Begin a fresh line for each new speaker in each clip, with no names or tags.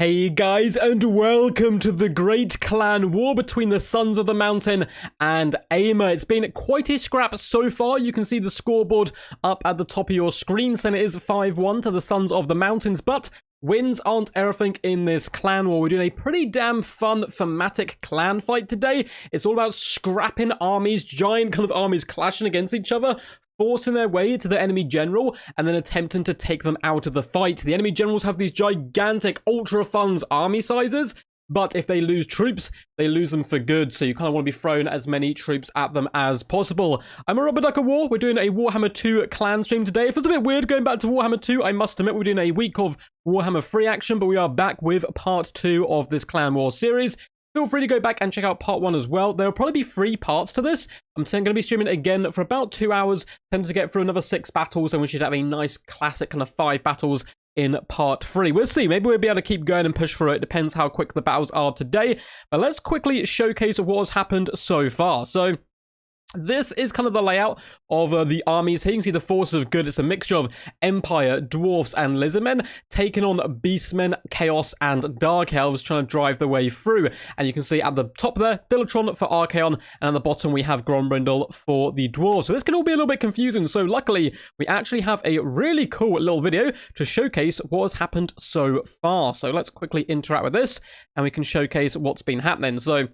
Hey guys, and welcome to the great clan war between the Sons of the Mountain and AIMA. It's been quite a scrap so far. You can see the scoreboard up at the top of your screen, and it is 5-1 to the Sons of the Mountains, but wins aren't everything in this clan war. We're doing a pretty damn fun thematic clan fight today. It's all about scrapping armies, giant kind of armies clashing against each other, forcing their way to the enemy general, and then attempting to take them out of the fight. The enemy generals have these gigantic, ultra-funds army sizes, but if they lose troops, they lose them for good, so you kind of want to be throwing as many troops at them as possible. I'm a Rubber Ducker War. We're doing a Warhammer 2 clan stream today. It feels a bit weird going back to Warhammer 2, I must admit. We're doing a week of Warhammer 3 action, but we are back with part 2 of this clan war series. Feel free to go back and check out part 1 as well. There will probably be 3 parts to this. I'm going to be streaming again for about 2 hours, attempt to get through another 6 battles, and we should have a nice classic kind of 5 battles in part 3. We'll see. Maybe we'll be able to keep going and push through it. Depends how quick the battles are today. But let's quickly showcase what has happened so far. So this is kind of the layout of the armies here. You can see the forces of good. It's a mixture of Empire, Dwarfs, and Lizardmen taking on Beastmen, Chaos, and Dark Elves, trying to drive their way through. And you can see at the top there, Dilatron for Archaon, and at the bottom we have Grombrindle for the Dwarves. So this can all be a little bit confusing. So luckily, we actually have a really cool little video to showcase what has happened so far. So let's quickly interact with this, and we can showcase what's been happening. So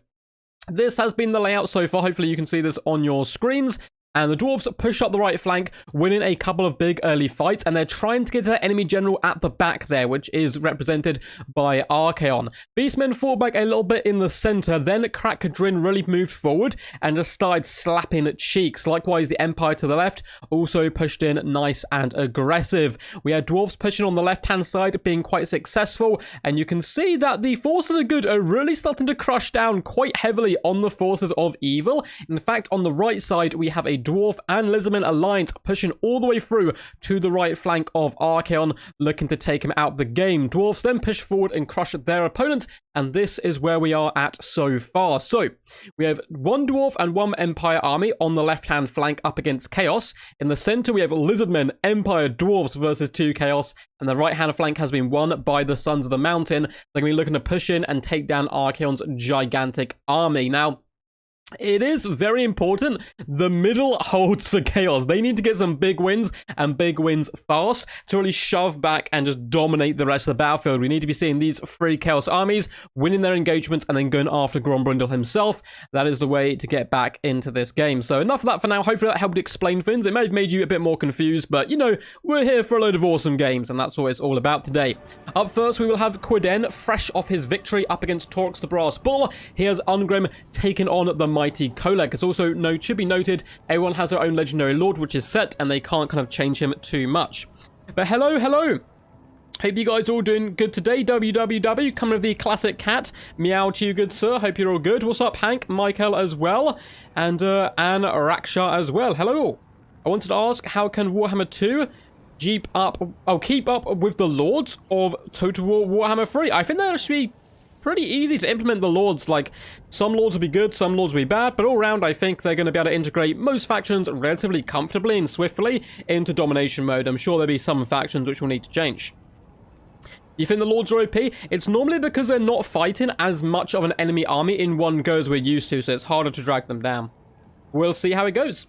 this has been the layout so far. Hopefully you can see this on your screens. And the Dwarves push up the right flank, winning a couple of big early fights, and they're trying to get to their enemy general at the back there, which is represented by Archaon. Beastmen fought back a little bit in the center, then Krakadrin really moved forward and just started slapping at cheeks. Likewise, the Empire to the left also pushed in nice and aggressive. We had Dwarves pushing on the left-hand side, being quite successful, and you can see that the forces of good are really starting to crush down quite heavily on the forces of evil. In fact, on the right side, we have a Dwarf and Lizardman alliance pushing all the way through to the right flank of Archaon, looking to take him out the game. Dwarfs then push forward and crush their opponent, and this is where we are at so far. So we have 1 Dwarf and 1 Empire army on the left-hand flank up against Chaos. In the center, we have Lizardmen, Empire, Dwarfs versus 2 Chaos, and the right-hand flank has been won by the Sons of the Mountain. They're going to be looking to push in and take down Archaon's gigantic army. Now, it is very important. The middle holds for Chaos. They need to get some big wins, and big wins fast, to really shove back and just dominate the rest of the battlefield. We need to be seeing these 3 Chaos armies winning their engagements and then going after Grombrindle himself. That is the way to get back into this game. So enough of that for now. Hopefully that helped explain things. It may have made you a bit more confused, but you know, we're here for a load of awesome games, and that's what it's all about today. Up first, we will have Quiden, fresh off his victory up against Torx the Brass Bull. Here's Ungrim taking on the mighty Kolek. It's also should be noted, everyone has their own legendary lord, which is set, and they can't kind of change him too much. But hello. Hope you guys are all doing good today. WWW, coming with the classic cat. Meow to you, good sir. Hope you're all good. What's up, Hank? Michael as well. And Anne Raksha as well. Hello. I wanted to ask, how can Warhammer 2 keep up with the lords of Total War Warhammer 3? I think that should be pretty easy to implement the lords. Like, some lords will be good, some lords will be bad, but all around I think they're going to be able to integrate most factions relatively comfortably and swiftly into domination mode. I'm sure there'll be some factions which will need to change. You think the lords are OP? It's normally because they're not fighting as much of an enemy army in one go as we're used to, so it's harder to drag them down. We'll see how it goes.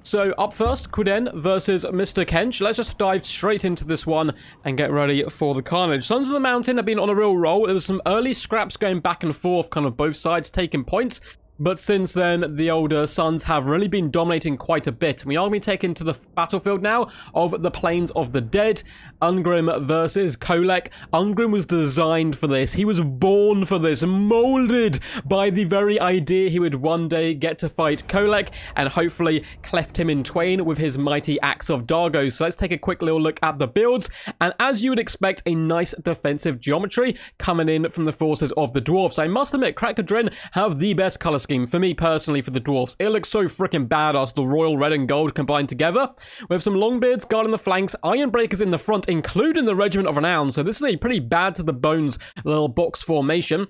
So up first, Quiden versus Mr. Kench. Let's just dive straight into this one and get ready for the carnage. Sons of the Mountain have been on a real roll. There was some early scraps going back and forth, kind of both sides taking points. But since then, the older sons have really been dominating quite a bit. We are going to be taken to the battlefield now of the Plains of the Dead. Ungrim versus Kolek. Ungrim was designed for this. He was born for this, molded by the very idea he would one day get to fight Kolek and hopefully cleft him in twain with his mighty axe of Dargo. So let's take a quick little look at the builds. And as you would expect, a nice defensive geometry coming in from the forces of the Dwarfs. I must admit, Krakadrin have the best color scheme for me personally for the Dwarfs. It looks so freaking badass, the royal red and gold combined together. We have some Longbeards guarding the flanks, Ironbreakers in the front, including the Regiment of Renown. So this is a pretty bad to the bones little box formation.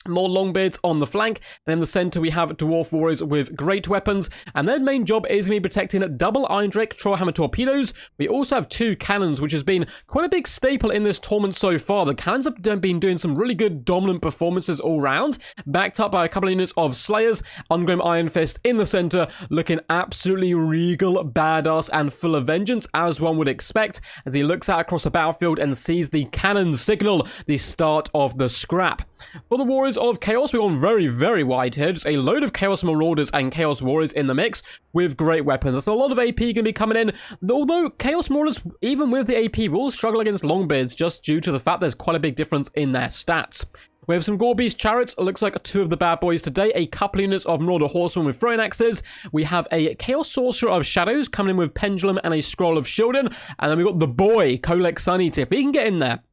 More Longbeards on the flank, and in the center we have Dwarf Warriors with great weapons, and their main job is going to be protecting double Iron Drake Trollhammer torpedoes. We also have 2 cannons, which has been quite a big staple in this tournament so far. The cannons have been doing some really good dominant performances all round, backed up by a couple of units of Slayers. Ungrim Iron Fist in the center, looking absolutely regal, badass, and full of vengeance, as one would expect, as he looks out across the battlefield and sees the cannons signal the start of the scrap. For the Warriors of Chaos, we're on very, very wide here. Just a load of Chaos Marauders and Chaos Warriors in the mix with great weapons. There's a lot of AP going to be coming in, although Chaos Marauders, even with the AP, will struggle against Longbeards just due to the fact there's quite a big difference in their stats. We have some Gore-Beast Chariots. It looks like 2 of the bad boys today. A couple units of Marauder Horsemen with throwing axes. We have a Chaos Sorcerer of Shadows coming in with Pendulum and a Scroll of Shielding. And then we've got the boy, Kolek Sunny-Eater. If he can get in there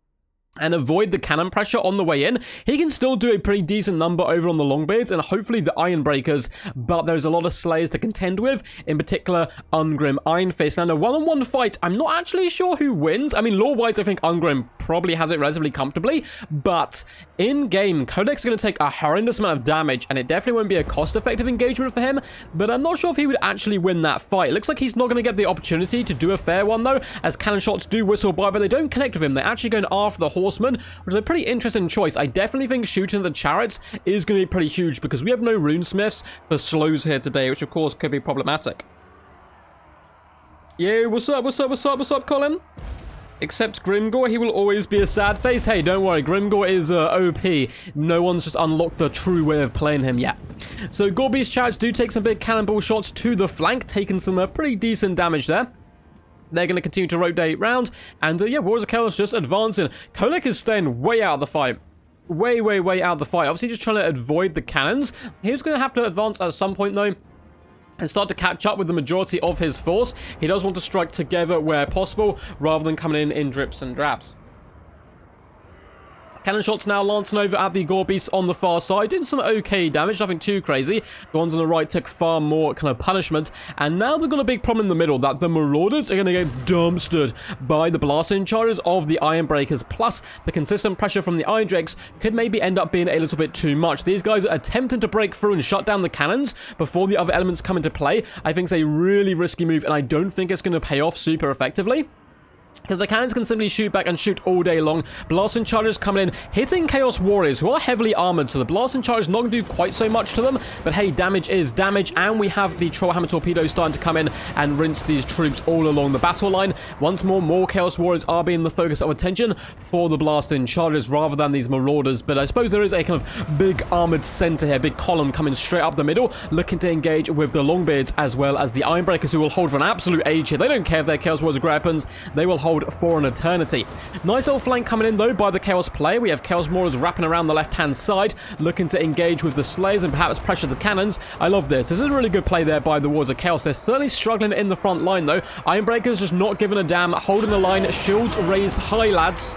and avoid the cannon pressure on the way in, he can still do a pretty decent number over on the Longbeards and hopefully the Iron Breakers, but there's a lot of Slayers to contend with, in particular Ungrim Iron Fist. Now, in a one-on-one fight, I'm not actually sure who wins. I mean, lore-wise, I think Ungrim probably has it relatively comfortably, but in-game, Kolek's going to take a horrendous amount of damage, and it definitely won't be a cost-effective engagement for him, but I'm not sure if he would actually win that fight. It looks like he's not going to get the opportunity to do a fair one, though, as cannon shots do whistle by, but they don't connect with him. They're actually going after the Horseman, which is a pretty interesting choice. I definitely think shooting the Chariots is going to be pretty huge, because we have no Runesmiths for slows here today, which of course could be problematic. Yo, what's up, Colin? Except Grimgor, he will always be a sad face. Hey, don't worry, Grimgor is OP. No one's just unlocked the true way of playing him yet. So Gore-Beast Chariots do take some big cannonball shots to the flank, taking some pretty decent damage there. They're going to continue to rotate round, and yeah, Warriors of Chaos just advancing. Kolek is staying way out of the fight. Way out of the fight. Obviously just trying to avoid the cannons. He's going to have to advance at some point, though, and start to catch up with the majority of his force. He does want to strike together where possible, rather than coming in drips and drabs. Cannon shots now lancing over at the Gore-Beasts on the far side, doing some okay damage, nothing too crazy. The ones on the right took far more kind of punishment, and now they've got a big problem in the middle, that the Marauders are going to get dumpstered by the blasting charges of the Iron Breakers, plus the consistent pressure from the Iron Drakes could maybe end up being a little bit too much. These guys are attempting to break through and shut down the cannons before the other elements come into play. I think it's a really risky move, and I don't think it's going to pay off super effectively, because the cannons can simply shoot back and shoot all day long. Blasting charges coming in, hitting Chaos Warriors, who are heavily armored, so the blasting charge is not going to do quite so much to them, but hey, damage is damage, and we have the Trollhammer torpedoes starting to come in and rinse these troops all along the battle line. Once more Chaos Warriors are being the focus of attention for the blasting charges rather than these Marauders, but I suppose there is a kind of big armored center here, big column coming straight up the middle, looking to engage with the Longbeards as well as the Ironbreakers, who will hold for an absolute age here. They don't care if they're Chaos Warriors weapons, they will hold for an eternity. Nice old flank coming in, though, by the Chaos player. We have Chaos Warriors wrapping around the left-hand side, looking to engage with the Slayers and perhaps pressure the cannons. I love this. This is a really good play there by the Warriors of Chaos. They're certainly struggling in the front line, though. Ironbreakers just not giving a damn, holding the line, shields raised high, lads,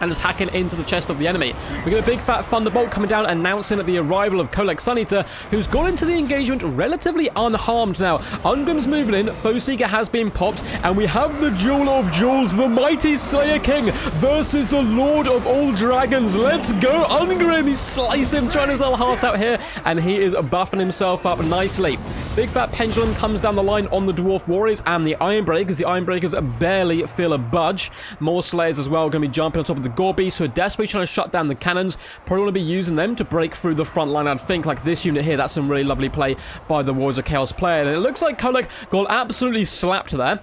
and just hacking into the chest of the enemy. We get a big fat thunderbolt coming down, announcing the arrival of Kolek Sunny-Eater, who's gone into the engagement relatively unharmed now. Ungrim's moving in, Foeseeker has been popped, and we have the Jewel of Jewels, the mighty Slayer King versus the Lord of all Dragons. Let's go, Ungrim! He's slicing, trying his little heart out here, and he is buffing himself up nicely. Big fat pendulum comes down the line on the Dwarf Warriors and the Ironbreakers. The Ironbreakers barely feel a budge. More Slayers as well going to be jumping on top of the Gore-Beasts, who are desperately trying to shut down the cannons. Probably want to be using them to break through the front line. I'd think, like this unit here, that's some really lovely play by the Warriors of Chaos player. And it looks like Kolek got absolutely slapped there.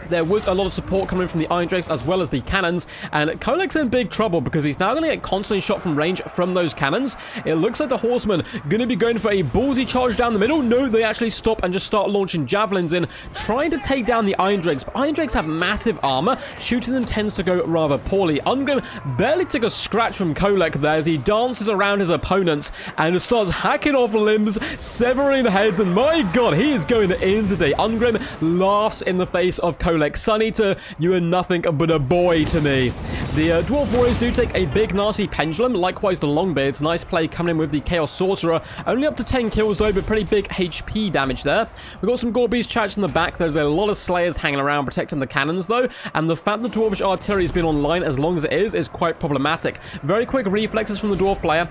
There was a lot of support coming from the Iron Drakes as well as the cannons, and Kolek's in big trouble because he's now going to get constantly shot from range from those cannons. It looks like the Horsemen going to be going for a ballsy charge down the middle. No, they actually stop and just start launching javelins in, trying to take down the Iron Drakes. But Iron Drakes have massive armor. Shooting them tends to go rather poorly. Ungrim barely took a scratch from Kolek there as he dances around his opponents and starts hacking off limbs, severing heads, and my god, he is going in today. Ungrim laughs in the face of Kolek. Sunny-Eater, you are nothing but a boy to me. The Dwarf Warriors do take a big nasty pendulum, likewise the Longbeards. Nice play coming in with the Chaos Sorcerer. Only up to 10 kills though, but pretty big HP damage there. We've got some Gore-Beast charges in the back. There's a lot of Slayers hanging around protecting the cannons though, and the fact that Dwarvish Artillery has been online as long as it is quite problematic. Very quick reflexes from the Dwarf player.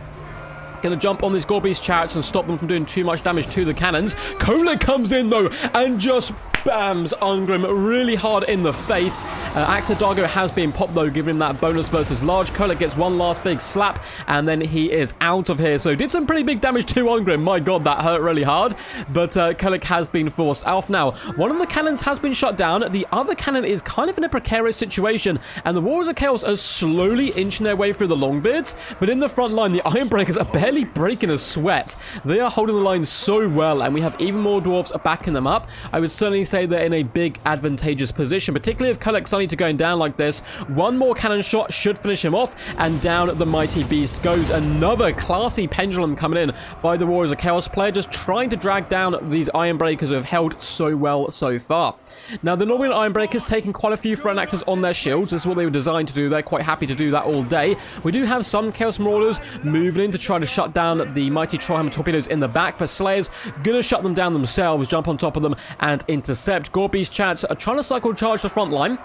Gonna jump on these Gorbeast chariots and stop them from doing too much damage to the cannons. Kolek comes in though and just bams Ungrim really hard in the face. Axadago has been popped though, giving him that bonus versus large. Kolek gets one last big slap and then he is out of here. So did some pretty big damage to Ungrim. My god, that hurt really hard. But Kolek has been forced off now. One of the cannons has been shut down. The other cannon is kind of in a precarious situation. And the Warriors of Chaos are slowly inching their way through the Longbeards. But in the front line, the Ironbreakers are barely breaking a sweat. They are holding the line so well, and we have even more dwarves backing them up. I would certainly say they're in a big advantageous position, particularly if Kolek's starting to going down like this. One more cannon shot should finish him off, and down the mighty beast goes. Another classy pendulum coming in by the Warriors of Chaos player, just trying to drag down these Ironbreakers who have held so well so far. Now, the Northern Ironbreakers taking quite a few Throne Axes on their shields. This is what they were designed to do. They're quite happy to do that all day. We do have some Chaos Marauders moving in to try to shut down the mighty Trollhammer torpedoes in the back, but Slayers gonna shut them down themselves, jump on top of them and intercept. Gorbeast chats are trying to cycle charge the front line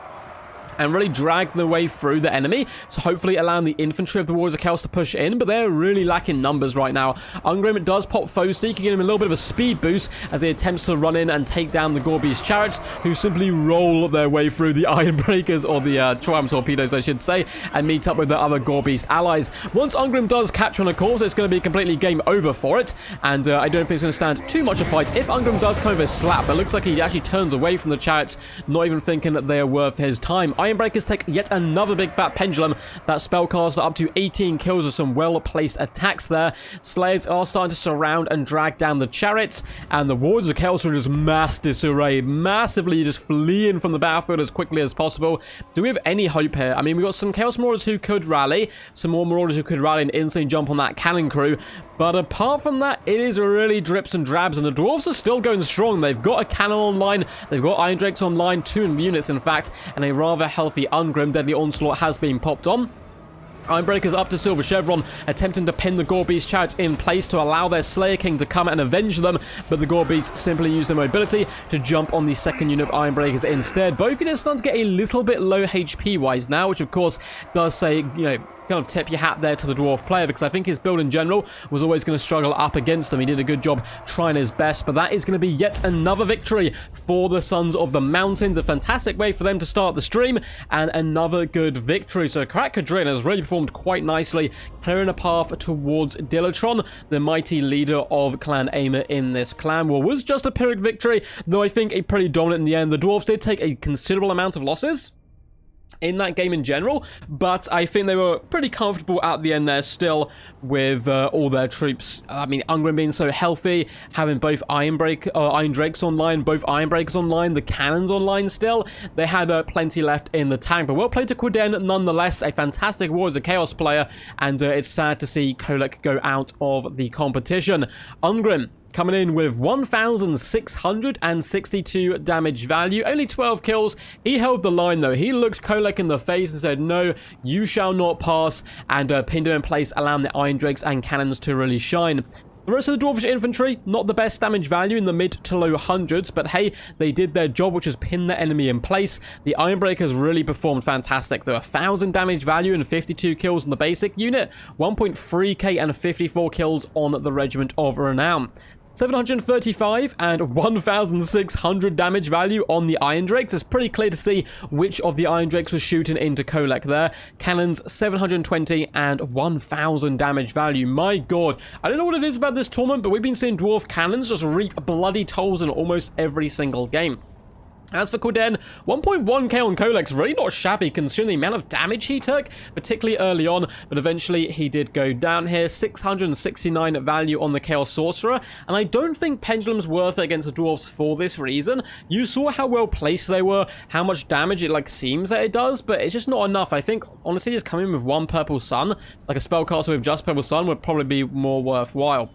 and really drag their way through the enemy, so hopefully allowing the infantry of the Warriors of Chaos to push in, but they're really lacking numbers right now. Ungrim does pop Foe Seeker, give him a little bit of a speed boost as he attempts to run in and take down the Gorbeast chariots, who simply roll their way through the Ironbreakers, or the Trollhammer torpedoes I should say, and meet up with the other Gorbeast allies. Once Ungrim does catch one, of course, it's going to be completely game over for it, and I don't think it's going to stand too much a fight. If Ungrim does come over a slap, but it looks like he actually turns away from the chariots, not even thinking that they are worth his time. Ironbreakers take yet another big fat pendulum. That spellcaster up to 18 kills with some well-placed attacks there. Slayers are starting to surround and drag down the chariots, and the Warriors of Chaos are just mass disarray, massively just fleeing from the battlefield as quickly as possible. Do we have any hope here? I mean, we've got some Chaos Marauders who could rally, some more Marauders who could rally and instantly jump on that cannon crew, but apart from that, it is really drips and drabs, and the Dwarves are still going strong. They've got a cannon online, they've got Iron Drakes online, 2 units in fact, and a rather healthy Ungrim. Deadly Onslaught has been popped on. Ironbreakers up to Silver Chevron, attempting to pin the Gorbeast chariots in place to allow their Slayer King to come and avenge them, but the Gorbeast simply use their mobility to jump on the second unit of Ironbreakers instead. Both units starting to get a little bit low HP wise now, which of course does say, you know, kind of tip your hat there to the dwarf player, because I think his build in general was always going to struggle up against them. He did a good job trying his best, but that is going to be yet another victory for the Sons of the Mountains. A fantastic way for them to start the stream, and another good victory. So Karat Kadrin has really performed quite nicely, clearing a path towards Dilatron, the mighty leader of Clan AIMA in this clan war. Was just a Pyrrhic victory, though I think a pretty dominant in the end. The dwarves did take a considerable amount of losses in that game in general, but I think they were pretty comfortable at the end there still with all their troops. I mean, Ungrim being so healthy, having both Iron Drakes online, both Ironbreakers online, the cannons online still. They had plenty left in the tank, but well played to Quiden nonetheless. A fantastic Warriors of Chaos player, and it's sad to see Kolek go out of the competition. Ungrim coming in with 1,662 damage value, only 12 kills. He held the line though. He looked Kolek in the face and said, "No, you shall not pass," and pinned him in place, allowing the Iron Drakes and cannons to really shine. The rest of the Dwarvish infantry, not the best damage value, in the mid to low hundreds, but hey, they did their job, which is pin the enemy in place. The Ironbreakers really performed fantastic. There were 1,000 damage value and 52 kills on the basic unit, 1.3k and 54 kills on the Regiment of Renown. 735 and 1,600 damage value on the Iron Drakes. It's pretty clear to see which of the Iron Drakes was shooting into Kolek there. Cannons 720 and 1,000 damage value. My god, I don't know what it is about this tournament, but we've been seeing dwarf cannons just reap bloody tolls in almost every single game. As for Quiden, 1.1k on Kolek's really not shabby considering the amount of damage he took, particularly early on, but eventually he did go down here. 669 value on the Chaos Sorcerer, and I don't think Pendulum's worth it against the Dwarves for this reason. You saw how well placed they were, how much damage it seems that it does, but it's just not enough. I think, honestly, just coming with one Purple Sun, like a spellcaster with just Purple Sun, would probably be more worthwhile.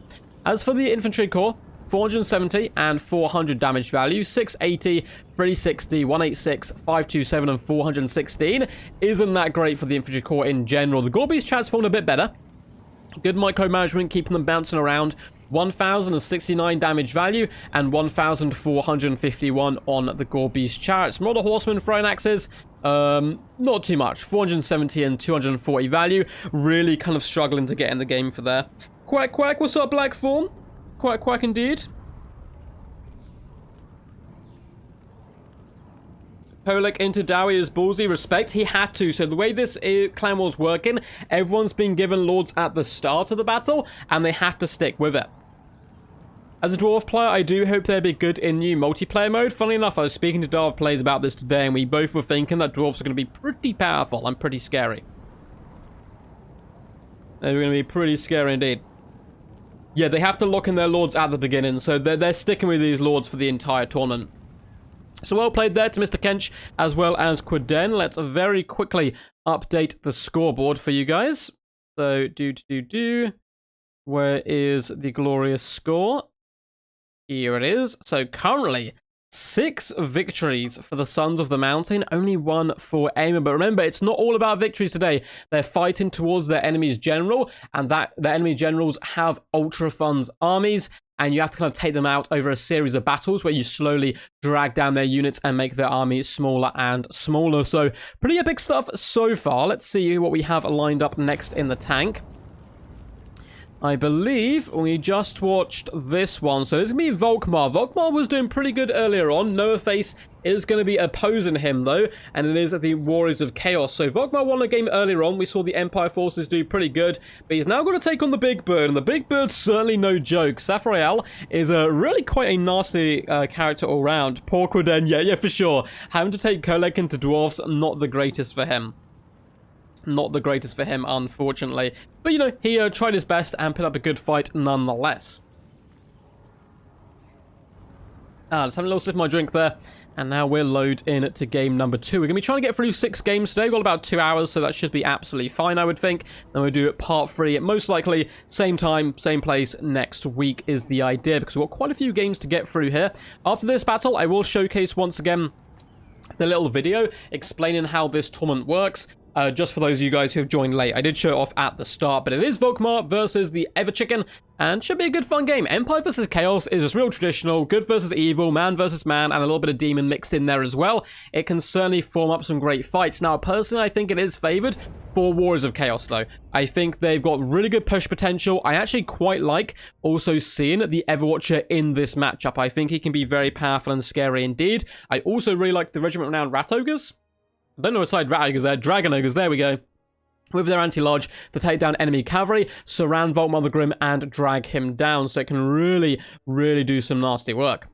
As for the Infantry Corps, 470 and 400 damage value, 680, 360, 186, 527, and 416. Isn't that great for the Infantry Corps in general? The Gorbeast transformed a bit better. Good micromanagement, keeping them bouncing around. 1,069 damage value and 1,451 on the Gorbeast chariots. Marauder Horsemen throwing axes, not too much. 470 and 240 value. Really kind of struggling to get in the game for there. Quack, quack. What's up, Black Form? Quack, quack indeed. Kolek into Dowie is ballsy. Respect. He had to. So the way this clan war's working, everyone's been given lords at the start of the battle, and they have to stick with it. As a dwarf player, I do hope they'll be good in new multiplayer mode. Funnily enough, I was speaking to dwarf players about this today, and we both were thinking that dwarves are going to be pretty powerful and pretty scary. They're going to be pretty scary indeed. Yeah, they have to lock in their lords at the beginning, so they're sticking with these lords for the entire tournament. So well played there to Mr. Kench as well as Quiden. Let's very quickly update the scoreboard for you guys. So, where is the glorious score? Here it is. So currently, 6 victories for the Sons of the Mountain, only 1 for AIMA. But remember, it's not all about victories today. They're fighting towards their enemy's general, and that their enemy generals have Ultra Funds armies, and you have to kind of take them out over a series of battles where you slowly drag down their units and make their army smaller and smaller. So pretty epic stuff so far. Let's see what we have lined up next in the tank. I believe we just watched this one. So this is going to be Volkmar. Volkmar was doing pretty good earlier on. Noah Face is going to be opposing him, though, and it is the Warriors of Chaos. So Volkmar won a game earlier on. We saw the Empire forces do pretty good, but he's now going to take on the Big Bird, and the Big Bird's certainly no joke. Safrael is really quite a nasty character all round. Poor Quiden, yeah, for sure. Having to take Kolek into dwarves, not the greatest for him. Not the greatest for him, unfortunately. But, you know, he tried his best and put up a good fight nonetheless. Just having a little sip of my drink there. And now we're loaded in to game number 2. We're going to be trying to get through 6 games today. We've got about 2 hours, so that should be absolutely fine, I would think. Then we'll do part 3. Most likely, same time, same place next week is the idea, because we've got quite a few games to get through here. After this battle, I will showcase once again the little video explaining how this tournament works. Just for those of you guys who have joined late. I did show it off at the start, but it is Volkmar versus the Ever Chicken, and should be a good fun game. Empire versus Chaos is just real traditional, good versus evil, man versus man, and a little bit of demon mixed in there as well. It can certainly form up some great fights. Now, personally, I think it is favored for Warriors of Chaos, though. I think they've got really good push potential. I actually quite like also seeing the Everwatcher in this matchup. I think he can be very powerful and scary indeed. I also really like the Regiment Renowned Rat Ogres. I don't know what side Rat Ogres there. Dragon Ogres, there we go. With their anti-lodge to take down enemy cavalry, surround Volkmar the Grim, and drag him down. So it can really, really do some nasty work.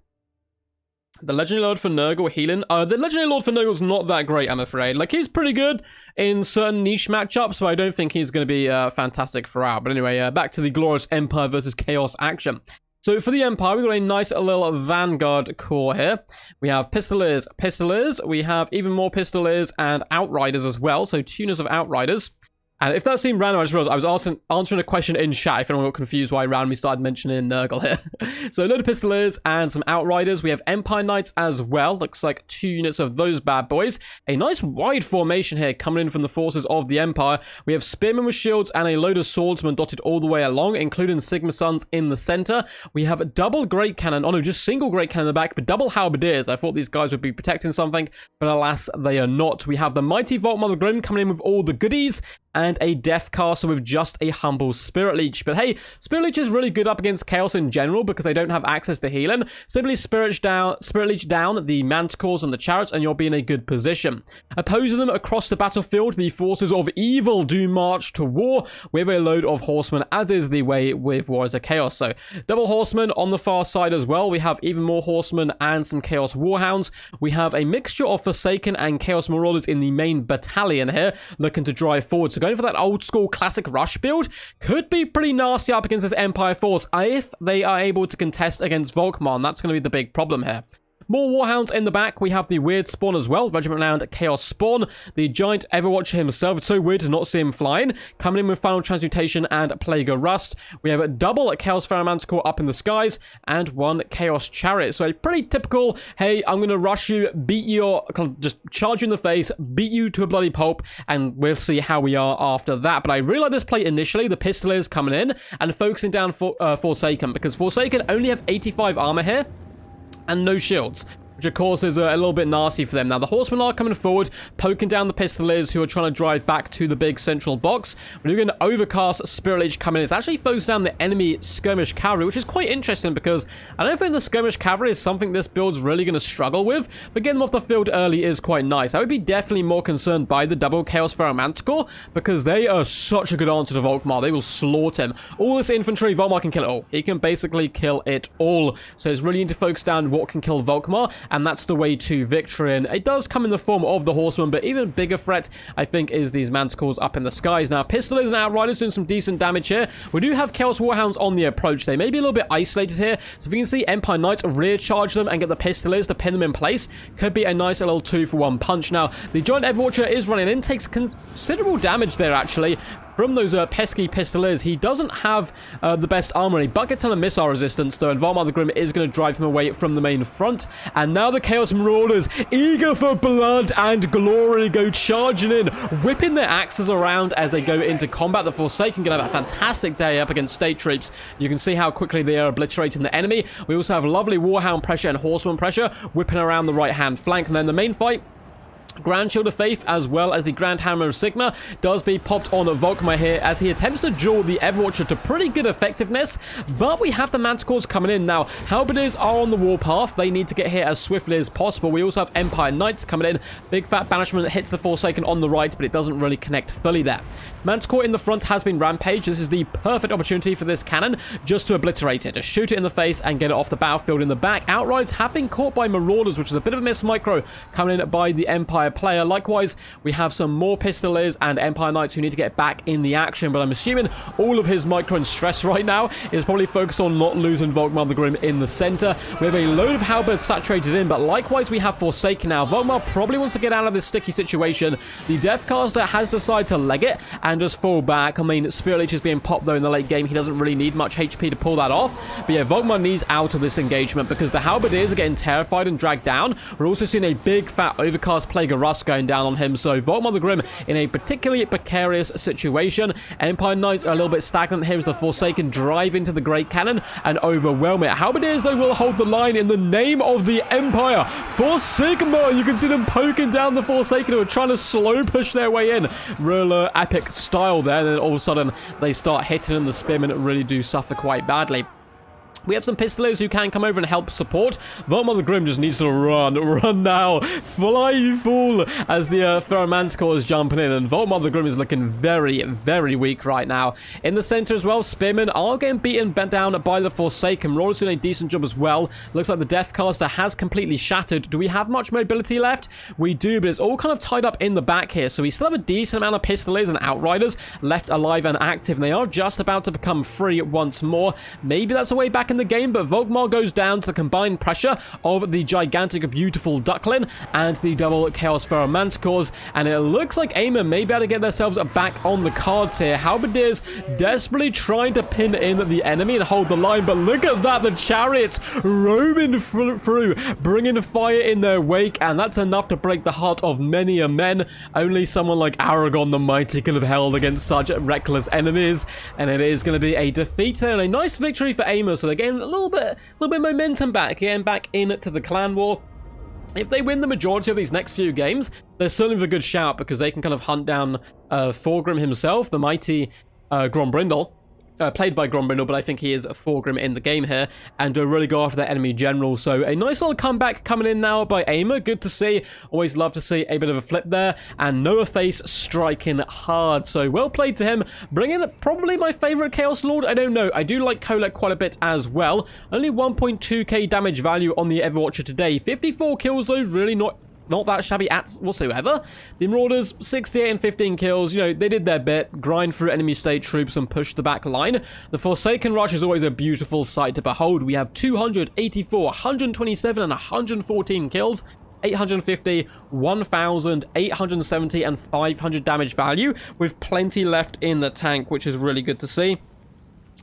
The Legendary Lord for Nurgle healing. The Legendary Lord for Nurgle's not that great, I'm afraid. Like, he's pretty good in certain niche matchups, so I don't think he's going to be fantastic throughout. But anyway, back to the glorious Empire versus Chaos action. So for the Empire, we've got a nice little Vanguard corps here. We have Pistoliers, we have even more Pistoliers and Outriders as well, so tuners of Outriders. And if that seemed random, I just realized I was answering a question in chat if anyone got confused why randomly started mentioning Nurgle here. So a load of Pistoliers and some Outriders. We have Empire Knights as well. Looks like 2 units of those bad boys. A nice wide formation here coming in from the forces of the Empire. We have Spearmen with shields and a load of swordsmen dotted all the way along, including Sigma Sons in the center. We have a double Great Cannon. Oh no, just single Great Cannon in the back, but double Halberdiers. I thought these guys would be protecting something, but alas, they are not. We have the mighty Volkmar the Grim coming in with all the goodies, and a Death Caster with just a humble Spirit Leech. But hey, Spirit Leech is really good up against Chaos in general because they don't have access to healing. Simply Spirit Leech down the Manticores and the Chariots, and you'll be in a good position. Opposing them across the battlefield, the forces of evil do march to war with a load of horsemen, as is the way with Warriors of Chaos. So, double horsemen on the far side as well. We have even more horsemen and some Chaos Warhounds. We have a mixture of Forsaken and Chaos Marauders in the main battalion here, looking to drive forward. So going for that old school classic rush build could be pretty nasty up against this Empire force if they are able to contest against Volkmar, and that's going to be the big problem here. More Warhounds in the back. We have the weird spawn as well. Regiment Renowned Chaos Spawn. The giant Everwatcher himself. It's so weird to not see him flying. Coming in with Final Transmutation and Plague of Rust. We have a double Chaos Manticore up in the skies. And 1 Chaos Chariot. So a pretty typical, hey, I'm going to rush you, beat you, just charge you in the face, beat you to a bloody pulp, and we'll see how we are after that. But I really like this play initially. The Pistoliers coming in and focusing down Forsaken, because Forsaken only have 85 armor here and no shields. which of course is a little bit nasty for them. Now, the horsemen are coming forward, poking down the pistoliers who are trying to drive back to the big central box. We're doing an overcast Spirit Leech coming in. It's actually focused down the enemy skirmish cavalry, which is quite interesting because I don't think the skirmish cavalry is something this build's really going to struggle with, but getting them off the field early is quite nice. I would be definitely more concerned by the double Chaos Pharaoh Manticore because they are such a good answer to Volkmar. They will slaughter him. All this infantry, Volkmar can kill it all. He can basically kill it all. So it's really need to focus down what can kill Volkmar, and that's the way to victory. And it does come in the form of the horsemen, but even bigger threat, I think, is these Manticores up in the skies. Now, Pistolers and Outriders doing some decent damage here. We do have Chaos Warhounds on the approach. They may be a little bit isolated here. So if you can see Empire Knights rear charge them and get the Pistolers to pin them in place, could be a nice little 2-for-1 punch. Now, the Giant Everwatcher is running in, takes considerable damage there, actually, from those pesky Pistoliers. He doesn't have the best armor. He buckets ton of missile resistance, though, and Volkmar the Grim is going to drive him away from the main front. And now the Chaos Marauders, eager for blood and glory, go charging in, whipping their axes around as they go into combat. The Forsaken going to have a fantastic day up against state troops. You can see how quickly they are obliterating the enemy. We also have lovely Warhound pressure and Horseman pressure whipping around the right-hand flank. And then the main fight, Grand Shield of Faith, as well as the Grand Hammer of Sigma, does be popped on Volkmar here as he attempts to duel the Everwatcher to pretty good effectiveness, but we have the Manticores coming in. Now, Halberdiers are on the warpath. They need to get here as swiftly as possible. We also have Empire Knights coming in. Big Fat Banishment hits the Forsaken on the right, but it doesn't really connect fully there. Manticore in the front has been rampaged. This is the perfect opportunity for this cannon just to obliterate it, to shoot it in the face and get it off the battlefield in the back. Outriders have been caught by Marauders, which is a bit of a miss micro coming in by the Empire player. Likewise, we have some more Pistoliers and Empire Knights who need to get back in the action, but I'm assuming all of his micro and stress right now is probably focused on not losing Volkmar the Grim in the center. We have a load of Halberds saturated in, but likewise we have Forsaken now. Volkmar probably wants to get out of this sticky situation. The Deathcaster has decided to leg it and just fall back. I mean, Spirit Leech is being popped though in the late game. He doesn't really need much HP to pull that off, but yeah, Volkmar needs out of this engagement because the Halberdiers are getting terrified and dragged down. We're also seeing a big fat overcast Plague of Rust going down on him, so Volkmar the Grim in a particularly precarious situation. Empire Knights are a little bit stagnant here as the Forsaken drive into the Great Cannon and overwhelm it. Halberdiers, though, will hold the line in the name of the Empire. For Sigma, you can see them poking down the Forsaken who are trying to slow push their way in. Real epic style there, and then all of a sudden they start hitting and the spearmen really do suffer quite badly. We have some Pistoliers who can come over and help support. Volkmar the Grim just needs to run now. Fly, you fool, as the Pharaoh Manticore is jumping in, and Volkmar the Grim is looking very, very weak right now. In the center as well, Spearmen are getting beaten down by the Forsaken. Marauders doing a decent job as well. Looks like the Deathcaster has completely shattered. Do we have much mobility left? We do, but it's all kind of tied up in the back here, so we still have a decent amount of Pistoliers and Outriders left alive and active, and they are just about to become free once more. Maybe that's a way back in the game, but Volkmar goes down to the combined pressure of the gigantic, beautiful Ducklin and the double Chaos Pharaoh Manticores, and it looks like AIMA may be able to get themselves back on the cards here. Halberdiers desperately trying to pin in the enemy and hold the line, but look at that, the chariots roaming through, bringing fire in their wake, and that's enough to break the heart of many a man. Only someone like Archaon the Mighty could have held against such reckless enemies, and it is going to be a defeat there and a nice victory for AIMA, so they're getting a little bit momentum back, getting back into the clan war. If they win the majority of these next few games, they're certainly a good shout because they can kind of hunt down Thorgrim himself, the mighty Grombrindle. Played by Grombrindle, but I think he is a Thorgrim in the game here, and really go after their enemy general. So a nice little comeback coming in now by AIMA. Good to see. Always love to see a bit of a flip there. And Noah Face striking hard. So well played to him. Bringing probably my favorite Chaos Lord. I don't know. I do like Kolek quite a bit as well. Only 1.2k damage value on the Everwatcher today. 54 kills though, really not that shabby at whatsoever. The Marauders, 68 and 15 kills. You know, they did their bit. Grind through enemy state troops and push the back line. The Forsaken Rush is always a beautiful sight to behold. We have 284, 127 and 114 kills. 850, 1,000, 870 and 500 damage value with plenty left in the tank, which is really good to see.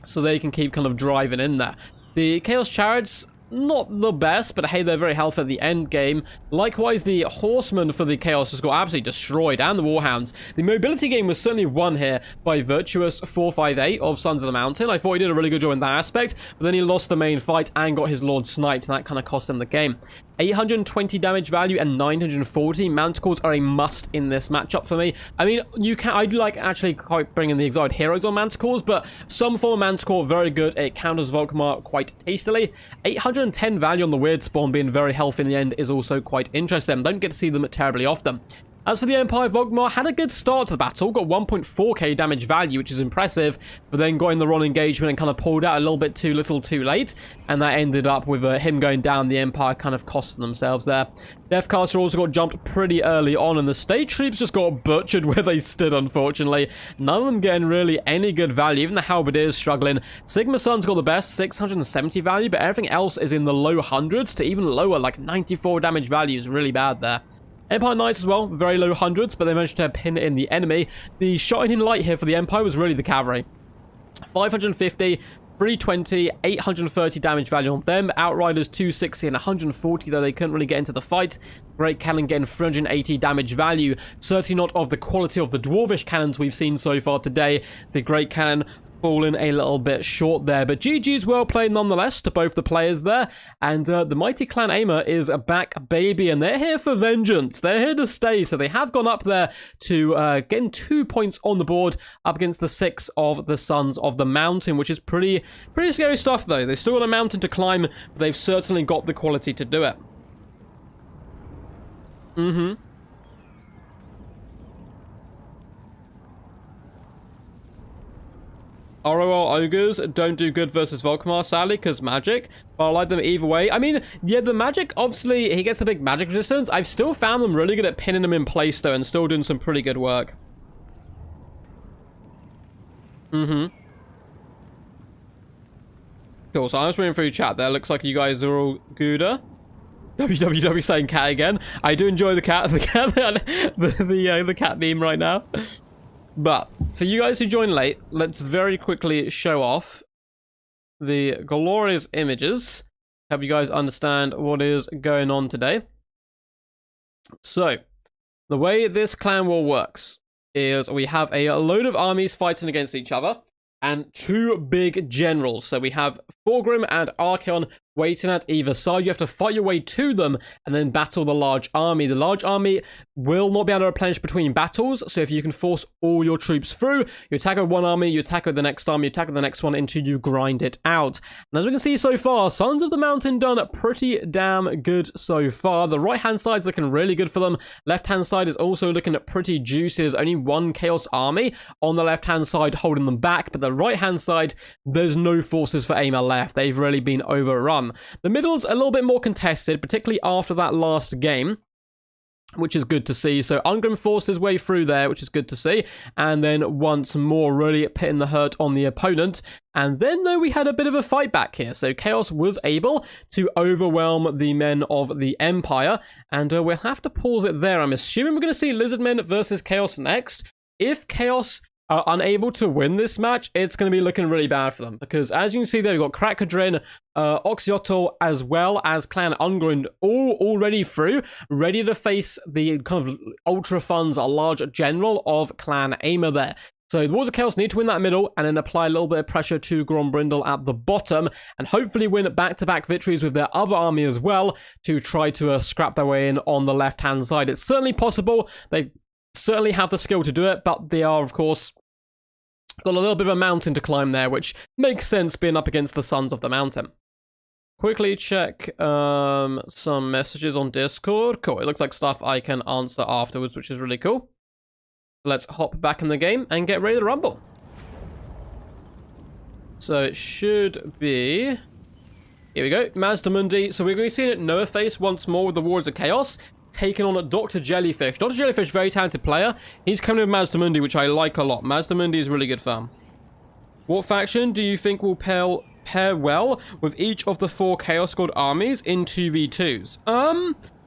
So they can keep kind of driving in there. The Chaos Chariots, not the best, but hey, they're very healthy at the end game. Likewise, the Horsemen for the Chaos has got absolutely destroyed, and the Warhounds. The mobility game was certainly won here by Virtuous 458 of Sons of the Mountain. I thought he did a really good job in that aspect, but then he lost the main fight and got his Lord sniped, and that kind of cost him the game. 820 damage value and 940. Manticores are a must in this matchup for me. I mean, I do like actually quite bringing the Exiled Heroes on Manticores, but some form of Manticore, very good. It counters Volkmar quite tastily. 810 value on the Weird Spawn being very healthy in the end is also quite interesting. Don't get to see them terribly often. As for the Empire, Volkmar had a good start to the battle, got 1.4k damage value, which is impressive, but then got in the wrong engagement and kind of pulled out a little bit too little too late, and that ended up with him going down, the Empire kind of costing themselves there. Deathcaster also got jumped pretty early on, and the State Troops just got butchered where they stood, unfortunately. None of them getting really any good value, even the Halberdiers struggling. Sigma Sun's got the best, 670 value, but everything else is in the low hundreds to even lower, like 94 damage value is really bad there. Empire Knights as well, very low hundreds, but they managed to pin in the enemy. The shining light here for the Empire was really the cavalry. 550, 320, 830 damage value on them. Outriders 260 and 140, though they couldn't really get into the fight. Great Cannon getting 380 damage value. Certainly not of the quality of the Dwarvish cannons we've seen so far today. The Great Cannon falling a little bit short there, but GG's well played nonetheless to both the players there, and the mighty clan AIMA is back, baby, and they're here for vengeance. They're here to stay, so they have gone up there to getting 2 points on the board up against the 6 of the Sons of the Mountain, which is pretty scary stuff, though. They've still got a mountain to climb, but they've certainly got the quality to do it. ROL Ogres don't do good versus Volkmar, sadly, because magic. But I like them either way. I mean, yeah, the magic, obviously, he gets the big magic resistance. I've still found them really good at pinning them in place, though, and still doing some pretty good work. Cool, so I'm just reading through chat there. Looks like you guys are all gooder. www saying cat again. I do enjoy the cat, the cat meme right now. But for you guys who joined late, let's very quickly show off the glorious images. Help you guys understand what is going on today. So, the way this clan war works is we have a load of armies fighting against each other and 2 big generals. So we have Thorgrim and Archaon waiting at either side. You have to fight your way to them and then battle the large army. The large army will not be able to replenish between battles, so if you can force all your troops through, you attack with one army, you attack with the next army, you attack with the next one until you grind it out. And as we can see so far, Sons of the Mountain done pretty damn good so far. The right-hand side is looking really good for them. Left-hand side is also looking pretty juicy. There's only 1 Chaos army on the left-hand side holding them back, but the right-hand side, there's no forces for AIMA left. They've really been overrun. The middle's a little bit more contested, particularly after that last game, which is good to see. So Ungrim forced his way through there, which is good to see. And then once more, really pitting the hurt on the opponent. And then, though, we had a bit of a fight back here. So Chaos was able to overwhelm the men of the Empire. And we'll have to pause it there. I'm assuming we're going to see Lizardmen versus Chaos next. If Chaos are unable to win this match, it's going to be looking really bad for them, because as you can see there, we've got Krakadrin, Oxyotl, as well as Clan Ungrim all already through, ready to face the kind of ultra funds, a large general of Clan AIMA there. So the Wars of Chaos need to win that middle and then apply a little bit of pressure to Grombrindle at the bottom and hopefully win back-to-back victories with their other army as well to try to scrap their way in on the left-hand side. It's certainly possible. They certainly have the skill to do it, but they are, of course, got a little bit of a mountain to climb there, which makes sense being up against the Sons of the Mountain. Quickly check some messages on Discord. Cool, it looks like stuff I can answer afterwards, which is really cool. Let's hop back in the game and get ready to rumble. So it should be... Here we go, Mazdamundi. So we're going to be seeing it Noah face once more with the Wards of Chaos, taking on Dr. Jellyfish. Dr. Jellyfish, very talented player. He's coming with Mazdamundi, which I like a lot. Mazdamundi is really good fun. What faction do you think will pair well with each of the 4 Chaos Squad armies in 2v2s?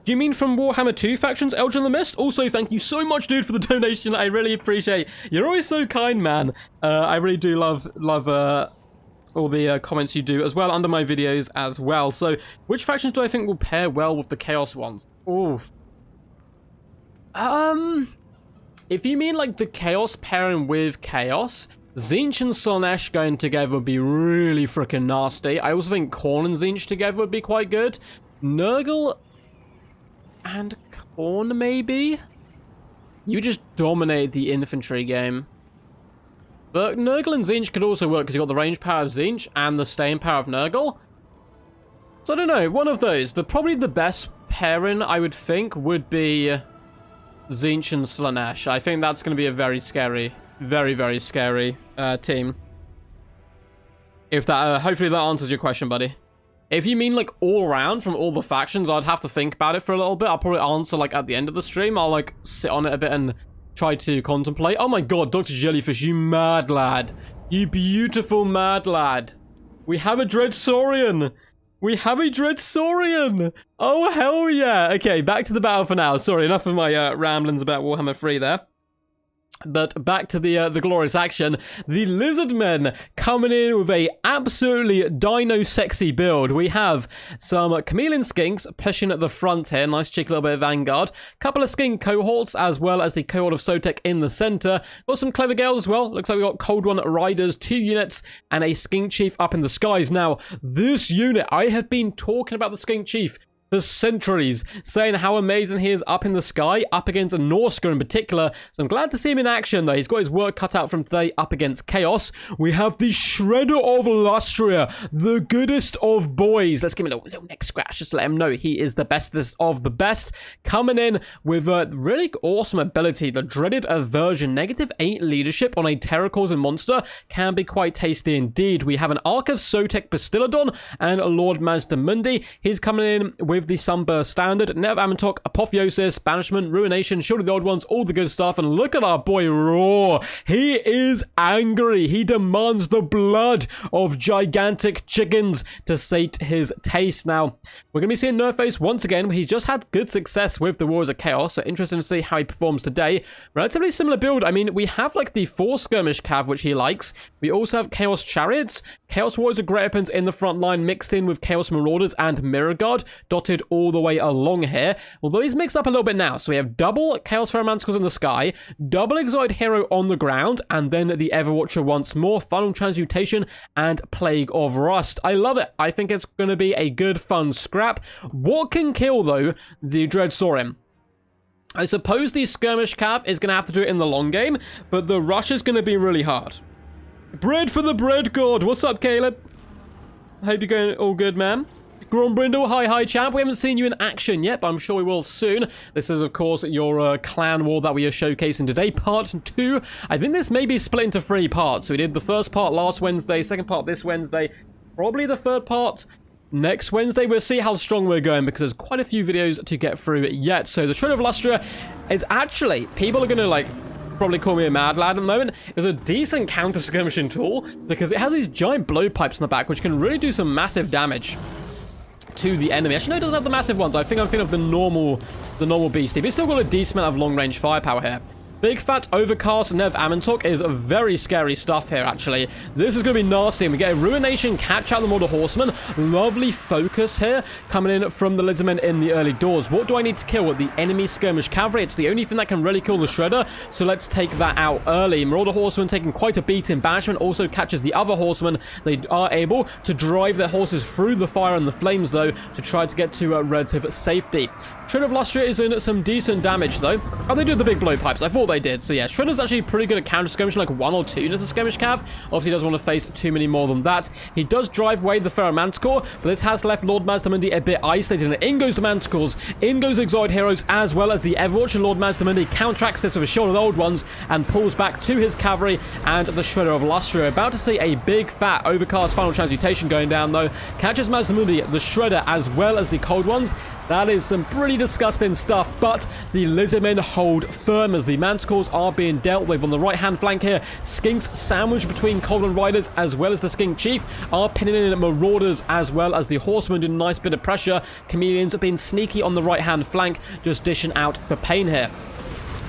Do you mean from Warhammer 2 factions, Elgin the Mist? Also, thank you so much, dude, for the donation. I really appreciate it. You're always so kind, man. I really do love all the comments you do as well under my videos as well. So, which factions do I think will pair well with the Chaos ones? Oof. If you mean like the Chaos pairing with Chaos, Tzeentch and Slaanesh going together would be really freaking nasty. I also think Khorne and Tzeentch together would be quite good. Nurgle and Khorne, maybe? You just dominate the infantry game. But Nurgle and Tzeentch could also work because you got the range power of Tzeentch and the staying power of Nurgle. So I don't know, one of those. Probably the best pairing, I would think, would be Tzeentch and Slaanesh. I think that's going to be a very scary, very, very scary team. If that, hopefully that answers your question, buddy. If you mean, like, all around from all the factions, I'd have to think about it for a little bit. I'll probably answer, like, at the end of the stream. I'll, like, sit on it a bit and try to contemplate. Oh my god, Dr. Jellyfish, you mad lad. You beautiful mad lad. We have a Dreadsaurian. We have a Dreadsaurian. Oh, hell yeah. Okay, back to the battle for now. Sorry, enough of my ramblings about Warhammer 3 there. But back to the glorious action. The Lizardmen coming in with a absolutely dino-sexy build. We have some Chameleon Skinks pushing at the front here. Nice cheeky little bit of Vanguard. Couple of Skink cohorts, as well as the cohort of Sotek in the center. Got some Clever Gales as well. Looks like we got Cold One Riders, 2 units, and a Skink Chief up in the skies. Now, this unit, I have been talking about the Skink Chief for centuries, saying how amazing he is up in the sky, up against a Norsker in particular. So I'm glad to see him in action, though. He's got his work cut out from today up against Chaos. We have the Shredder of Lustria, the goodest of boys. Let's give him a little neck scratch just to let him know he is the bestest of the best. Coming in with a really awesome ability, the dreaded aversion. -8 leadership on a Terracausing monster can be quite tasty indeed. We have an Arc of Sotek Bastillodon and Lord Mazdamundi. He's coming in with the Sunburst Standard, Net of Amantok, Apotheosis, Banishment, Ruination, Shield of the Old Ones, all the good stuff. And look at our boy Roar. He is angry. He demands the blood of gigantic chickens to sate his taste. Now, we're going to be seeing Nerface once again. He's just had good success with the Warriors of Chaos, so interesting to see how he performs today. Relatively similar build. I mean, we have like the 4 Skirmish Cav, which he likes. We also have Chaos Chariots. Chaos Warriors are great weapons in the front line, mixed in with Chaos Marauders and Mirror Guard, dotted all the way along here. Although he's mixed up a little bit now. So we have double Chaos Ferromanticles in the sky, double Exotic Hero on the ground, and then the Everwatcher once more, Final Transmutation, and Plague of Rust. I love it. I think it's going to be a good, fun scrap. What can kill, though, the Dreadsaurian? I suppose the Skirmish Cav is going to have to do it in the long game, but the rush is going to be really hard. Bread for the bread god. What's up, Caleb? I hope you're going all good, man. Grombrindle, hi champ. We haven't seen you in action yet, but I'm sure we will soon. This is, of course, your clan war that we are showcasing today, part 2. I think this may be split into 3 parts. So we did the first part last Wednesday, second part this Wednesday, probably the third part next Wednesday. We'll see how strong we're going because there's quite a few videos to get through yet. So the Shredder of Lustria is actually, people are going to like probably call me a mad lad at the moment, is a decent counter skirmishing tool because it has these giant blowpipes in the back which can really do some massive damage to the enemy. Actually, no, it doesn't have the massive ones. I think I'm thinking of the normal beastie. But it's still got a decent amount of long-range firepower here. Big Fat Overcast Nev Amantok is very scary stuff here, actually. This is going to be nasty. And we get a Ruination, catch out the Mortal Horseman. Lovely focus here coming in from the Lizardmen in the early doors. What do I need to kill? The enemy Skirmish Cavalry. It's the only thing that can really kill the Shredder. So let's take that out early. Marauder Horseman taking quite a beat in Banishment. Also catches the other Horsemen. They are able to drive their horses through the fire and the flames, though, to try to get to relative safety. Shredder of Lustria is in some decent damage, though. Oh, they do the big blowpipes. I thought they did. So yeah, Shredder's actually pretty good at counter skirmishing, like 1 or 2 units of skirmish cav. Obviously, he doesn't want to face too many more than that. He does drive away the Ferromanticore, but this has left Lord Mazdamundi a bit isolated. And in goes the Manticores, in goes Exoid Heroes, as well as the Everwatch. And Lord Mazdamundi counteracts this with a Shield of the Old Ones and pulls back to his cavalry and the Shredder of Lustria. About to see a big fat Overcast Final Transmutation going down, though. Catches Mazdamundi, the Shredder, as well as the Cold Ones. That is some pretty disgusting stuff, but the Lizardmen hold firm as the Manticores are being dealt with. On the right-hand flank here, Skinks sandwiched between Cold One Riders as well as the Skink Chief are pinning in Marauders as well as the Horsemen doing a nice bit of pressure. Chameleons are being sneaky on the right-hand flank, just dishing out the pain here.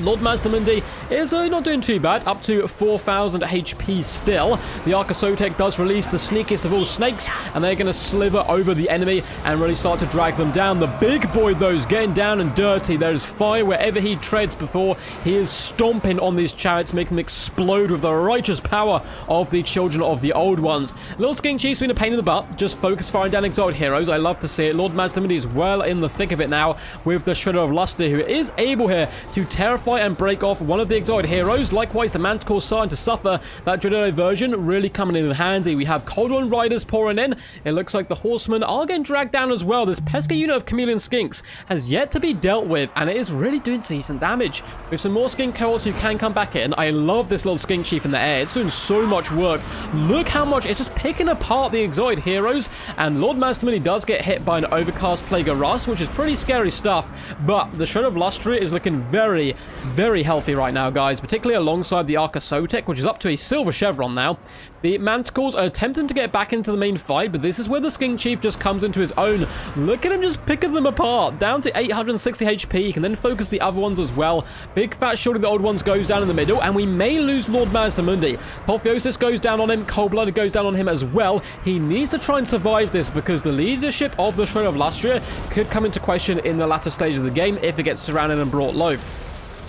Lord Mazdamundi is not doing too bad, up to 4,000 HP still. The Archaon does release the sneakiest of all snakes, and they're going to sliver over the enemy and really start to drag them down. The big boy, though, is getting down and dirty. There's fire wherever he treads before. He is stomping on these chariots, making them explode with the righteous power of the children of the old ones. Little Skink Chief's been a pain in the butt, just focus firing down exiled heroes. I love to see it. Lord Mazdamundi is well in the thick of it now with the Shredder of Luster, who is able here to terrify and break off one of the exiled heroes. Likewise, the Manticore starting to suffer. That Dreaded Diversion really coming in handy. We have Cold One Riders pouring in. It looks like the Horsemen are getting dragged down as well. This pesky unit of Chameleon Skinks has yet to be dealt with, and it is really doing decent damage. With some more Skink cohorts who can come back in. I love this little Skink Chief in the air. It's doing so much work. Look how much it's just picking apart the exiled heroes, and Lord Mazdamundi does get hit by an Overcast Plague of Rust, which is pretty scary stuff, but the Shred of Lustria is looking very, very healthy right now, guys, particularly alongside the Archaon, which is up to a silver chevron now. The Manticores are attempting to get back into the main fight, but this is where the Skink Chief just comes into his own. Look at him just picking them apart. Down to 860 HP. He can then focus the other ones as well. Big fat shield of the old ones goes down in the middle, and we may lose Lord Mazdamundi. Apotheosis goes down on him. Cold-Blooded goes down on him as well. He needs to try and survive this, because the leadership of the Shred of Lustria could come into question in the latter stage of the game if it gets surrounded and brought low.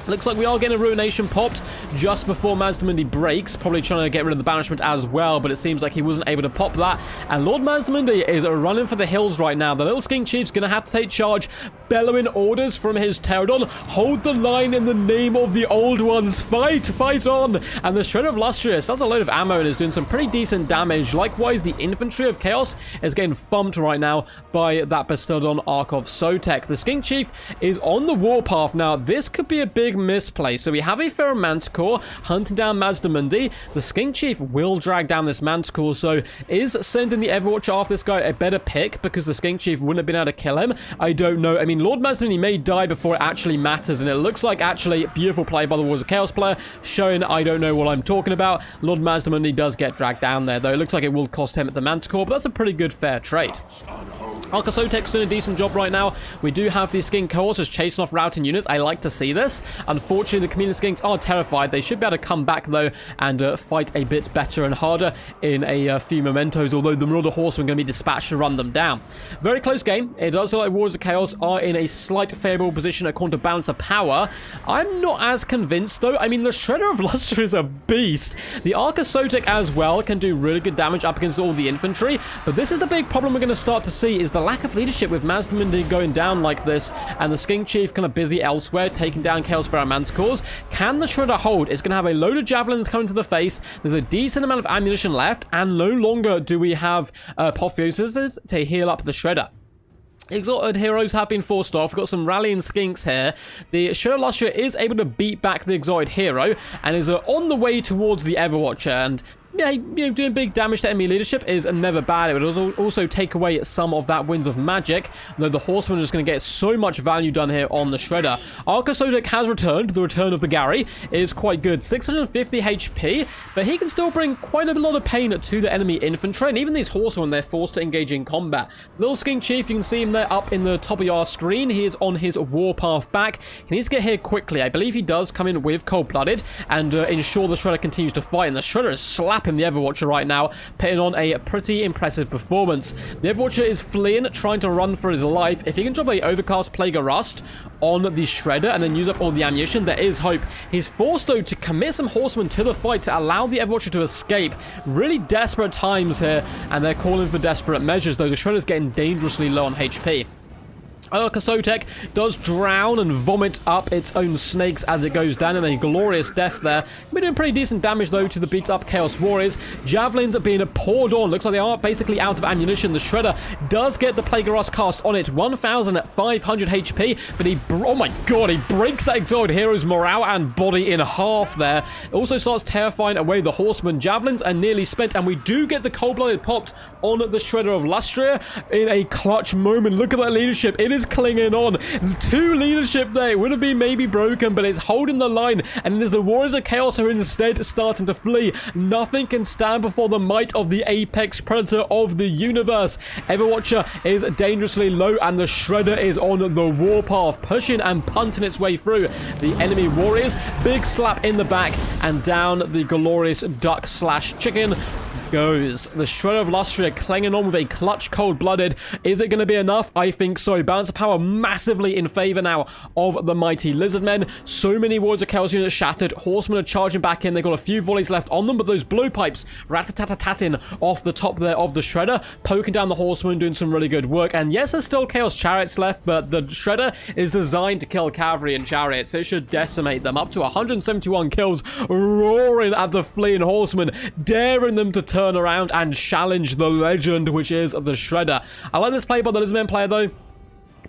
Looks like we are getting a Ruination popped just before Mazdamundi breaks. Probably trying to get rid of the banishment as well, but it seems like he wasn't able to pop that. And Lord Mazdamundi is running for the hills right now. The little Skink Chief's going to have to take charge, bellowing orders from his Pterodon. Hold the line in the name of the old ones. Fight, fight on. And the Shred of Lustria has a load of ammo and is doing some pretty decent damage. Likewise, the Infantry of Chaos is getting thumped right now by that bestowed on Ark of Sotek. The Skink Chief is on the warpath now. This could be a big misplay. So we have a Feral Manticore hunting down Mazdamundi. The Skink Chief will drag down this Manticore, so is sending the Everwatcher after this guy a better pick, because the Skink Chief wouldn't have been able to kill him? I don't know. I mean, Lord Mazdamundi may die before it actually matters, and it looks like actually beautiful play by the Wars of Chaos player, showing I don't know what I'm talking about. Lord Mazdamundi does get dragged down there, though. It looks like it will cost him at the Manticore, but that's a pretty good fair trade. Archaon doing a decent job right now. We do have the Skink cohorts just chasing off routing units. I like to see this. Unfortunately, the Chameleon Skinks are terrified. They should be able to come back, though, and fight a bit better and harder in a few mementos, although the Marauder Horsemen are going to be dispatched to run them down. Very close game. It does look like Wars of Chaos are in a slight favorable position according to balance of power. I'm not as convinced, though. I mean, the Shredder of Luster is a beast. The Archaon as well can do really good damage up against all the infantry, but this is the big problem we're going to start to see, is the lack of leadership with Mazdamundi going down like this, and the Skink Chief kind of busy elsewhere, taking down Chaos Feral Manticores. Can the Shredder hold? It's going to have a load of javelins coming to the face. There's a decent amount of ammunition left, and no longer do we have Apotheosis to heal up the Shredder. Exalted heroes have been forced off. We've got some rallying skinks here. The Shredder of Lustria is able to beat back the exalted hero and is on the way towards the Everwatcher, and yeah, doing big damage to enemy leadership is never bad. It would also take away some of that Winds of Magic, though the Horsemen are just going to get so much value done here on the Shredder. Archaon has returned. The return of the Gary is quite good. 650 HP, but he can still bring quite a lot of pain to the enemy infantry, and even these Horsemen, they're forced to engage in combat. Little Skink Chief, you can see him there up in the top of your screen. He is on his warpath back. He needs to get here quickly. I believe he does come in with Cold-Blooded and ensure the Shredder continues to fight, and the Shredder is slapping the Everwatcher right now, putting on a pretty impressive performance. The Everwatcher is fleeing, trying to run for his life. If he can drop a Overcast Plague of Rust on the Shredder and then use up all the ammunition, there is hope. He's forced, though, to commit some Horsemen to the fight to allow the Everwatcher to escape. Really desperate times here, and they're calling for desperate measures, though the Shredder's getting dangerously low on HP. Archaon does drown and vomit up its own snakes as it goes down in a glorious death there. We're doing pretty decent damage, though, to the beat-up Chaos Warriors. Javelins are being poured on. Looks like they are basically out of ammunition. The Shredder does get the Plague of Rust cast on it. 1,500 HP, but oh my god, he breaks that Exiled Hero's morale and body in half there. Also starts terrifying away the Horsemen. Javelins are nearly spent, and we do get the Cold-Blooded popped on the Shredder of Lustria in a clutch moment. Look at that leadership. It is clinging on. 2 leadership there. It would have been maybe broken, but it's holding the line, and as the Warriors of Chaos are instead starting to flee, nothing can stand before the might of the apex predator of the universe. Everwatcher Watcher is dangerously low, and the Shredder is on the warpath, pushing and punting its way through the enemy warriors. Big slap in the back, and down the glorious duck/chicken goes. The Shredder of Lustria clinging on with a clutch cold-blooded. Is it going to be enough? I think so. Balance of power massively in favor now of the mighty Lizardmen. So many Warriors of Chaos units shattered. Horsemen are charging back in. They've got a few volleys left on them, but those blowpipes rat-a-tat-a-tatting off the top there of the Shredder, poking down the Horsemen, doing some really good work. And yes, there's still Chaos Chariots left, but the Shredder is designed to kill cavalry and chariots. It should decimate them. Up to 171 kills, roaring at the fleeing Horsemen, daring them to turn around and challenge the legend, which is the Shredder. I like this play by the Lizardmen player, though.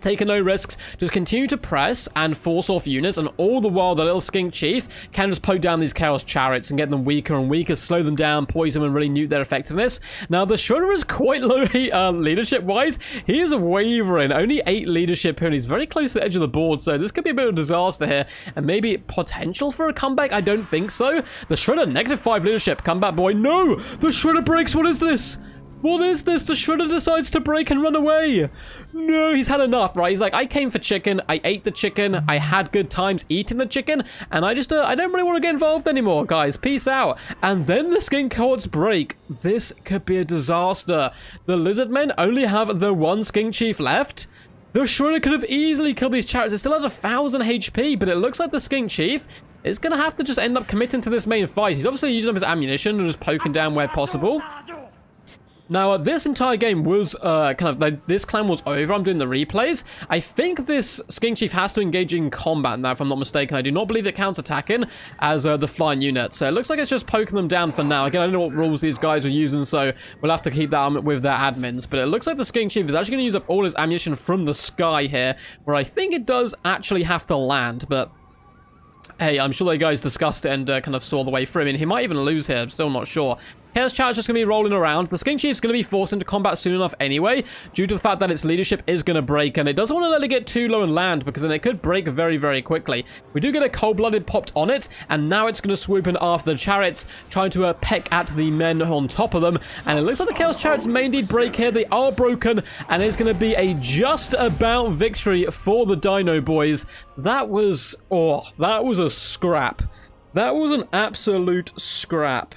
Taking no risks, just continue to press and force off units, and all the while the little skink chief can just poke down these Chaos Chariots and get them weaker and weaker, slow them down, poison them, and really nuke their effectiveness. Now, the Shredder is quite low leadership-wise. He is wavering. Only 8 leadership here, and he's very close to the edge of the board, so this could be a bit of a disaster here, and maybe potential for a comeback. I don't think so. The Shredder, -5 leadership. Comeback, boy. No! The Shredder breaks. What is this? What is this? The Shredder decides to break and run away. No, he's had enough, right? He's like, I came for chicken. I ate the chicken. I had good times eating the chicken. And I just, I don't really want to get involved anymore, guys. Peace out. And then the skink cohorts break. This could be a disaster. The Lizardmen only have the 1 skink chief left. The Shredder could have easily killed these chariots. It still had 1,000 HP, but it looks like the skink chief is going to have to just end up committing to this main fight. He's obviously using up his ammunition and just poking down where possible. Now, this entire game was this clan was over. I'm doing the replays. I think this skink chief has to engage in combat now, if I'm not mistaken. I do not believe it counts attacking as the flying unit. So it looks like it's just poking them down for now. Again, I don't know what rules these guys are using, so we'll have to keep that with their admins. But it looks like the skink chief is actually going to use up all his ammunition from the sky here, where I think it does actually have to land, but hey, I'm sure the guys discussed it and kind of saw the way through. I mean, he might even lose here. I'm still not sure. Chaos Charge just going to be rolling around. The Skink Chief's going to be forced into combat soon enough anyway, due to the fact that its leadership is going to break, and it doesn't want to let it get too low and land, because then it could break very, very quickly. We do get a cold-blooded popped on it, and now it's going to swoop in after the chariots, trying to peck at the men on top of them, and it looks like the Chaos Chariots may indeed break here. They are broken, and it's going to be a just about victory for the Dino Boys. That was a scrap. That was an absolute scrap.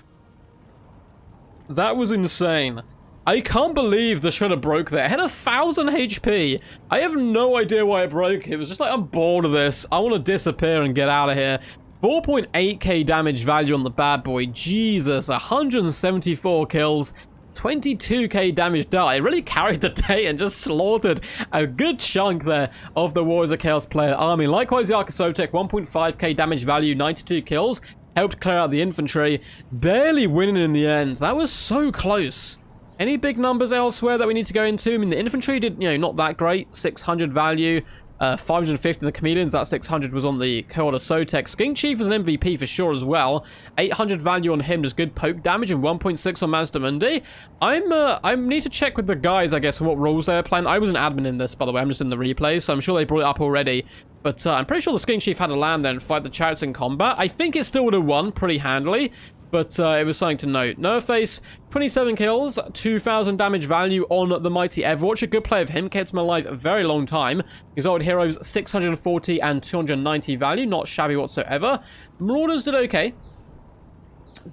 That was insane. I can't believe the Shredder broke there. It had 1,000 HP. I have no idea why it broke. It was just like, I'm bored of this. I want to disappear and get out of here. 4.8k damage value on the bad boy. Jesus, 174 kills. 22k damage dealt. It really carried the day and just slaughtered a good chunk there of the Warriors of Chaos player army. Likewise, the Archaon 1.5k damage value, 92 kills. Helped clear out the infantry, barely winning in the end. That was so close. Any big numbers elsewhere that we need to go into? I mean, the infantry did, not that great. 600 value, 550 in the Chameleons. That 600 was on the Cohort of Sotek. Skink Chief was an MVP for sure as well. 800 value on him, just good poke damage, and 1.6 on Mazdamundi. I need to check with the guys, I guess, on what roles they're playing. I was an admin in this, by the way. I'm just in the replay, so I'm sure they brought it up already. But I'm pretty sure the Skink Chief had to land there and fight the chariots in combat. I think it still would have won pretty handily, but it was something to note. Nerface, 27 kills, 2,000 damage value on the mighty Everwatch. A good play of him, kept him alive a very long time. Exalted Heroes, 640 and 290 value, not shabby whatsoever. Marauders did okay.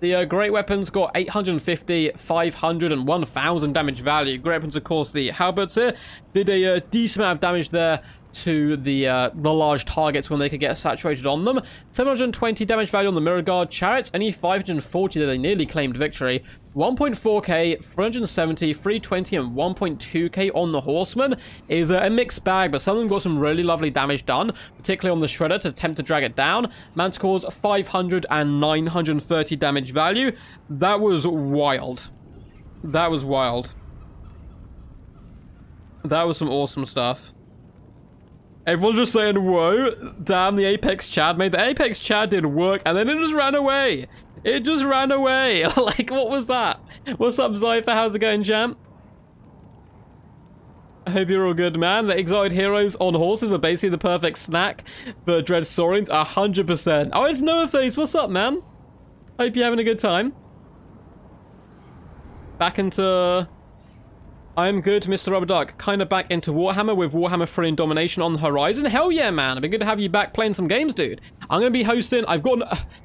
The Great Weapons got 850, 500, and 1,000 damage value. Great Weapons, of course, the Halberds here, did a decent amount of damage there to the large targets when they could get saturated on them. 720 damage value on the Mirror Guard Chariots, only 540 that they nearly claimed victory. 1.4k, 470, 320, and 1.2k on the Horsemen is a mixed bag, but some of them got some really lovely damage done, particularly on the Shredder to attempt to drag it down. Manticore's 500 and 930 damage value. That was wild. That was wild. That was some awesome stuff. Everyone's just saying, whoa, damn, the Apex Chad made the Apex Chad did work, and then it just ran away. It just ran away. Like, what was that? What's up, Zypher? How's it going, champ? I hope you're all good, man. The Exiled Heroes on horses are basically the perfect snack for Dread Saurians. 100%. Oh, it's Noah Face. What's up, man? Hope you're having a good time. Back into I'm good, Mr. Rubber Duck. Kind of back into Warhammer with Warhammer 3 and Domination on the horizon. Hell yeah, man. It'd be good to have you back playing some games, dude. I'm going to be hosting...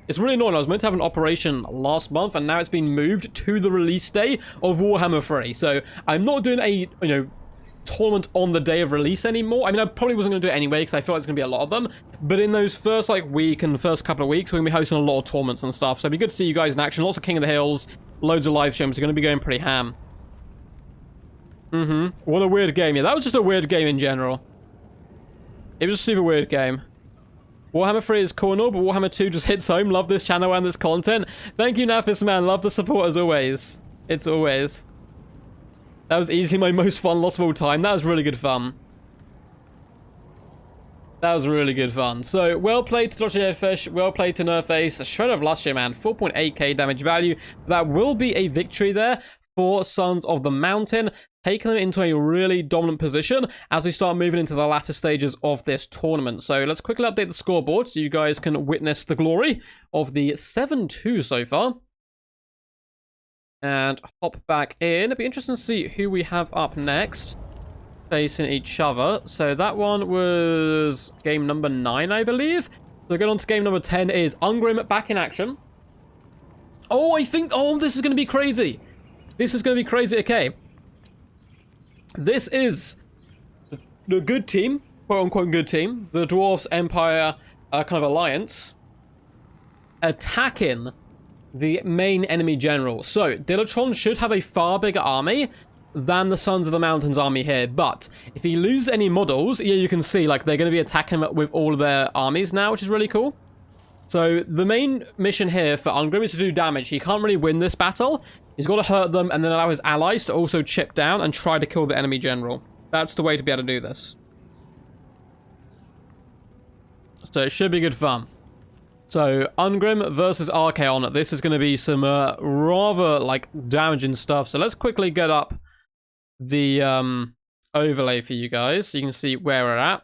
It's really annoying. I was meant to have an operation last month, and now it's been moved to the release day of Warhammer 3. So I'm not doing a, tournament on the day of release anymore. I mean, I probably wasn't going to do it anyway, because I feel like there's going to be a lot of them. But in those first, week and first couple of weeks, we're going to be hosting a lot of tournaments and stuff. So it'd be good to see you guys in action. Lots of King of the Hills, loads of live streams. We're going to be going pretty ham. What a weird game. Yeah, that was just a weird game in general. It was a super weird game. Warhammer 3 is cool and all, but Warhammer 2 just hits home. Love this channel and this content. Thank you, Nafis, man. Love the support as always. It's always. That was easily my most fun loss of all time. That was really good fun. That was really good fun. So, well played to Dodge Fish. Well played to Nerface. A shred of last year, man. 4.8k damage value. That will be a victory there for Sons of the Mountain, taking them into a really dominant position as we start moving into the latter stages of this tournament. So let's quickly update the scoreboard so you guys can witness the glory of the 7-2 so far. And hop back in. It'd be interesting to see who we have up next facing each other. So that one was game number 9, I believe. So going on to game number 10 is Ungrim back in action. Oh, I think... Oh, this is going to be crazy. This is going to be crazy. Okay. This is the good team, quote-unquote good team, the Dwarves Empire kind of alliance, attacking the main enemy general. So, Dilatron should have a far bigger army than the Sons of the Mountains army here, but if he loses any models, yeah, you can see, they're going to be attacking him with all of their armies now, which is really cool. So, the main mission here for Ungrim is to do damage. He can't really win this battle. He's got to hurt them and then allow his allies to also chip down and try to kill the enemy general. That's the way to be able to do this. So, it should be good fun. So, Ungrim versus Archaon. This is going to be some rather, damaging stuff. So, let's quickly get up the overlay for you guys so you can see where we're at.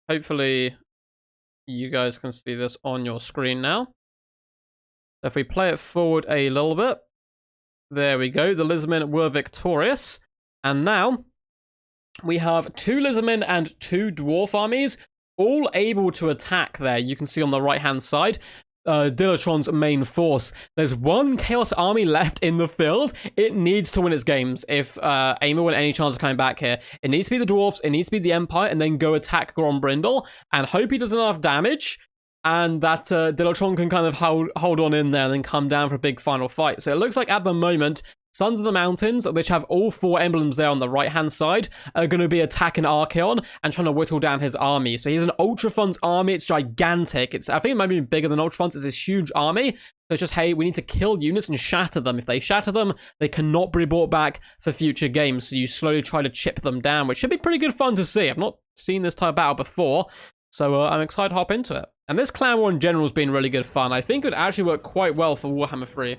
Hopefully... you guys can see this on your screen now. If we play it forward a little bit. There we go. The Lizardmen were victorious. And now we have 2 Lizardmen and 2 Dwarf armies all able to attack there. You can see on the right-hand side. Dilatron's main force. There's 1 Chaos army left in the field. It needs to win its games if AIMA want any chance of coming back here. It needs to be the Dwarfs, it needs to be the Empire, and then go attack Grombrindle and hope he does enough damage and that Dilatron can kind of hold on in there and then come down for a big final fight. So it looks like at the moment, Sons of the Mountains, which have all 4 emblems there on the right-hand side, are going to be attacking Archaon and trying to whittle down his army. So he has an Ultrafun's army. It's gigantic. I think it might be bigger than Ultrafun's. It's this huge army. So it's just, hey, we need to kill units and shatter them. If they shatter them, they cannot be brought back for future games. So you slowly try to chip them down, which should be pretty good fun to see. I've not seen this type of battle before, so I'm excited to hop into it. And this clan war in general has been really good fun. I think it would actually work quite well for Warhammer 3.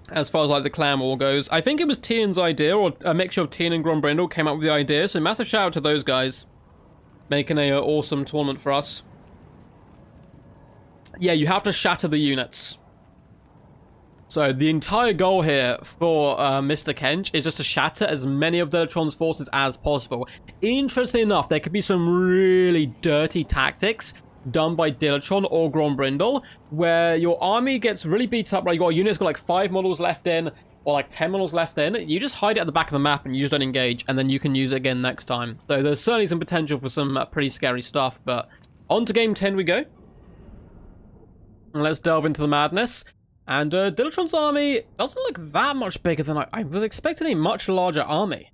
As far as the clan war goes. I think it was Tian's idea, or a mixture of Tian and Grombrindle came up with the idea, so massive shout out to those guys. Making a awesome tournament for us. Yeah, you have to shatter the units. So the entire goal here for Mr. Kench is just to shatter as many of Dilatron's forces as possible. Interestingly enough, there could be some really dirty tactics done by Dilatron or Grombrindle, where your army gets really beat up, right? You got a unit that's got 5 models left in, or 10 models left in. You just hide it at the back of the map and you just don't engage, and then you can use it again next time. So there's certainly some potential for some pretty scary stuff, but on to game 10 we go. And let's delve into the madness. And Dilatron's army doesn't look that much bigger than I was expecting. A much larger army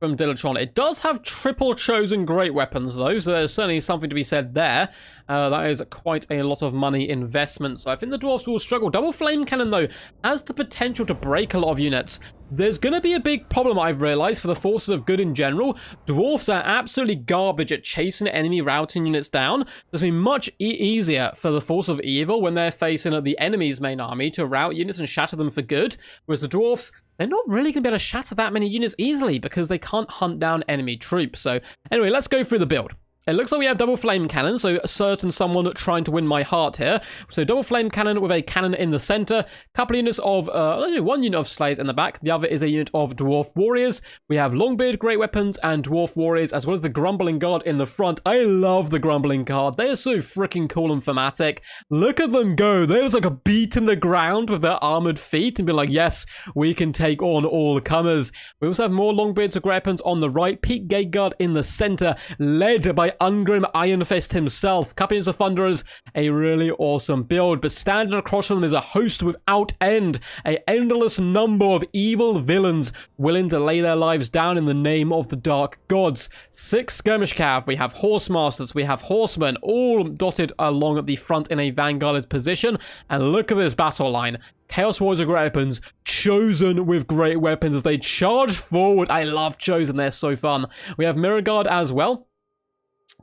from Dilatron. It does have triple chosen great weapons though, so there's certainly something to be said there. That is quite a lot of money investment, so I think the Dwarfs will struggle. Double Flame Cannon though has the potential to break a lot of units. There's going to be a big problem, I've realized, for the forces of good in general. Dwarfs are absolutely garbage at chasing enemy routing units down. It's going to be much easier for the force of evil when they're facing the enemy's main army to rout units and shatter them for good, whereas the Dwarfs, they're not really going to be able to shatter that many units easily because they can't hunt down enemy troops. So anyway, let's go through the build. It looks like we have double flame cannon, so a certain someone trying to win my heart here. So double flame cannon with a cannon in the center, couple units of, one unit of slayers in the back, the other is a unit of dwarf warriors. We have longbeard, great weapons, and dwarf warriors, as well as the grumbling guard in the front. I love the grumbling guard. They are so freaking cool and thematic. Look at them go. They look like a beat in the ground with their armored feet and be like, yes, we can take on all comers. We also have more longbeards with great weapons on the right, Peak Gate Guard in the center, led by Ungrim Iron Fist himself. Couple units of Thunderers, a really awesome build, but standing across from them is a host without end, a endless number of evil villains willing to lay their lives down in the name of the Dark Gods. 6 skirmish cav, we have horse masters, we have horsemen, all dotted along at the front in a vanguarded position, and look at this battle line. Chaos Warriors with great weapons, Chosen with great weapons as they charge forward. I love Chosen, they're so fun. We have Mirror Guard as well.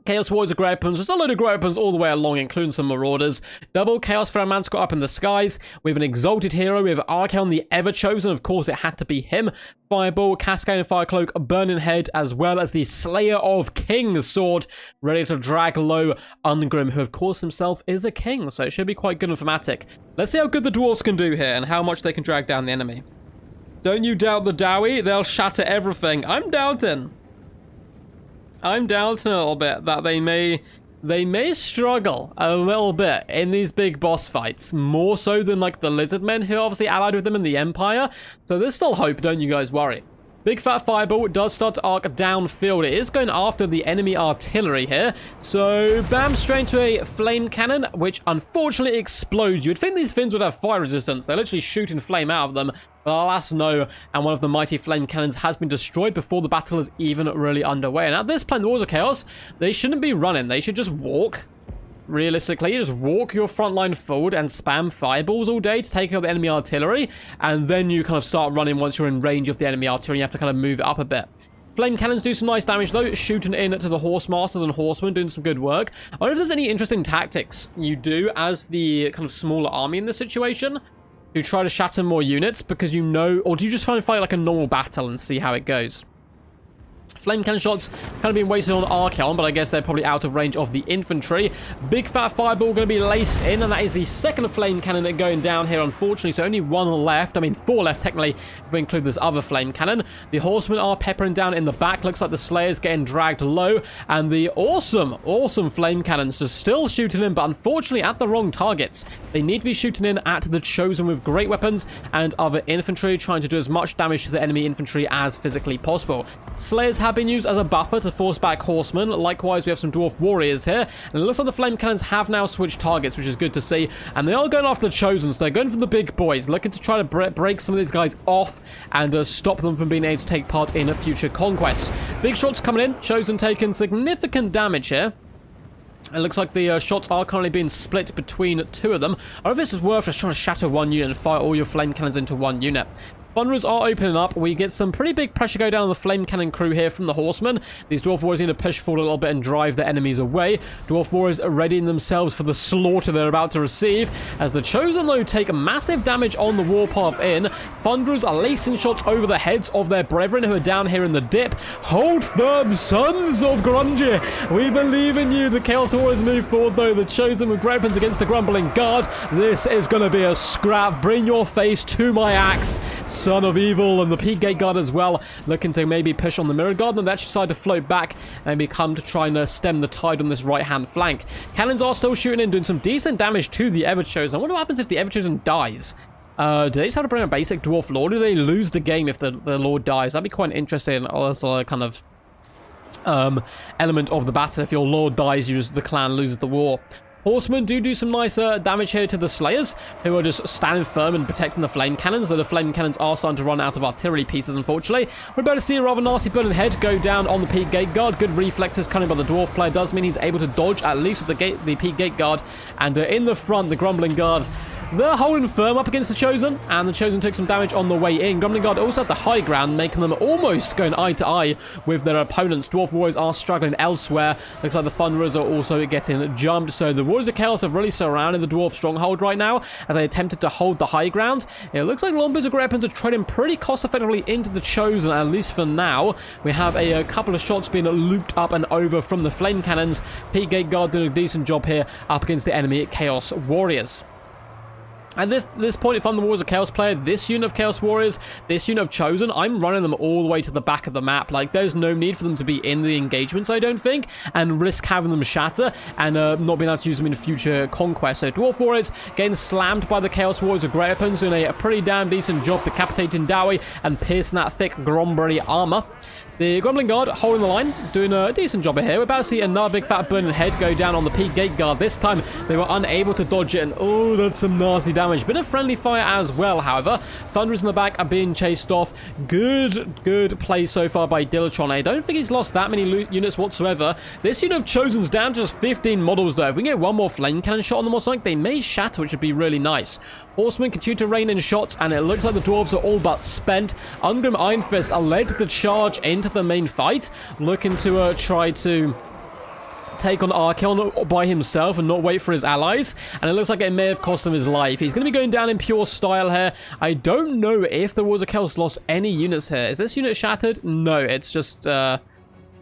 Chaos Warriors with great weapons, just a load of great weapons all the way along, including some Marauders. Double Chaos Ferromancer up in the skies. We have an Exalted Hero. We have Archaon, the Ever-Chosen. Of course, it had to be him. Fireball, Cascade and Firecloak, Burning Head, as well as the Slayer of Kings sword, ready to drag low Ungrim, who, of course, himself is a king, so it should be quite good and thematic. Let's see how good the dwarves can do here and how much they can drag down the enemy. Don't you doubt the Dowie? They'll shatter everything. I'm doubting a little bit that they may struggle a little bit in these big boss fights, more so than like the Lizardmen who are obviously allied with them in the Empire. So there's still hope, don't you guys worry. Big fat fireball does start to arc downfield. It is going after the enemy artillery here. So bam, straight into a flame cannon, which unfortunately explodes. You'd think these fins would have fire resistance. They're literally shooting flame out of them. But alas, no. And one of the mighty flame cannons has been destroyed before the battle is even really underway. And at this point, the Wars of Chaos, they shouldn't be running. They should just walk. Realistically, just walk your front line forward and spam fireballs all day to take out the enemy artillery, and then you kind of start running once you're in range of the enemy artillery. You have to kind of move it up a bit. Flame cannons do some nice damage though, shooting in to the horse masters and horsemen, doing some good work. I wonder if there's any interesting tactics you do as the kind of smaller army in this situation to try to shatter more units, because you know, or do you just try and fight like a normal battle and see how it goes? Flame cannon shots kind of being wasted on Archaon, but I guess they're probably out of range of the infantry. Big fat fireball going to be laced in, and that is the second flame cannon going down here, unfortunately. So only 1 left. I mean, 4 left, technically, if we include this other flame cannon. The horsemen are peppering down in the back. Looks like the Slayer's getting dragged low, and the awesome flame cannons just still shooting in, but unfortunately at the wrong targets. They need to be shooting in at the Chosen with great weapons and other infantry, trying to do as much damage to the enemy infantry as physically possible. Slayers have been used as a buffer to force back horsemen. Likewise, we have some dwarf warriors here, and it looks like the flame cannons have now switched targets, which is good to see, and they are going after the Chosen, so they're going for the big boys, looking to try to break some of these guys off and stop them from being able to take part in future conquests. Big shots coming in, Chosen taking significant damage here. It looks like the shots are currently being split between 2 of them. I don't know if this is worth just trying to shatter 1 unit and fire all your flame cannons into 1 unit. Thunderers are opening up. We get some pretty big pressure go down on the flame cannon crew here from the horsemen. These dwarf warriors need to push forward a little bit and drive the enemies away. Dwarf warriors are readying themselves for the slaughter they're about to receive, as the Chosen, though, take massive damage on the warpath in. Thunderers are lacing shots over the heads of their brethren who are down here in the dip. Hold firm, sons of Grungy. We believe in you. The Chaos Warriors move forward, though. The Chosen with great weapons against the grumbling guard. This is going to be a scrap. Bring your face to my axe, son of evil. And the Peak Gate Guard as well, looking to maybe push on the Mirror Guard, and they actually decide to float back and maybe come to try and stem the tide on this right-hand flank. Cannons are still shooting in, doing some decent damage to the Ever-Chosen. I wonder what happens if the Ever-Chosen dies. Do they just have to bring a basic Dwarf Lord? Do they lose the game if the Lord dies? That'd be quite interesting. Also, kind of element of the battle. If your Lord dies, the clan loses the war. Horsemen do some nice damage here to the Slayers, who are just standing firm and protecting the flame cannons, though the flame cannons are starting to run out of artillery pieces, unfortunately. We're about to see a rather nasty burning head go down on the Peak Gate Guard. Good reflexes coming by the Dwarf player does mean he's able to dodge, at least with the Peak Gate Guard. And in the front, the Grumbling Guard, they're holding firm up against the Chosen, and the Chosen took some damage on the way in. Grumbling Guard also had the high ground, making them almost going eye to eye with their opponents. Dwarf Warriors are struggling elsewhere. Looks like the Thunderers are also getting jumped, so the Warriors of Chaos have really surrounded the Dwarf stronghold right now as they attempted to hold the high ground. It looks like Longbows of Great Weapons are trading pretty cost effectively into the Chosen, at least for now. We have a couple of shots being looped up and over from the Flame Cannons. Peak Gate Guard doing a decent job here up against the enemy Chaos Warriors. At this point, if I'm the Warriors of Chaos player, this unit of Chaos Warriors, this unit of Chosen, I'm running them all the way to the back of the map. Like, there's no need for them to be in the engagements, I don't think, and risk having them shatter and not being able to use them in future conquests. So Dwarf Warriors getting slammed by the Chaos Warriors of Great Weapons, doing a pretty damn decent job decapitating Dowie and piercing that thick Grombury armor. The Grumbling Guard holding the line, doing a decent job here. We're about to see another big fat burning head go down on the Peak Gate Guard. This time, they were unable to dodge it, and oh, that's some nasty damage. Bit of friendly fire as well, however. Thunderers in the back are being chased off. Good play so far by Dilatron. I don't think he's lost that many units whatsoever. This unit of Chosen's down to just 15 models, though. If we can get one more Flame Cannon shot on them or something, they may shatter, which would be really nice. Horsemen continue to rain in shots, and it looks like the Dwarves are all but spent. Ungrim Iron Fist are led to charge into the main fight, looking to try to take on Archaon by himself and not wait for his allies, and it looks like it may have cost him his life. He's going to be going down in pure style here. I don't know if the Warriors of Chaos lost any units here. Is this unit shattered? No, it's just I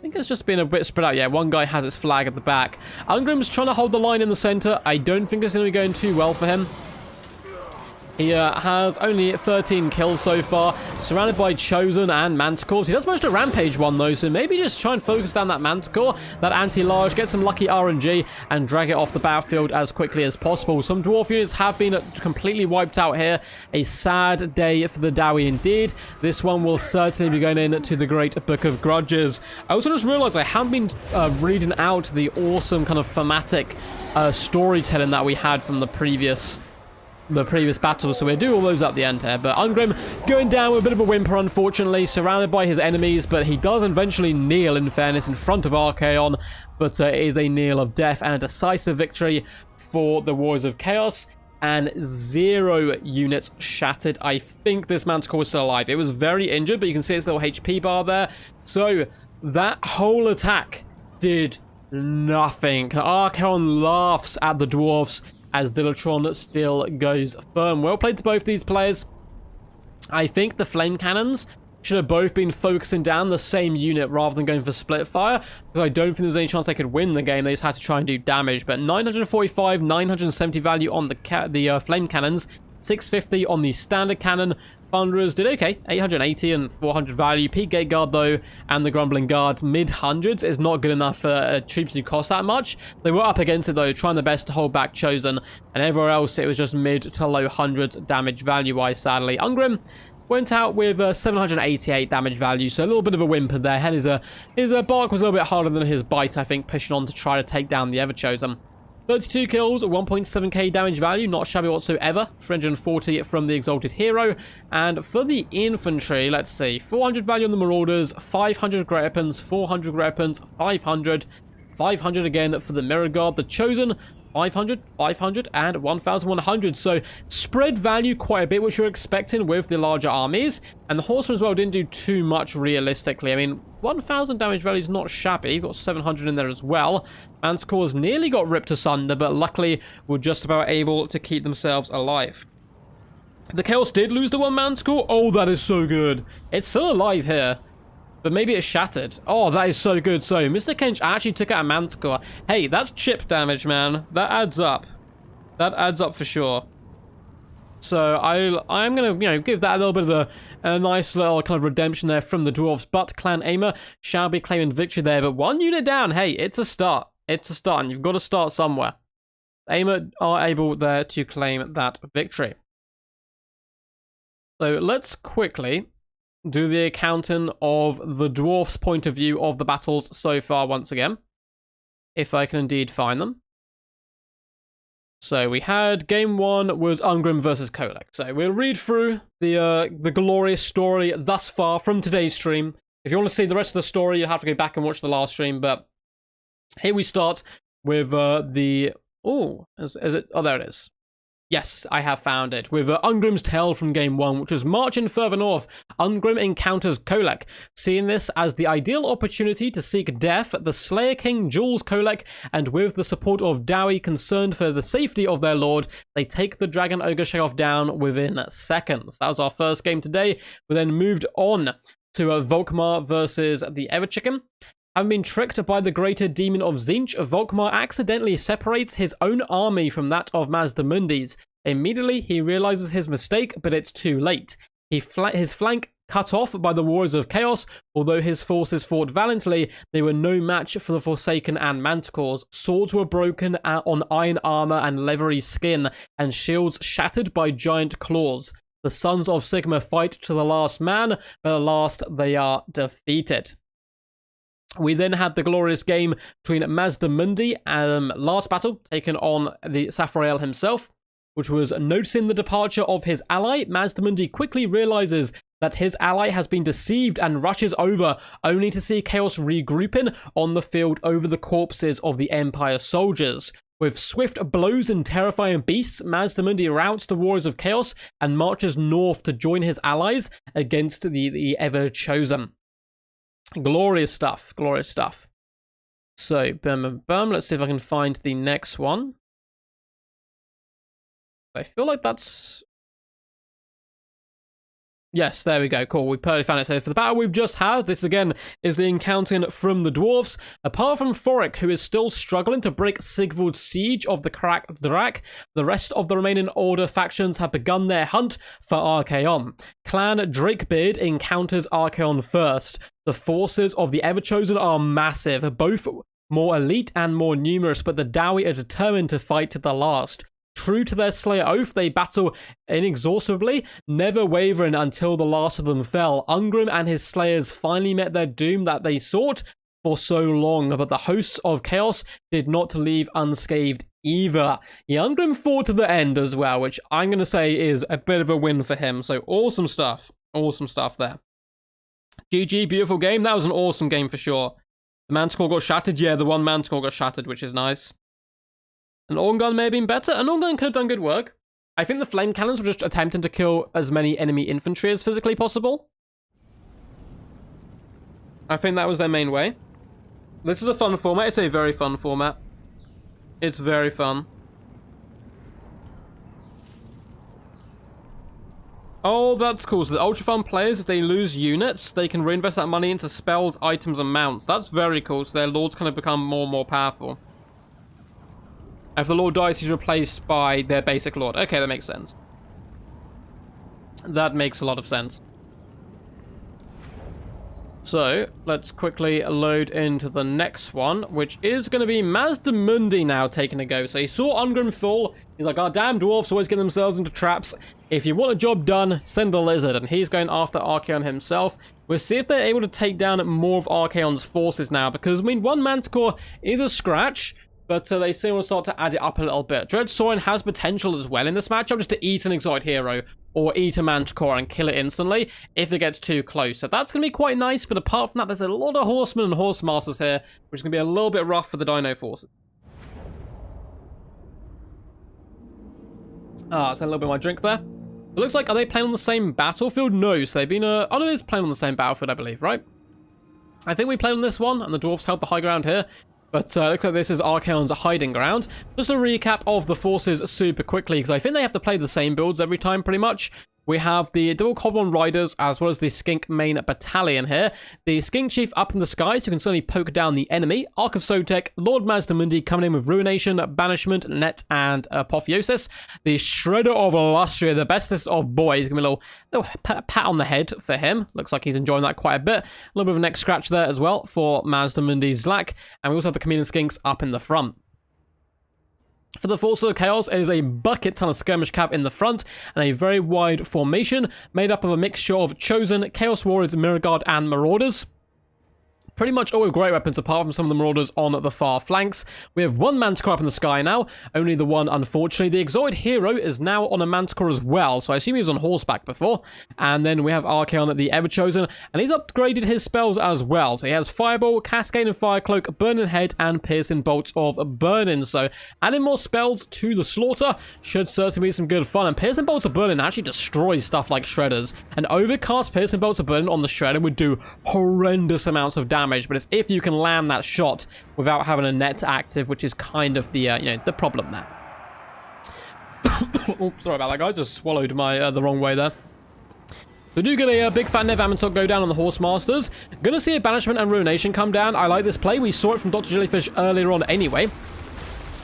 think it's just been a bit spread out. Yeah, one guy has his flag at the back. Ungrim's trying to hold the line in the center. I don't think it's going to be going too well for him. He has only 13 kills so far, surrounded by Chosen and Manticores. He does manage to rampage one, though, so maybe just try and focus down that Manticore, that anti-large, get some lucky RNG, and drag it off the battlefield as quickly as possible. Some Dwarf units have been completely wiped out here. A sad day for the Dowie indeed. This one will certainly be going into the Great Book of Grudges. I also just realized I haven't been reading out the awesome kind of thematic storytelling that we had from the previous battles, so we'll do all those at the end here. But Ungrim going down with a bit of a whimper, unfortunately, surrounded by his enemies, but he does eventually kneel, in fairness, in front of Archaon, but it is a kneel of death and a decisive victory for the Warriors of Chaos, and 0 units shattered. I think this Manticore is still alive. It was very injured, but you can see its little HP bar there. So that whole attack did nothing. Archaon laughs at the Dwarfs as Dilatron still goes firm. Well played to both these players. I think the Flame Cannons should have both been focusing down the same unit rather than going for split fire, because I don't think there was any chance they could win the game. They just had to try and do damage. But 945, 970 value on the Flame Cannons, 650 on the standard cannon. Thunderers did okay, 880 and 400 value. Peak Gate Guard, though, and the Grumbling Guard, mid-hundreds is not good enough for troops to cost that much. They were up against it, though, trying their best to hold back Chosen, and everywhere else it was just mid to low hundreds damage value-wise, sadly. Ungrim went out with 788 damage value, so a little bit of a whimper there. His bark was a little bit harder than his bite, I think, pushing on to try to take down the Ever-Chosen. 32 kills, 1.7k damage value, not shabby whatsoever. 340 from the Exalted Hero. And for the infantry, let's see, 400 value on the Marauders, 500 great weapons, 400 great weapons, 500, 500 again for the Mirror Guard. The Chosen, 500, 500, and 1,100. So spread value quite a bit, which you're expecting with the larger armies. And the Horsemen as well didn't do too much realistically. I mean, 1,000 damage value is not shabby. You've got 700 in there as well. Manticores nearly got ripped asunder, but luckily were just about able to keep themselves alive. The Chaos did lose the one Manticore. Oh, that is so good. It's still alive here, but maybe it's shattered. Oh, that is so good. So Mr. Kench actually took out a Manticore. Hey, that's chip damage, man. That adds up. That adds up for sure. So I'm going to, give that a little bit of a nice little kind of redemption there from the Dwarves. But Clan AIMA shall be claiming victory there. But one unit down, hey, it's a start. It's a start, and you've got to start somewhere. AIMA are able there to claim that victory. So let's quickly do the accounting of the Dwarfs' point of view of the battles so far once again, if I can indeed find them. So we had game 1 was Ungrim versus Kolek. So we'll read through the glorious story thus far from today's stream. If you want to see the rest of the story, you'll have to go back and watch the last stream. But here we start with the... Oh, is it? Oh, there it is. Yes, I have found it. With Ungrim's tale from Game 1, which was marching further north, Ungrim encounters Kolek. Seeing this as the ideal opportunity to seek death, the Slayer King duels Kolek, and with the support of Dowie concerned for the safety of their lord, they take the Dragon Ogre Sheoff down within seconds. That was our first game today. We then moved on to Volkmar versus the Everchicken. Having been tricked by the greater demon of Tzeentch, Volkmar accidentally separates his own army from that of Mazdamundi's. Immediately, he realizes his mistake, but it's too late. His flank cut off by the Warriors of Chaos. Although his forces fought valiantly, they were no match for the Forsaken and Manticores. Swords were broken on iron armor and leathery skin, and shields shattered by giant claws. The Sons of Sigma fight to the last man, but at last they are defeated. We then had the glorious game between Mazdamundi and last battle, taken on the Saphrael himself, which was noticing the departure of his ally. Mazdamundi quickly realizes that his ally has been deceived and rushes over, only to see Chaos regrouping on the field over the corpses of the Empire soldiers. With swift blows and terrifying beasts, Mazdamundi routs the Warriors of Chaos and marches north to join his allies against the Ever-Chosen. Glorious stuff, glorious stuff. So, let's see if I can find the next one. I feel like that's... Yes, there we go. Cool, we perfectly found it. So for the battle we've just had, this again is the encountering from the dwarves. Apart from Thorgrim, who is still struggling to break Sigvald's siege of the Drak, the rest of the remaining Order factions have begun their hunt for Archaon. Clan Drakebeard encounters Archaon first. The forces of the Everchosen are massive, both more elite and more numerous, but the Dowie are determined to fight to the last. True to their Slayer oath, they battle inexhaustibly, never wavering until the last of them fell. Ungrim and his Slayers finally met their doom that they sought for so long, but the hosts of Chaos did not leave unscathed either. Ungrim fought to the end as well, which I'm going to say is a bit of a win for him. So awesome stuff. Awesome stuff there. GG, beautiful game. That was an awesome game for sure. The Manticore got shattered. Yeah, the one Manticore got shattered, which is nice. An Orngun may have been better. An Orngun could have done good work. I think the flame cannons were just attempting to kill as many enemy infantry as physically possible. I think that was their main way. This is a fun format. It's a very fun format. It's very fun. Oh, that's cool. So the ultra fun players, if they lose units, they can reinvest that money into spells, items, and mounts. That's very cool. So their lords kind of become more and more powerful. If the lord dies, he's replaced by their basic lord. Okay, that makes sense. That makes a lot of sense. So, let's quickly load into the next one, which is going to be Mazdamundi now taking a go. So he saw Ungrim fall. He's like, oh, damn dwarves always get themselves into traps. If you want a job done, send the lizard. And he's going after Archaon himself. We'll see if they're able to take down more of Archaon's forces now. Because, I mean, one Manticore is a scratch. But they seem to start to add it up a little bit. Dread Sorin has potential as well in this matchup, just to eat an exotic hero or eat a Manticore and kill it instantly if it gets too close. So that's going to be quite nice, but apart from that, there's a lot of horsemen and horse masters here, which is going to be a little bit rough for the Dino forces. Ah, so a little bit of my drink there. It looks like, are they playing on the same battlefield? No, so they've been, oh no, they're playing on the same battlefield, I believe, right? I think we played on this one, and the dwarves held the high ground here. But looks like this is Archaon's hiding ground. Just a recap of the forces super quickly, because I think they have to play the same builds every time pretty much. We have the double Goblin Riders as well as the Skink main battalion here. The Skink Chief up in the sky, so you can certainly poke down the enemy. Ark of Sotek, Lord Mazdamundi coming in with Ruination, Banishment, Net, and Apotheosis. The Shredder of Illustria, the bestest of boys. Give me a little pat on the head for him. Looks like he's enjoying that quite a bit. A little bit of a neck scratch there as well for Mazdamundi's Zlak. And we also have the Chameleon Skinks up in the front. For the Force of Chaos, it is a bucket ton of skirmish cav in the front and a very wide formation made up of a mixture of Chosen, Chaos Warriors, Mirror Guard, and Marauders. Pretty much all with great weapons apart from some of the marauders on the far flanks. We have one Manticore up in the sky now, only the one unfortunately. The Exotic Hero is now on a Manticore as well, so I assume he was on horseback before. And then we have Archaon, the Everchosen, and he's upgraded his spells as well. So he has Fireball, Cascade and Fire Cloak, Burning Head, and Piercing Bolts of Burning. So adding more spells to the slaughter should certainly be some good fun. And Piercing Bolts of Burning actually destroys stuff like Shredders. An overcast Piercing Bolts of Burning on the Shredder would do horrendous amounts of damage. But it's if you can land that shot without having a net active, which is kind of the the problem there. Oh, sorry about that, guys. Just swallowed my the wrong way there. We do get a big fat Nev Amantok go down on the Horse Masters. Gonna see a Banishment and Ruination come down. I like this play. We saw it from Dr. Jellyfish earlier on anyway,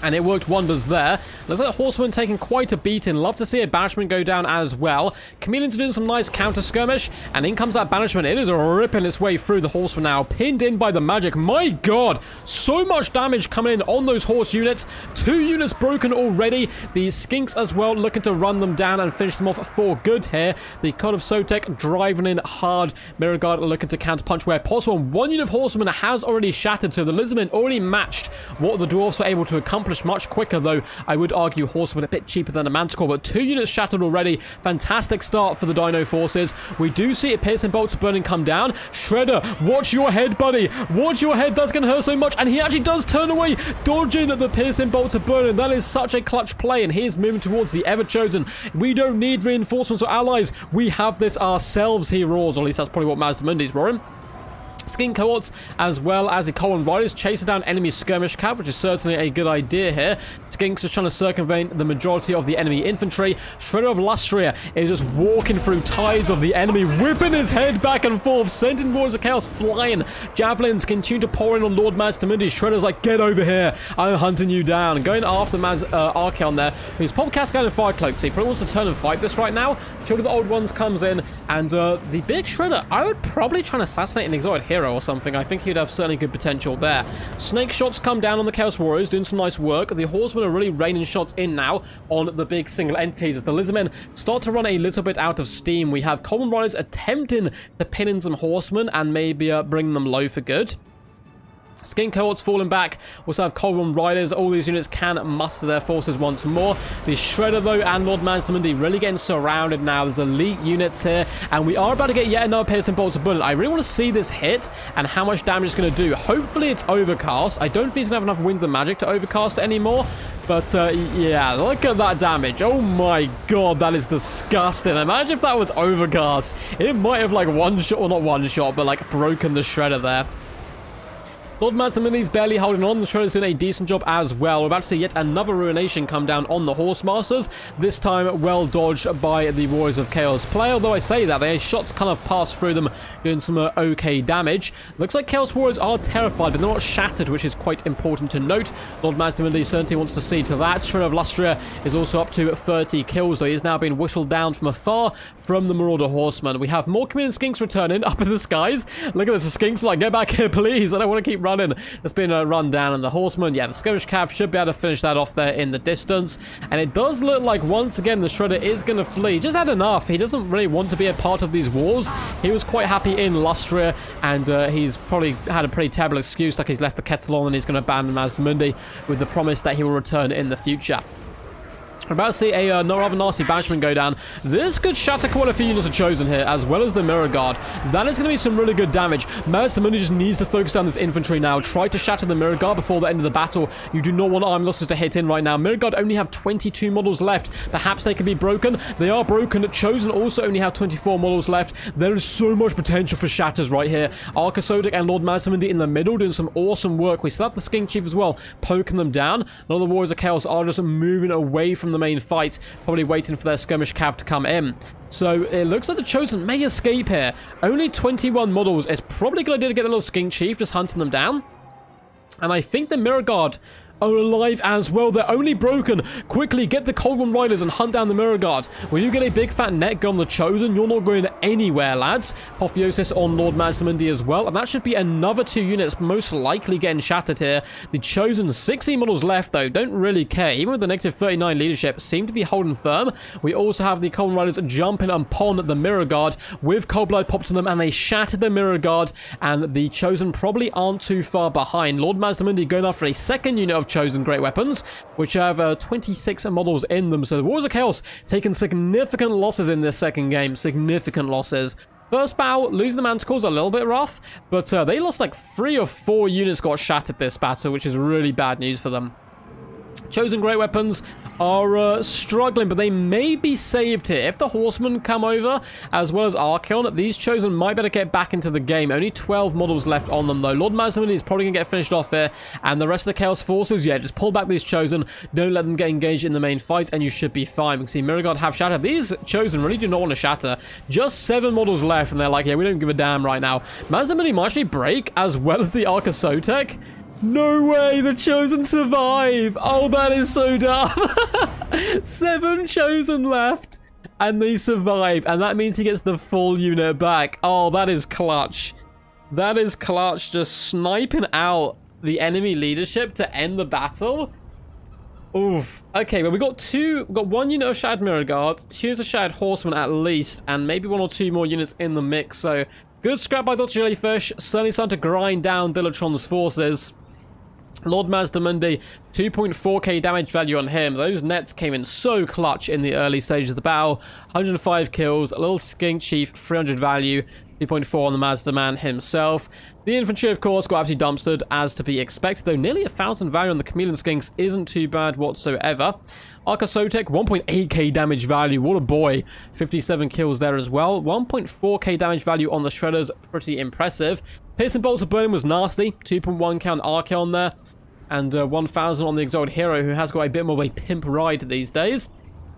and it worked wonders there. Looks like Horseman taking quite a beating. Love to see a Banishment go down as well. Chameleon's doing some nice counter skirmish, and in comes that Banishment. It is ripping its way through the Horseman now, pinned in by the magic. My god, so much damage coming in on those horse units. 2 units broken already. The Skinks as well looking to run them down and finish them off for good here. The Code of Sotek driving in hard. Mirror Guard looking to counterpunch where possible. 1 unit of Horseman has already shattered, so the Lizardmen already matched what the Dwarfs were able to accomplish much quicker, though I would argue Horseman a bit cheaper than a Manticore, but 2 units shattered already. Fantastic start for the Dino forces. We do see a Piercing Bolt of Burning come down. Shredder, watch your head, buddy. Watch your head. That's going to hurt so much, and he actually does turn away, dodging the Piercing Bolt of Burning. That is such a clutch play, and he's moving towards the Everchosen. We don't need reinforcements or allies. We have this ourselves, he roars, or at least that's probably what Mazdamundi's roaring. Skink cohorts as well as the Colin Riders chasing down enemy skirmish cav, which is certainly a good idea here. Skinks just trying to circumvent the majority of the enemy infantry. Shredder of Lustria is just walking through tides of the enemy, whipping his head back and forth, sending Warriors of Chaos flying. Javelins continue to pour in on Lord Mazdamundi. Shredder's like, get over here, I'm hunting you down. Going after Archaon there, who's popped Cascade and Fire Cloak, so he probably wants to turn and fight this right now. Children of the Old Ones comes in, and the big Shredder, I would probably try and assassinate an Exotic Hero or something. I think he'd have certainly good potential there. Snake shots come down on the Chaos Warriors, doing some nice work. The Horsemen are really raining shots in now on the big single entities as the Lizardmen start to run a little bit out of steam. We have Common Riders attempting to pin in some Horsemen and maybe bring them low for good. Skin cohorts falling back. We also have Colwyn Riders. All these units can muster their forces once more. The Shredder, though, and Lord Mazdamundi really getting surrounded now. There's elite units here, and we are about to get yet another Piercing Bolts of Bullet. I really want to see this hit and how much damage it's going to do. Hopefully, it's Overcast. I don't think he's going to have enough Winds of Magic to Overcast it anymore. But, yeah, look at that damage. Oh, my God, that is disgusting. Imagine if that was Overcast. It might have, like, one shot, or not one shot, but, like, broken the Shredder there. Lord Mazdamundi's barely holding on. The Shredder's doing a decent job as well. We're about to see yet another Ruination come down on the Horse Masters. This time well dodged by the Warriors of Chaos play. Although I say that, their shots kind of pass through them, doing some okay damage. Looks like Chaos Warriors are terrified, but they're not shattered, which is quite important to note. Lord Mazdamundi certainly wants to see to that. Shredder of Lustria is also up to 30 kills, though he is now being whittled down from afar from the Marauder Horsemen. We have more Chameleon Skinks returning up in the skies. Look at this. The Skinks are like, get back here, please. I don't want to keep running. It's been a run down, and the Horseman, yeah, the Skirmish Cav should be able to finish that off there in the distance. And it does look like once again the Shredder is going to flee. He's just had enough. He doesn't really want to be a part of these wars. He was quite happy in Lustria, and he's probably had a pretty terrible excuse, like he's left the kettle on and he's going to abandon Mazdamundi with the promise that he will return in the future. We're about to see a rather nasty Banishment go down. This could shatter quite a few units of Chosen here, as well as the Mirror Guard. That is going to be some really good damage. Mazdamundi just needs to focus down this infantry now. Try to shatter the Mirror Guard before the end of the battle. You do not want arm losses to hit in right now. Mirror Guard only have 22 models left. Perhaps they can be broken. They are broken. Chosen also only have 24 models left. There is so much potential for shatters right here. Archaon and Lord Mazdamundi in the middle doing some awesome work. We still have the Skink Chief as well, poking them down. A lot of the Warriors of Chaos are just moving away from the main fight, probably waiting for their Skirmish Cav to come in. So it looks like the Chosen may escape here. Only 21 models. It's probably a good idea to get the little Skink Chief just hunting them down. And I think the Mirror Guard are alive as well. They're only broken. Quickly, get the Kolek Riders and hunt down the Mirror Guard. When you get a big fat net gun, the Chosen, you're not going anywhere, lads. Apotheosis on Lord Mazdamundi as well, and that should be another 2 units most likely getting shattered here. The Chosen, 16 models left, though, don't really care. Even with the negative 39 leadership, seem to be holding firm. We also have the Kolek Riders jumping upon the Mirror Guard with Cold Blood popped on them, and they shattered the Mirror Guard, and the Chosen probably aren't too far behind. Lord Mazdamundi going after a second unit of Chosen great weapons, which have 26 models in them. So the Wars of Chaos taking significant losses in this second game. Significant losses. First battle, losing the Manticores a little bit rough, but they lost like 3 or 4 units got shattered this battle, which is really bad news for them. Chosen great weapons are struggling, but they may be saved here. If the horsemen come over, as well as Archaon, these Chosen might better get back into the game. Only 12 models left on them, though. Lord Mazdamundi is probably going to get finished off here, and the rest of the Chaos Forces, yeah, just pull back these Chosen. Don't let them get engaged in the main fight, and you should be fine. We can see Mirror Guard have shattered. These Chosen really do not want to shatter. Just 7 models left, and they're like, yeah, we don't give a damn right now. Mazdamundi might actually break, as well as the Archaon. No way, the Chosen survive. Oh, that is so dumb. 7 Chosen left, and they survive, and that means he gets the full unit back. Oh, that is clutch. That is clutch, just sniping out the enemy leadership to end the battle. Oof. Okay, well, we got 1 unit of Shattered Mirror Guard, 2 units of Shattered Horsemen at least, and maybe 1 or 2 more units in the mix. So, good scrap by Dr. Jellyfish. Certainly starting to grind down Dilatron's forces. Lord Mazdamundi, 2.4k damage value on him. Those nets came in so clutch in the early stages of the battle. 105 kills, a little skink chief, 300 value, 2.4 on the Mazda man himself. The infantry, of course, got absolutely dumpstered, as to be expected, though nearly 1,000 value on the chameleon skinks isn't too bad whatsoever. Archaon, 1.8k damage value, what a boy. 57 kills there as well. 1.4k damage value on the shredders, pretty impressive. Piercing bolts of burning was nasty, 2.1 count Archaon there, and 1,000 on the exalted hero, who has got a bit more of a pimp ride these days.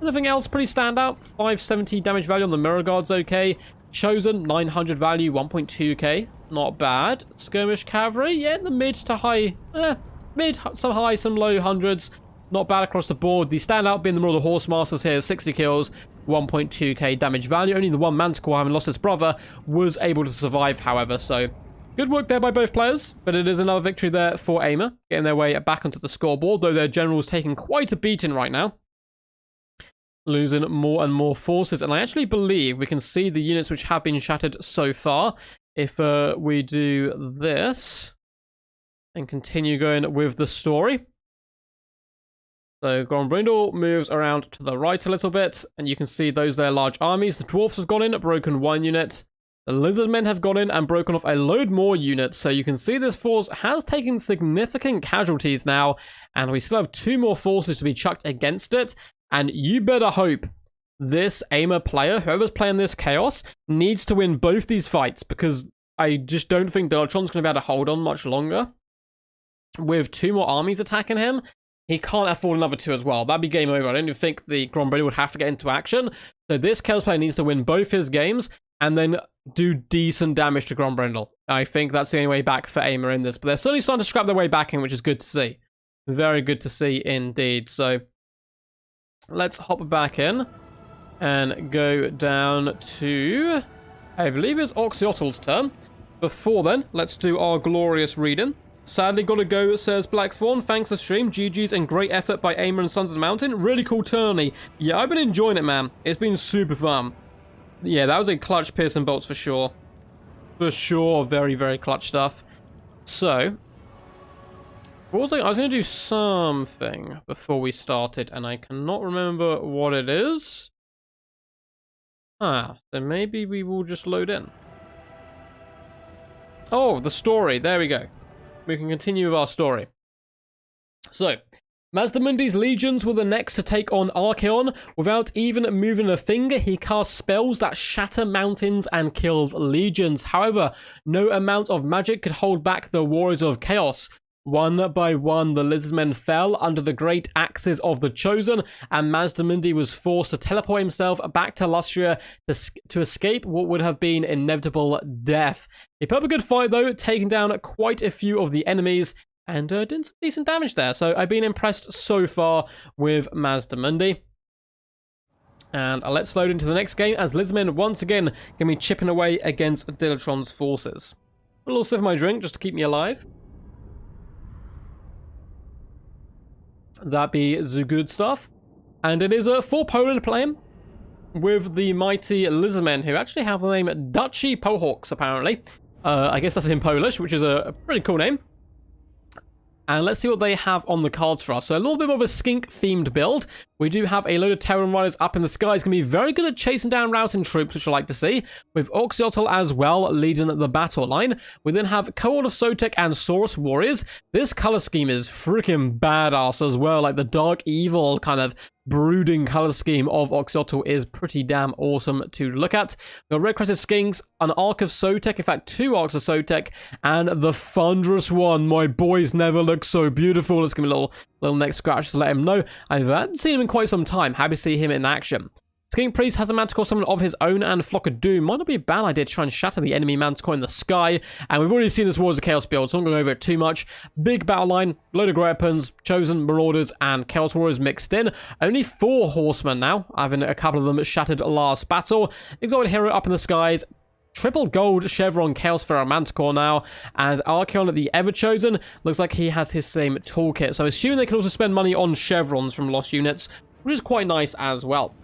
Anything else pretty standout? 570 damage value on the Mirror Guards, okay. Chosen, 900 value, 1.2k, not bad. Skirmish cavalry, yeah, in the mid to high, some high, some low hundreds. Not bad across the board. The standout being the Marauder Horsemasters here, 60 kills, 1.2k damage value. Only the one Manticore, having lost his brother, was able to survive, however, so good work there by both players, but it is another victory there for AIMA, getting their way back onto the scoreboard, though their general's taking quite a beating right now. Losing more and more forces, and I actually believe we can see the units which have been shattered so far. If we do this and continue going with the story. So Grombrindle moves around to the right a little bit, and you can see those there large armies. The Dwarfs have gone in, broken 1 unit. The Lizardmen have gone in and broken off a load more units, so you can see this force has taken significant casualties now, and we still have 2 more forces to be chucked against it, and you better hope this AIMA player, whoever's playing this Chaos, needs to win both these fights, because I just don't think Dilatron's going to be able to hold on much longer. With 2 more armies attacking him, he can't afford another 2 as well. That'd be game over. I don't even think the Grombrindle would have to get into action, so this Chaos player needs to win both his games, and then do decent damage to Grombrindle. I think that's the only way back for AIMA in this. But they're certainly starting to scrap their way back in, which is good to see. Very good to see indeed. So let's hop back in and go down to, I believe it's Oxyotl's turn. Before then, let's do our glorious reading. Sadly gotta go, says Blackthorn. Thanks for the stream. GG's and great effort by AIMA and Sons of the Mountain. Really cool tourney. Yeah, I've been enjoying it, man. It's been super fun. Yeah, that was a clutch piercing bolts for sure. For sure, very, very clutch stuff. So, I was going to do something before we started, and I cannot remember what it is. So maybe we will just load in. Oh, the story. There we go. We can continue with our story. So, Mazdamundi's legions were the next to take on Archaon. Without even moving a finger, he cast spells that shatter mountains and killed legions. However, no amount of magic could hold back the warriors of chaos. One by one, the Lizardmen fell under the great axes of the Chosen, and Mazdamundi was forced to teleport himself back to Lustria to escape what would have been inevitable death. He put up a good fight, though, taking down quite a few of the enemies, and doing some decent damage there. So I've been impressed so far with Mazdamundi. And let's load into the next game as Lizmen once again going to be chipping away against Dilatron's forces. A little sip of my drink just to keep me alive. That be the good stuff. And it is for Poland playing with the mighty Lizmen, who actually have the name Duchy Pohawks, apparently. I guess that's in Polish, which is a pretty cool name. And let's see what they have on the cards for us. So a little bit more of a skink-themed build. We do have a load of Terran Riders up in the sky. It's going to be very good at chasing down routing troops, which I like to see, with Oxyotl as well leading the battle line. We then have Cohort of Sotek and Saurus Warriors. This color scheme is freaking badass as well. Like the dark evil kind of brooding color scheme of Oxyotl is pretty damn awesome to look at. We've got Red Crested Skinks, an Arc of Sotek, in fact 2 Arcs of Sotek, and the thunderous one. My boys never look so beautiful. Let's give him a little neck scratch to let him know. I haven't seen him in quite some time. Happy to see him in action. Skink Priest has a Manticore summon of his own and Flock of Doom. Might not be a bad idea to try and shatter the enemy Manticore in the sky. And we've already seen this Warriors of Chaos build, so I'm not going over it too much. Big battle line, load of great weapons, Chosen, Marauders, and Chaos Warriors mixed in. Only 4 Horsemen now, having a couple of them shattered last battle. Exalted Hero up in the skies. Triple gold Chevron Chaos Pharaoh Manticore now, and Archaon, the Ever-Chosen, looks like he has his same toolkit. So assuming they can also spend money on Chevrons from lost units, which is quite nice as well.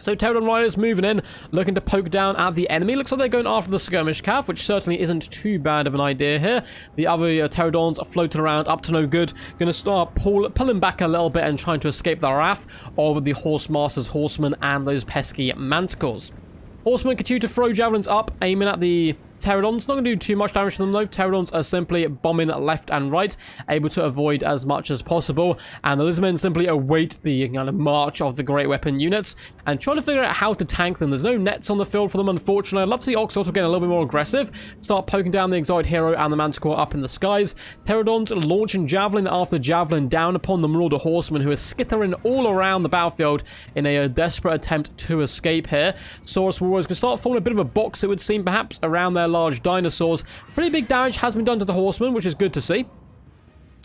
So Pterodon Riders moving in, looking to poke down at the enemy. Looks like they're going after the Skirmish Cav, which certainly isn't too bad of an idea here. The other Pterodons are floating around, up to no good. Going to start pulling back a little bit and trying to escape the wrath of the Horsemasters, Horsemen, and those pesky Manticores. Horsemen continue to throw javelins up, aiming at the Pterodons. Not going to do too much damage to them though. Pterodons are simply bombing left and right, able to avoid as much as possible. And the Lizmen simply await the kind of march of the great weapon units and trying to figure out how to tank them. There's no nets on the field for them, unfortunately. I'd love to see Oxyotl get a little bit more aggressive, start poking down the Exiled Hero and the Manticore up in the skies. Pterodons launching javelin after javelin down upon the Marauder Horsemen, who are skittering all around the battlefield in a desperate attempt to escape here. Saurus Warriors can start forming a bit of a box, it would seem, perhaps around their large dinosaurs. Pretty big damage has been done to the Horsemen, which is good to see.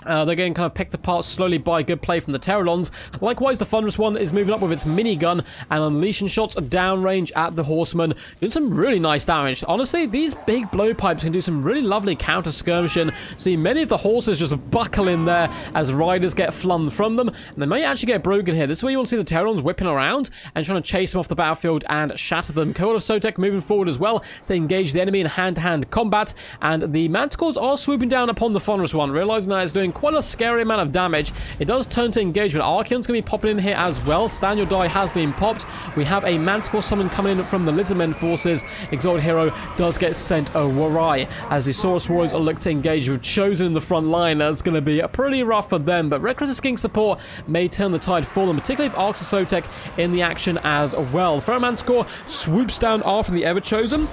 They're getting kind of picked apart slowly by good play from the Pterodons. Likewise, the Thunderous one is moving up with its minigun and unleashing shots downrange at the Horsemen, doing some really nice damage. Honestly, these big blowpipes can do some really lovely counter-skirmishing. See many of the horses just buckle in there as riders get flung from them, and they may actually get broken here. This is where you want to see the Pterodons whipping around and trying to chase them off the battlefield and shatter them. Cohort of Sotek moving forward as well to engage the enemy in hand-to-hand combat, and the Manticores are swooping down upon the Thunderous one, realizing that it's doing quite a scary amount of damage. It does turn to engagement. Archaon's going to be popping in here as well. Stand Your Die has been popped. We have a Manticore summon coming in from the Lizardmen forces. Exalted Hero does get sent awry as the Saurus Warriors look to engage with Chosen in the front line. That's going to be pretty rough for them, but Red Crescent Skink support may turn the tide for them, particularly if Arcs of Sotek in the action as well. Pharaoh Manticore swoops down after the Ever-Chosen.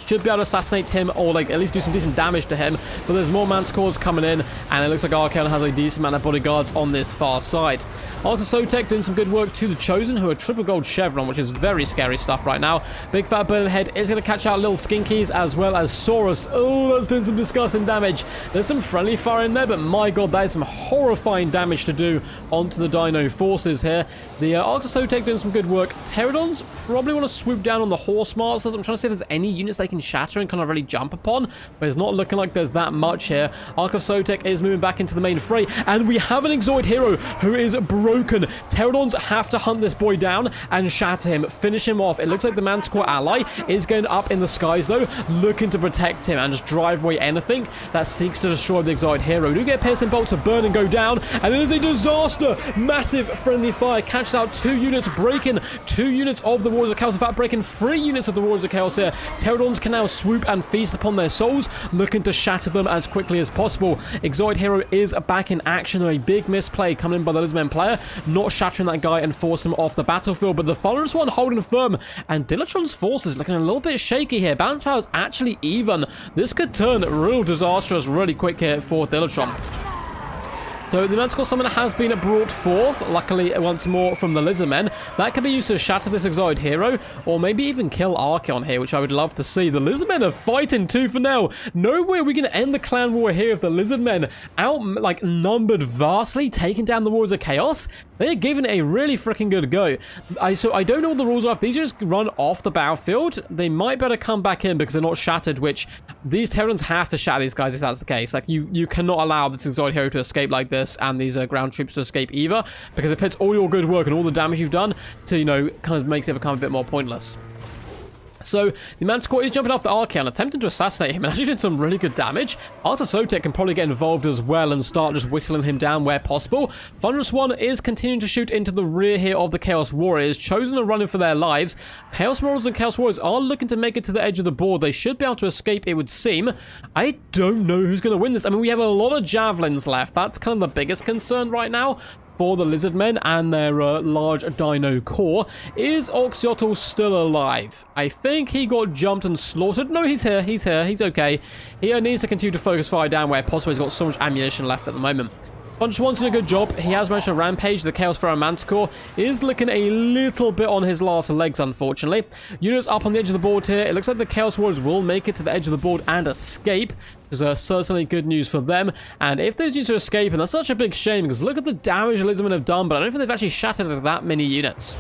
Should be able to assassinate him or like at least do some decent damage to him, but there's more Manticores coming in, and it looks like Archaon has a decent amount of bodyguards on this far side. Arcs of Sotek doing some good work to the Chosen, who are triple gold Chevron, which is very scary stuff right now. Big Fat Burning Head is going to catch out little Skinkies as well as Saurus. Oh, that's doing some disgusting damage. There's some friendly fire in there, but my god, that is some horrifying damage to do onto the Dino forces here. The Arcs of Sotek doing some good work. Pterodons probably want to swoop down on the Horsemasters. I'm trying to see if there's any units they can shatter and kind of really jump upon, but it's not looking like there's that much here. Arc of Sotek is moving back into the main fray, and we have an Exalted Hero who is broken. Pterodons have to hunt this boy down and shatter him, finish him off. It looks like the Manticore ally is going up in the skies though, looking to protect him and just drive away anything that seeks to destroy the Exalted Hero. Do get Piercing Bolt to burn and go down, and it is a disaster. Massive friendly fire catches out 2 units, breaking 2 units of the Warriors of Chaos. In fact, breaking 3 units of the Warriors of Chaos here. Pterodons can now swoop and feast upon their souls, looking to shatter them as quickly as possible. Exalted Hero is back in action. A big misplay coming in by the Lizardmen player, not shattering that guy and force him off the battlefield, but the Thunderous one holding firm, and Dilatron's forces looking a little bit shaky here. Balance power is actually even. This could turn real disastrous really quick here for Dilatron. So the Manticore Summoner has been brought forth, luckily once more from the Lizardmen. That can be used to shatter this Exiled Hero, or maybe even kill Archaon here, which I would love to see. The Lizardmen are fighting tooth and nail. No way we're going to end the clan war here if the Lizardmen numbered vastly, taking down the Warriors of Chaos. They're giving it a really freaking good go. So I don't know what the rules are. If these just run off the battlefield, they might better come back in because they're not shattered, which these Terrans have to shatter these guys if that's the case. Like, you cannot allow this Exiled Hero to escape like this and these ground troops to escape either, because it puts all your good work and all the damage you've done to, you know, kind of makes it become a bit more pointless. So the Manticore is jumping off the Archaon, attempting to assassinate him, and actually did some really good damage. SOTM can probably get involved as well and start just whittling him down where possible. Thunderous One is continuing to shoot into the rear here of the Chaos Warriors. Chosen are running for their lives. Chaos Marauders and Chaos Warriors are looking to make it to the edge of the board. They should be able to escape, it would seem. I don't know who's going to win this. I mean, we have a lot of javelins left. That's kind of the biggest concern right now for the Lizardmen and their large dino core. Is Oxyotl still alive? I think he got jumped and slaughtered. No, he's here. He's here. He's okay. He needs to continue to focus fire down where possible. He's got so much ammunition left at the moment. Thunderous One's doing a good job. He has managed to rampage. The Chaos Pharaoh Manticore is looking a little bit on his last legs, unfortunately. Units up on the edge of the board here. It looks like the Chaos Warriors will make it to the edge of the board and escape, which is certainly good news for them. And if those units are escaping, that's such a big shame, because look at the damage the Lizardmen have done, but I don't think they've actually shattered that many units.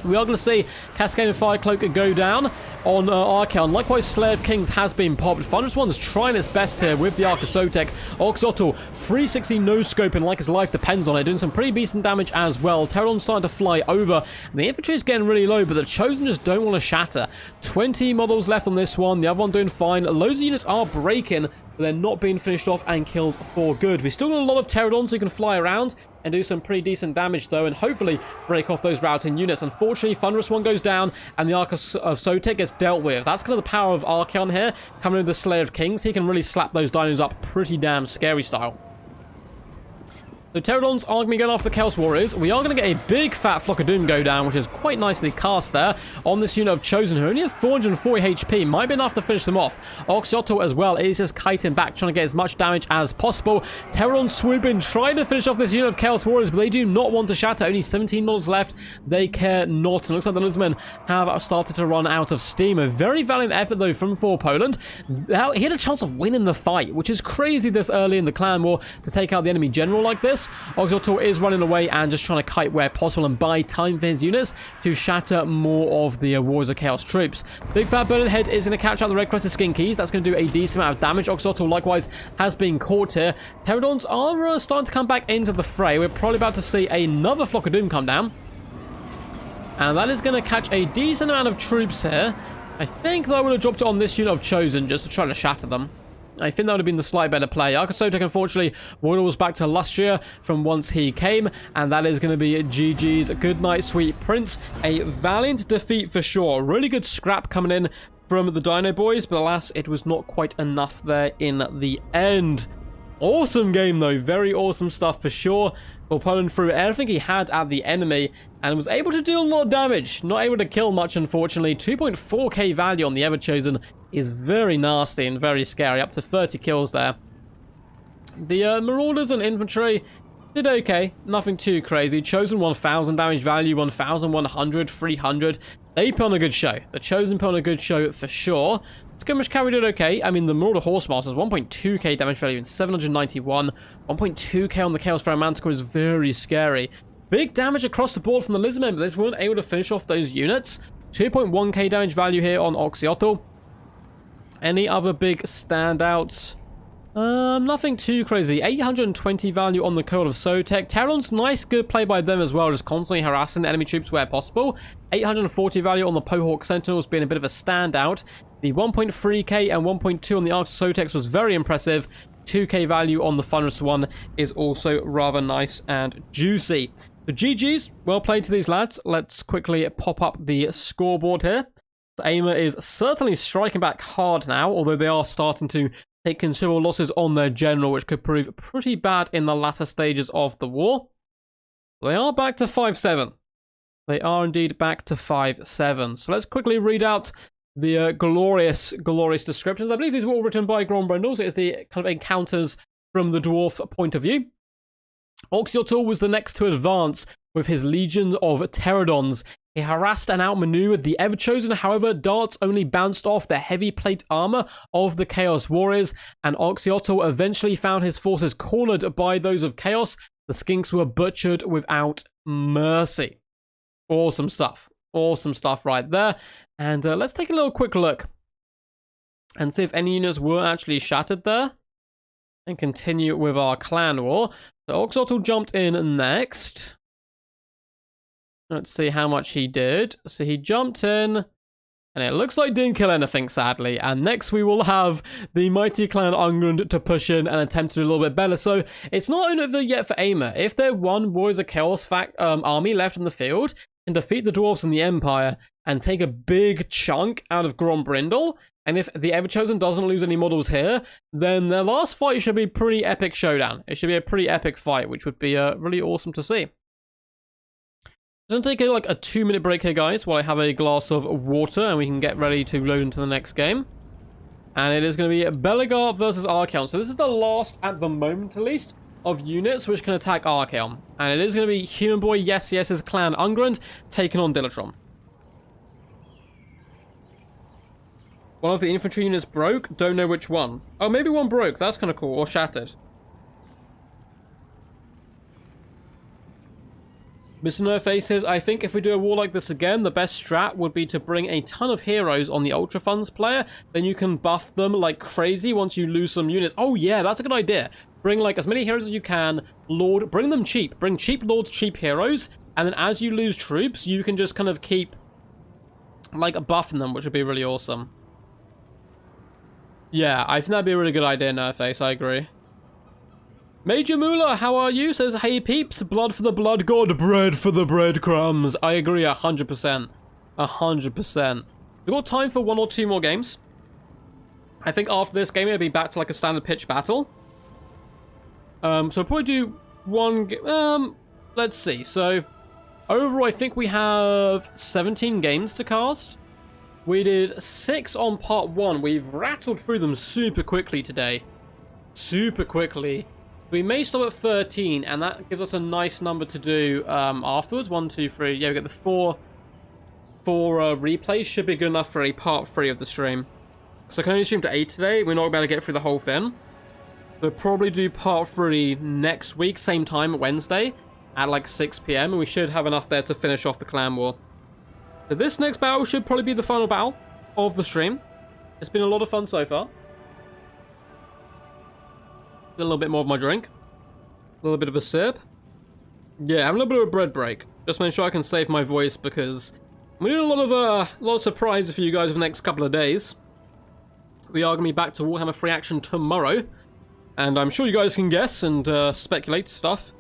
We are going to see Cascade and Firecloak go down on Archaon. Likewise, Slayer of Kings has been popped. Thunderous One's trying its best here with the Arc of Sotek. Oxyotl, 360 no-scope, and like his life depends on it, doing some pretty decent damage as well. Pterodon's starting to fly over. And the infantry is getting really low, but the Chosen just don't want to shatter. 20 models left on this one. The other one doing fine. Loads of units are breaking, but they're not being finished off and killed for good. We still got a lot of Pterodons who can fly around and do some pretty decent damage, though, and hopefully break off those routing units. Unfortunately, Thunderous One goes down, and the Arc of Sotek gets dealt with. That's kind of the power of Archaon here. Coming with the Slayer of Kings, he can really slap those dinos up pretty damn scary style. The Pterodons are going to be going after the Chaos Warriors. We are going to get a big fat Flock of Doom go down, which is quite nicely cast there on this unit of Chosen, who only have 440 HP. Might be enough to finish them off. Oxyotl as well is just kiting back, trying to get as much damage as possible. Pterodon swooping, trying to finish off this unit of Chaos Warriors, but they do not want to shatter. Only 17 models left. They care not. And it looks like the Lizardmen have started to run out of steam. A very valiant effort, though, from For Poland. He had a chance of winning the fight, which is crazy this early in the clan war to take out the enemy general like this. Oxyotl is running away and just trying to kite where possible and buy time for his units to shatter more of the Warriors of Chaos troops. Big Fat Burning Head is going to catch out the Red Crested Skinkeys. That's going to do a decent amount of damage. Oxyotl likewise has been caught here. Pterodons are starting to come back into the fray. We're probably about to see another Flock of Doom come down. And that is going to catch a decent amount of troops here. I think that I would have dropped it on this unit of Chosen just to try to shatter them. I think that would have been the slight better play. Arc of Sotek, unfortunately, waddles back to Lustria from once he came, and that is going to be GG's. Good night, sweet prince. A valiant defeat for sure. Really good scrap coming in from the Dino Boys, but alas, it was not quite enough there in the end. Awesome game, though. Very awesome stuff for sure. For Poland threw everything he had at the enemy and was able to deal a lot of damage. Not able to kill much, unfortunately. 2.4k value on the Ever-Chosen is very nasty and very scary. Up to 30 kills there. The Marauders and Infantry did okay. Nothing too crazy. Chosen 1,000 damage value, 1,100, 300. They put on a good show. The Chosen put on a good show for sure. Skirmish Carry did okay. I mean, the Marauder Horsemasters, 1.2k damage value and 791. 1.2k on the Chaos Pharaoh Manticore is very scary. Big damage across the board from the Lizardmen, but they just weren't able to finish off those units. 2.1k damage value here on Oxyotl. Any other big standouts? Nothing too crazy. 820 value on the Code of Sotek. Terron's nice, good play by them as well, just constantly harassing the enemy troops where possible. 840 value on the Pohawk Sentinels being a bit of a standout. The 1.3k and 1.2 on the Arc of Sotek was very impressive. 2k value on the Thunderous One is also rather nice and juicy. The GG's, well played to these lads. Let's quickly pop up the scoreboard here. AIMA is certainly striking back hard now, although they are starting to take considerable losses on their general, which could prove pretty bad in the latter stages of the war. They are back to 5-7. They are indeed back to 5-7. So let's quickly read out the glorious descriptions. I believe these were all written by Grombrindle, so it's the kind of encounters from the dwarf point of view. Oxyotl was the next to advance with his legion of pterodons. He harassed and outmaneuvered the Everchosen, however, darts only bounced off the heavy plate armor of the Chaos Warriors, and Oxyotl eventually found his forces cornered by those of Chaos. The Skinks were butchered without mercy. Awesome stuff. Awesome stuff right there. And let's take a little quick look and see if any units were actually shattered there. And continue with our clan war. So Oxyotl jumped in next. Let's see how much he did. So he jumped in, and it looks like didn't kill anything, sadly. And next we will have the mighty clan Ungrim to push in and attempt to do a little bit better. So it's not over yet for AIMA. If they're one Warriors of Chaos army left in the field, and defeat the dwarves in the Empire and take a big chunk out of Grombrindle, and if the Everchosen doesn't lose any models here, then their last fight should be a pretty epic showdown. It should be a pretty epic fight, which would be really awesome to see. I'm going to take like a 2-minute break here, guys, while I have a glass of water and we can get ready to load into the next game. And it is going to be Belegar versus Archaon. So this is the last, at the moment at least, of units which can attack Archaon. And it is going to be Human Boy Yes's clan Ungrim taking on Dilatron. One of the infantry units broke. Don't know which one. Oh, maybe one broke. That's kind of cool. Or shattered. Mr. Nerface says, I think if we do a war like this again, the best strat would be to bring a ton of heroes on the Ultra Funds player. Then you can buff them like crazy once you lose some units. Oh yeah, that's a good idea. Bring like as many heroes as you can. Lord, bring them cheap. Bring cheap lords, cheap heroes. And then as you lose troops, you can just kind of keep like buffing them, which would be really awesome. Yeah, I think that'd be a really good idea, Nerface. I agree. Major Moolah, how are you? Says, hey peeps, blood for the blood god, bread for the breadcrumbs. I agree 100%. 100%. We've got time for 1 or 2 more games. I think after this game, it'll be back to like a standard pitch battle. So we'll probably do one... let's see. So, overall, I think we have 17 games to cast. We did 6 on part 1. We've rattled through them super quickly today. Super quickly. We may stop at 13, and that gives us a nice number to do afterwards. 1, 2, 3. Yeah, we get the 4 replays. Should be good enough for a part 3 of the stream. So I can only stream to 8 today. We're not about to get through the whole thing. We'll probably do part 3 next week, same time, Wednesday, at like 6 PM, and we should have enough there to finish off the clan war. So this next battle should probably be the final battle of the stream. It's been a lot of fun so far. A little bit more of my drink. A little bit of a sip. Yeah, have a little bit of a bread break. Just make sure I can save my voice because we're doing a lot of surprises for you guys over the next couple of days. We are going to be back to Warhammer Free Action tomorrow. And I'm sure you guys can guess and speculate stuff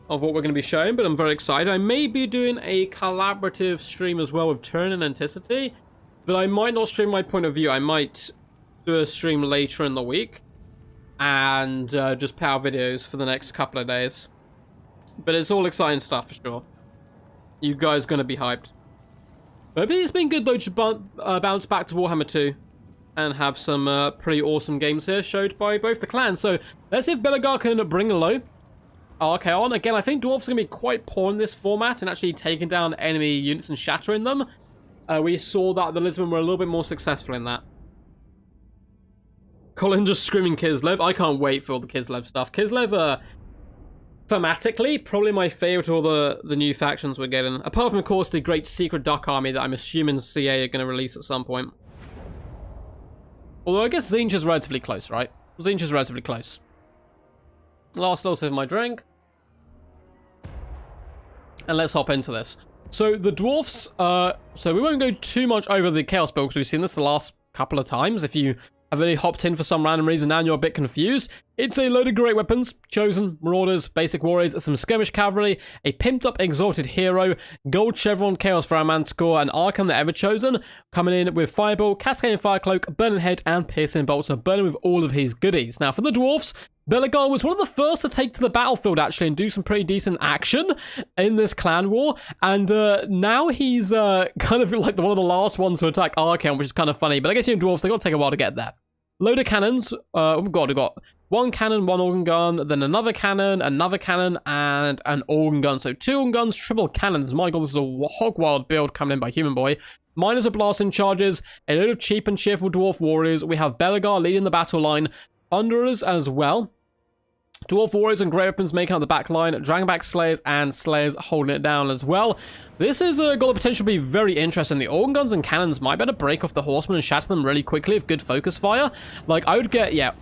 of what we're going to be showing, but I'm very excited. I may be doing a collaborative stream as well with Turn and Anticity, but I might not stream my point of view. I might do a stream later in the week and just power videos for the next couple of days. But it's all exciting stuff for sure. You guys are going to be hyped. But it's been good though to bounce back to Warhammer 2 and have some pretty awesome games here showed by both the clans. So let's see if Belegar can bring low Archaon. Again, I think Dwarves are going to be quite poor in this format and actually taking down enemy units and shattering them. We saw that the Lisbon were a little bit more successful in that. Colin just screaming Kislev. I can't wait for all the Kislev stuff. Kislev, thematically, probably my favorite of all the new factions we're getting. Apart from, of course, the Great Secret Duck Army that I'm assuming CA are going to release at some point. Although I guess Tzeentch is relatively close, right? Tzeentch is relatively close. Last little sip of my drink. And let's hop into this. So the Dwarfs, so we won't go too much over the Chaos build because we've seen this the last couple of times. If you have really hopped in for some random reason now and you're a bit confused, it's a load of great weapons, Chosen, Marauders, Basic Warriors, some Skirmish Cavalry, a pimped up Exalted Hero, Gold Chevron, Chaos for our Manticore, and Archaon the Ever-Chosen, coming in with Fireball, Cascading Firecloak, Burning Head, and Piercing Bolt, so burning with all of his goodies. Now for the Dwarfs, Belegar was one of the first to take to the battlefield, actually, and do some pretty decent action in this clan war. And now he's kind of like one of the last ones to attack Archaon, which is kind of funny. But I guess you Dwarves, they've got to take a while to get there. Load of cannons. Oh god, we've got one cannon, one organ gun, then another cannon, and an organ gun. So 2 organ guns, triple cannons. My god, this is a hog wild build coming in by Human Boy. Minus a blasting charges, a load of cheap and cheerful dwarf warriors. We have Belegar leading the battle line, Thunderers as well. Dwarf warriors and grey weapons making up the back line, Dragonback Slayers and Slayers holding it down as well. This has got the potential to be very interesting. The organ guns and cannons might be able to break off the horsemen and shatter them really quickly with good focus fire. Like, I would get, yeah,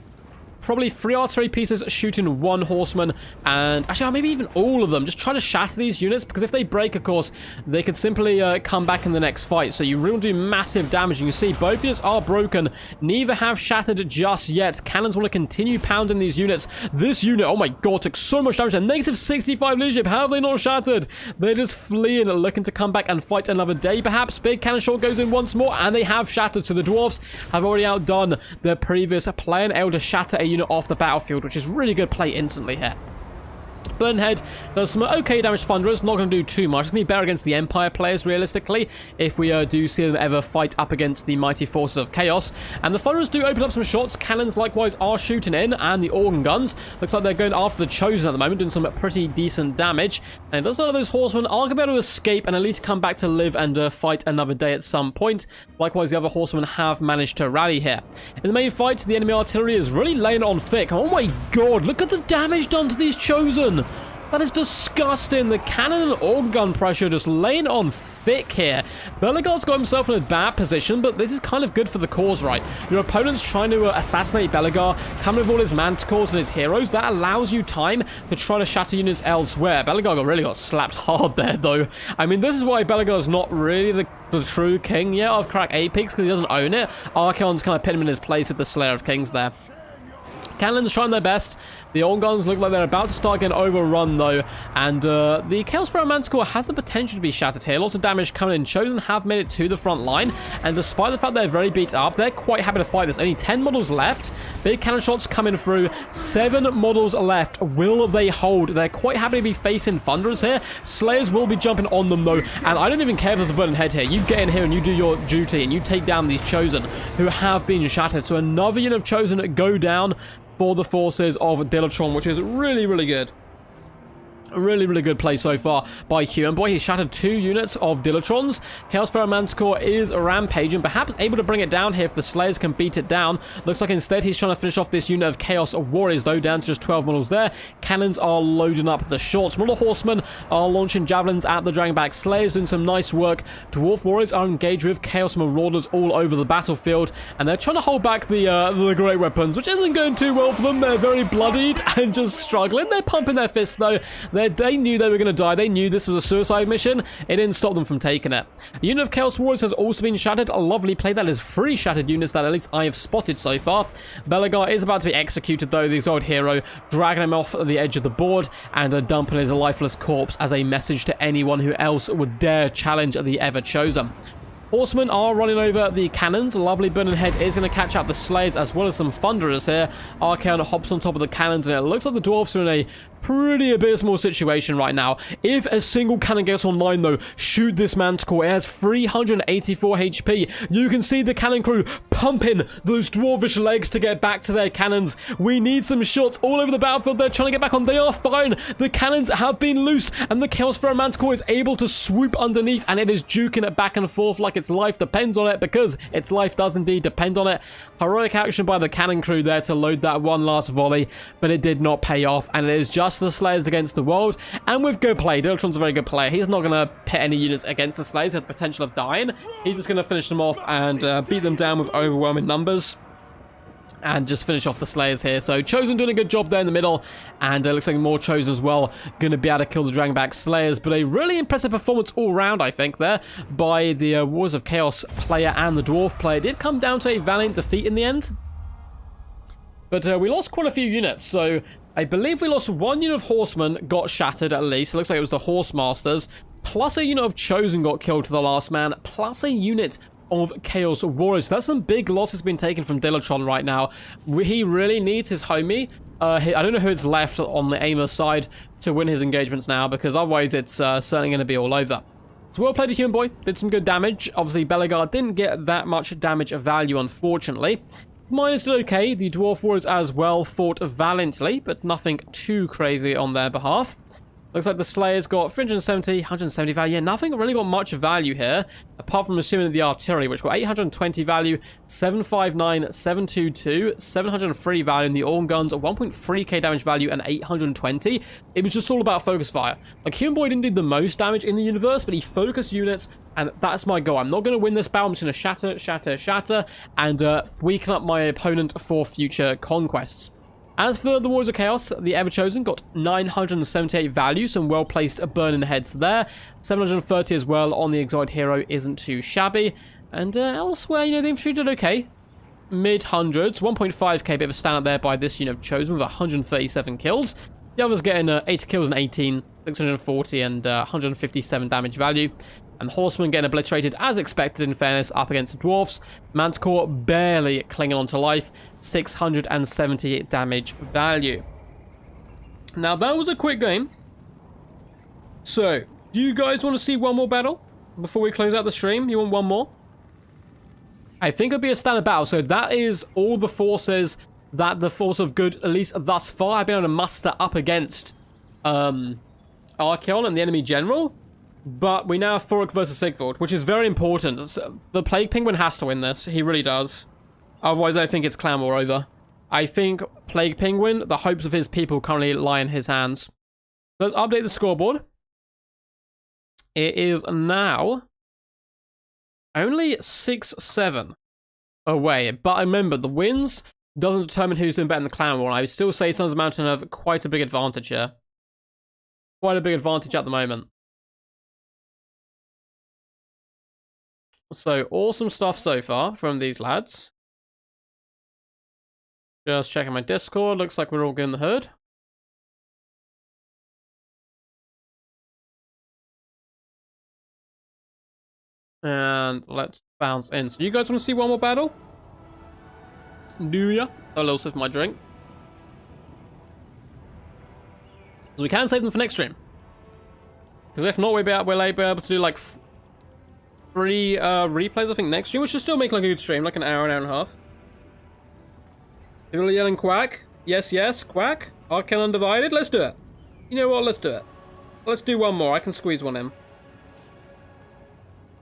probably 3 artillery pieces shooting 1 horseman, and actually maybe even all of them. Just try to shatter these units, because if they break, of course, they could simply come back in the next fight. So you really want to do massive damage. And you see both units are broken. Neither have shattered just yet. Cannons want to continue pounding these units. This unit, oh my god, took so much damage. And negative 65 leadership. How have they not shattered? They're just fleeing, looking to come back and fight another day, perhaps. Big cannon shot goes in once more, and they have shattered. So the dwarves have already outdone their previous player and able to shatter a unit off the battlefield, which is really good play instantly here. Burnhead does some okay damage to Thunderers, not going to do too much. It's going to be better against the Empire players, realistically, if we do see them ever fight up against the mighty forces of Chaos. And the Thunderers do open up some shots. Cannons, likewise, are shooting in, and the organ guns. Looks like they're going after the Chosen at the moment, doing some pretty decent damage. And it looks like those horsemen are going to be able to escape and at least come back to live and fight another day at some point. Likewise, the other horsemen have managed to rally here. In the main fight, the enemy artillery is really laying it on thick. Oh my god, look at the damage done to these Chosen. That is disgusting. The cannon and organ gun pressure just laying on thick here. Belegar's got himself in a bad position, but this is kind of good for the cause, right? Your opponent's trying to assassinate Belegar, coming with all his manticores and his heroes. That allows you time to try to shatter units elsewhere. Belegar really got slapped hard there, though. I mean, this is why Belegar's not really the true king yet of Crack Apex, because he doesn't own it. Archaon's kind of put him in his place with the Slayer of Kings there. Cannons trying their best. The organ guns look like they're about to start getting overrun, though. And the Chaos Pharaoh Manticore has the potential to be shattered here. Lots of damage coming in. Chosen have made it to the front line. And despite the fact they're very beat up, they're quite happy to fight this. Only 10 models left. Big cannon shots coming through. 7 models left. Will they hold? They're quite happy to be facing Thunderers here. Slayers will be jumping on them, though. And I don't even care if there's a burning head here. You get in here and you do your duty. And you take down these Chosen who have been shattered. So another unit of Chosen go down for the forces of Dilatron, which is really, really good. Really, really good play so far by Human Boy. He's shattered 2 units of Dilatrons. Chaos Pharaoh Manticore is rampaging, perhaps able to bring it down here if the Slayers can beat it down. Looks like instead he's trying to finish off this unit of Chaos Warriors, though, down to just 12 models there. Cannons are loading up the shots. Smaller horsemen are launching javelins at the Dragonback Slayers, doing some nice work. Dwarf Warriors are engaged with Chaos Marauders all over the battlefield, and they're trying to hold back the great weapons, which isn't going too well for them. They're very bloodied and just struggling. They're pumping their fists, though. They knew they were going to die. They knew this was a suicide mission. It didn't stop them from taking it. A unit of Chaos Warriors has also been shattered. A lovely play. That is 3 shattered units that at least I have spotted so far. Belegar is about to be executed, though, the exiled hero, dragging him off the edge of the board and dumping his lifeless corpse as a message to anyone who else would dare challenge the Ever-Chosen. Horsemen are running over the cannons. Lovely Burning Head is going to catch out the Slayers as well as some Thunderers here. Archaon hops on top of the cannons, and it looks like the Dwarves are in a pretty abysmal situation right now. If a single cannon gets online, though, shoot this Manticore. It has 384 HP. You can see the cannon crew pumping those dwarvish legs to get back to their cannons. We need some shots all over the battlefield. They're trying to get back on. They are fine. The cannons have been loosed, and the Chaos Pharaoh Manticore is able to swoop underneath, and it is juking it back and forth like its life depends on it, because its life does indeed depend on it. Heroic action by the cannon crew there to load that one last volley, but it did not pay off, and it is just the Slayers against the world. And with good play, Dilatron's a very good player. He's not going to pit any units against the Slayers with the potential of dying. He's just going to finish them off and beat them down with overwhelming numbers and just finish off the Slayers here. So Chosen doing a good job there in the middle, and it looks like more Chosen as well going to be able to kill the Dragonback Slayers. But a really impressive performance all round, I think, there by the Wars of Chaos player and the Dwarf player. It did come down to a valiant defeat in the end, but we lost quite a few units. So I believe we lost 1 unit of Horsemen, got shattered at least. It looks like it was the Horse Masters, plus a unit of Chosen got killed to the last man, plus a unit of Chaos Warriors. That's some big losses being taken from Dilatron right now. He really needs his homie. I don't know who it's left on the AIMA side to win his engagements now, because otherwise it's certainly going to be all over. So well played, Human Boy. Did some good damage. Obviously, Belegar didn't get that much damage of value, unfortunately. Miners did okay. The Dwarf Warriors as well fought valiantly, but nothing too crazy on their behalf. Looks like the Slayers got 370, 170 value. Yeah, nothing really got much value here, apart from assuming the Artillery, which got 820 value, 759, 722, 703 value, and the Orn Guns, 1.3k damage value, and 820. It was just all about focus fire. Like, Human Boy didn't do the most damage in the universe, but he focused units, and that's my goal. I'm not going to win this battle. I'm just going to shatter, shatter, shatter, and weaken up my opponent for future conquests. As for the Warriors of Chaos, the Ever-Chosen got 978 value, some well-placed burning heads there. 730 as well on the Exiled Hero isn't too shabby. And elsewhere, you know, the infantry did okay. Mid-hundreds, 1.5k, bit of a standout there by this unit of Chosen with 137 kills. The others getting 8 kills and 18, 640 and 157 damage value. And Horsemen getting obliterated as expected, in fairness, up against the Dwarfs. Manticore barely clinging on to life, 670 damage value. Now, that was a quick game. So, do you guys want to see one more battle before we close out the stream? You want one more? I think it'll be a standard battle. So that is all the forces that the Force of Good, at least thus far, have been able to muster up against Archaon and the enemy general. But we now have Thorgrim versus Sigvald, which is very important. The Plague Penguin has to win this. He really does. Otherwise, I think it's clan war over. I think Plague Penguin, the hopes of his people currently lie in his hands. Let's update the scoreboard. It is now only 6-7 away. But remember, the wins doesn't determine who's doing better in the clan war. I would still say Sons of the Mountain have quite a big advantage here. Quite a big advantage at the moment. So, awesome stuff so far from these lads. Just checking my Discord. Looks like we're all good in the hood. And let's bounce in. So, you guys want to see one more battle? Do ya? A little sip of my drink. So, we can save them for next stream. Because if not, we'll be able to do like 3 replays, I think, next stream, which should still make like a good stream, like an hour and a half. People are yelling quack. Yes, yes, quack. Archaon undivided. Let's do it. You know what? Let's do it. Let's do one more. I can squeeze one in.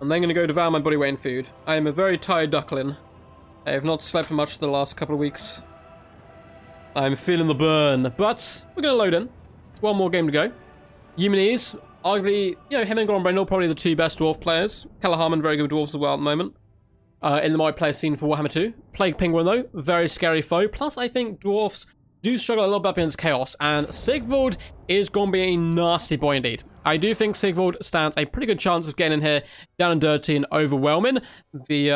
I'm then going to go devour my body weight in food. I am a very tired duckling. I have not slept for much the last couple of weeks. I'm feeling the burn, but we're going to load in. One more game to go. Eumenes, arguably, you know, him and Grombrindle, probably the 2 best dwarf players. Kellerharman, very good dwarves as well at the moment. In the my player scene for Warhammer 2. Plague Penguin, though, very scary foe. Plus, I think dwarfs do struggle a little bit against Chaos, and Sigvald is going to be a nasty boy indeed. I do think Sigvald stands a pretty good chance of getting in here down and dirty and overwhelming the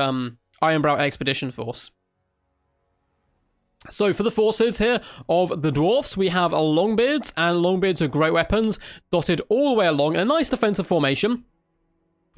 Ironbrow Expedition Force. So for the forces here of the dwarfs, we have Longbeards, and Longbeards are great weapons, dotted all the way along in a nice defensive formation,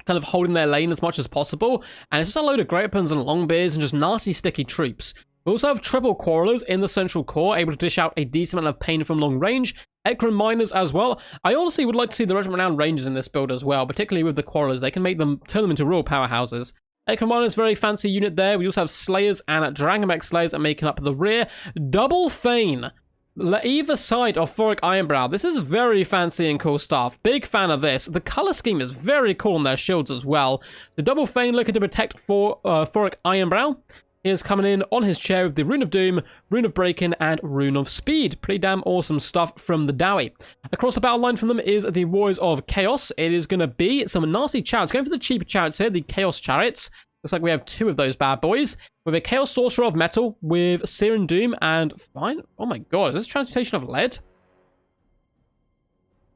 kind of holding their lane as much as possible, and it's just a load of great weapons and Longbeards and just nasty sticky troops. We also have triple Quarrelers in the central core, able to dish out a decent amount of pain from long range. Ekron Miners as well. I honestly would like to see the Regiment Renowned Rangers in this build as well, particularly with the Quarrelers. They can turn them into real powerhouses. Ekron Miners, very fancy unit there. We also have Slayers and Dragonmech Slayers are making up the rear. Double Thane, either side of Thoric Ironbrow. This is very fancy and cool stuff. Big fan of this. The color scheme is very cool on their shields as well. The Double Thane looking to protect Thoric Ironbrow. He is coming in on his chair with the Rune of Doom, Rune of Breaking, and Rune of Speed. Pretty damn awesome stuff from the Dowie. Across the battle line from them is the Warriors of Chaos. It is going to be some nasty chariots. Going for the cheaper chariots here, the Chaos Chariots. Looks like we have 2 of those bad boys. With a Chaos Sorcerer of Metal, with Searing Doom, and fine. Oh my god, is this Transmutation of Lead?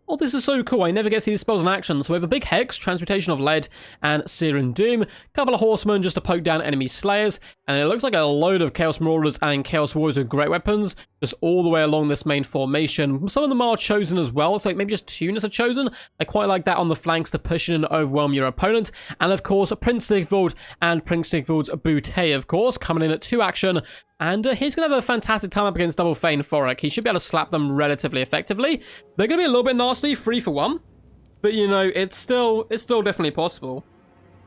Oh, this is so cool. I never get to see these spells in action. So we have a big Hex, Transmutation of Lead, and Searing Doom. A couple of Horsemen just to poke down enemy Slayers. And it looks like a load of Chaos Marauders and Chaos Warriors with great weapons, just all the way along this main formation. Some of them are Chosen as well. It's like maybe just 2 units are Chosen. I quite like that on the flanks to push in and overwhelm your opponent. And of course, Prince Sigvald and Prince Sigvald's Boutte, of course, coming in at 2 action. And he's going to have a fantastic time up against Double Thane Thoric. He should be able to slap them relatively effectively. They're going to be a little bit nasty, 3 for 1. But, you know, it's still definitely possible.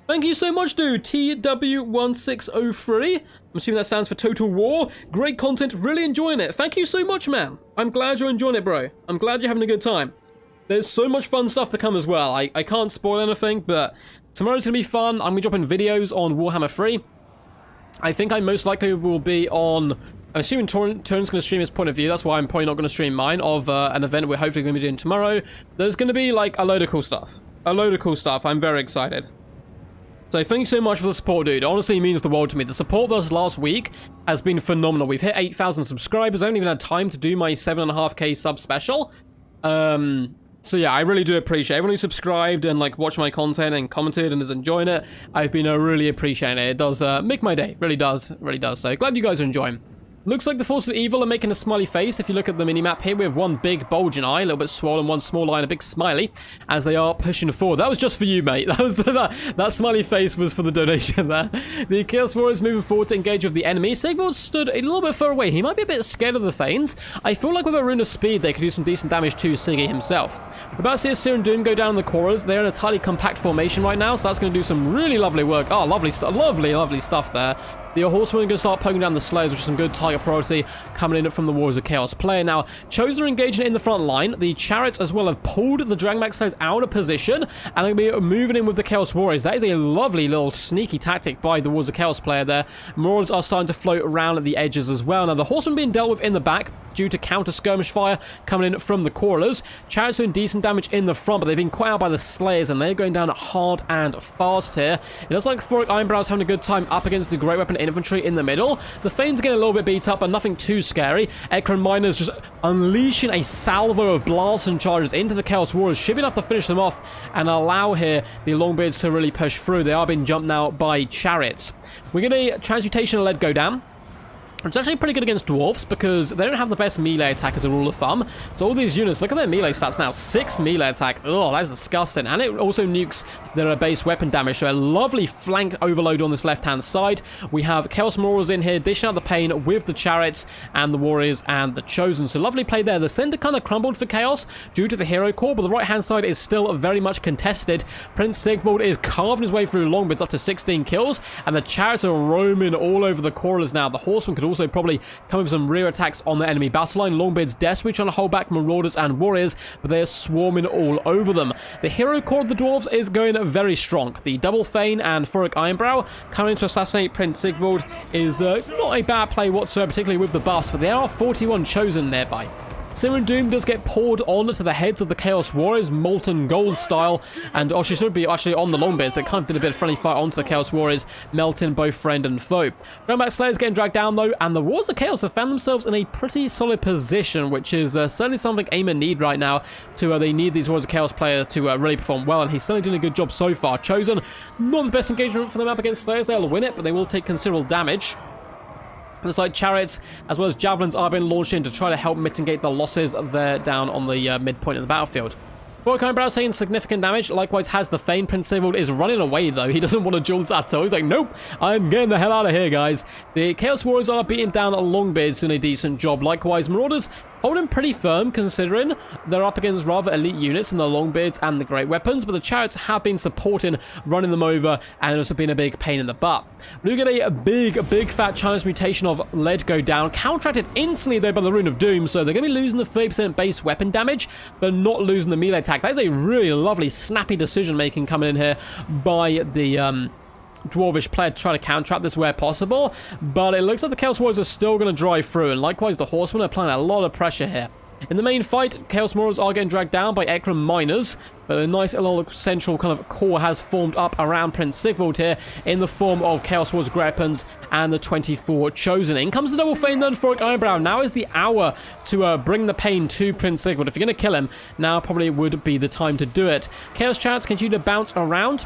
Thank you so much, dude. TW1603. I'm assuming that stands for Total War. Great content. Really enjoying it. Thank you so much, man. I'm glad you're enjoying it, bro. I'm glad you're having a good time. There's so much fun stuff to come as well. I can't spoil anything, but tomorrow's going to be fun. I'm going to be dropping videos on Warhammer 3. I think I most likely will be on... I'm assuming Turn's going to stream his point of view. That's why I'm probably not going to stream mine of an event we're hopefully going to be doing tomorrow. There's going to be, like, a load of cool stuff. A load of cool stuff. I'm very excited. So thank you so much for the support, dude. It honestly means the world to me. The support this last week has been phenomenal. We've hit 8,000 subscribers. I haven't even had time to do my 7.5k sub special. So yeah, I really do appreciate everyone who subscribed and like watched my content and commented and is enjoying it. I've been really appreciating it. It does make my day. Really does. Really does. So glad you guys are enjoying. Looks like the Force of Evil are making a smiley face. If you look at the minimap here, we have one big bulging eye, a little bit swollen, one small eye, and a big smiley, as they are pushing forward. That was just for you, mate. That was that smiley face was for the donation there. The Chaos Warriors moving forward to engage with the enemy. Sigvald stood a little bit far away. He might be a bit scared of the Thanes. I feel like with a Rune of Speed, they could do some decent damage to Siggy himself. We're about to see a Seer and Doom go down in the corners. They're in a tightly compact formation right now, so that's going to do some really lovely work. Oh, lovely stuff. Lovely stuff there. The Horsemen are going to start poking down the Slayers, which is some good target priority coming in from the Warriors of Chaos player. Now, Chosen are engaging in the front line. The Chariots as well have pulled the Dragonback Slayers out of position, and they're going to be moving in with the Chaos Warriors. That is a lovely little sneaky tactic by the Warriors of Chaos player there. Marauders are starting to float around at the edges as well. Now, the Horsemen being dealt with in the back due to counter skirmish fire coming in from the Crawlers. Chariots doing decent damage in the front, but they've been caught out by the Slayers, and they're going down hard and fast here. It looks like Thorgrim Ironbrow's having a good time up against the Great Weapon Infantry in the middle. The Thanes are getting a little bit beat up, but nothing too scary. Ekron Miners just unleashing a salvo of blasts and charges into the Chaos Warriors. Should be enough to finish them off and allow here the Longbeards to really push through. They are being jumped now by Chariots. We're going to Transmutation and Lead go down. It's actually pretty good against dwarves because they don't have the best melee attack as a rule of thumb. So all these units, look at their melee stats now. 6 melee attack. Oh, that's disgusting. And it also nukes their base weapon damage. So a lovely flank overload on this left-hand side. We have Chaos Marauders in here, dishing out the pain with the Chariots and the Warriors and the Chosen. So lovely play there. The center kind of crumbled for Chaos due to the hero core, but the right-hand side is still very much contested. Prince Sigvald is carving his way through Longbeards up to 16 kills, and the Chariots are roaming all over the Crawlers now. The Horsemen could also probably come with some rear attacks on the enemy battle line. Longbeards desperately trying to hold back Marauders and Warriors, but they are swarming all over them. The hero core of the dwarves is going very strong. The Double Thane and Thorgrim Ironbrow coming to assassinate Prince Sigvald is not a bad play whatsoever, particularly with the buffs, but there are 41 Chosen nearby. Seer and Doom does get poured on to the heads of the Chaos Warriors, molten gold style, and she should be actually on the Longbeards. It kind of did a bit of friendly fire onto the Chaos Warriors, melting both friend and foe. Dragonback Slayers getting dragged down though, and the Warriors of Chaos have found themselves in a pretty solid position, which is certainly something AIMA need right now. They need these Warriors of Chaos players to really perform well, and he's certainly doing a good job so far. Chosen, not the best engagement for them up against Slayers. They'll win it, but they will take considerable damage. Looks like Chariots as well as Javelins are being launched in to try to help mitigate the losses there down on the midpoint of the battlefield. Volkmar Brow's taking significant damage. Likewise has the Thane. Prince Sigvald is running away though. He doesn't want to duel at all. He's like, nope, I'm getting the hell out of here, guys. The Chaos Warriors are beating down Longbeards doing a decent job. Likewise, Marauders holding pretty firm considering they're up against rather elite units in the Longbeards and the Great Weapons, but the Chariots have been supporting, running them over, and also been a big pain in the butt. We get a big fat transmutation of lead go down, counteracted instantly though by the Rune of Doom, so they're going to be losing the 30% base weapon damage, but not losing the melee attack. That is a really lovely, snappy decision making coming in here by the Dwarvish player to try to counteract this where possible, but it looks like the Chaos Warriors are still going to drive through, and likewise the Horsemen are applying a lot of pressure here. In the main fight, Chaos Marauders are getting dragged down by Ekron Miners, but a nice little central kind of core has formed up around Prince Sigvald here in the form of Chaos Warriors Weapons and the 24 Chosen. In comes the Double Thane then for Ironbrow. Now is the hour to bring the pain to Prince Sigvald. If you're going to kill him, now probably would be the time to do it. Chaos Chariots continue to bounce around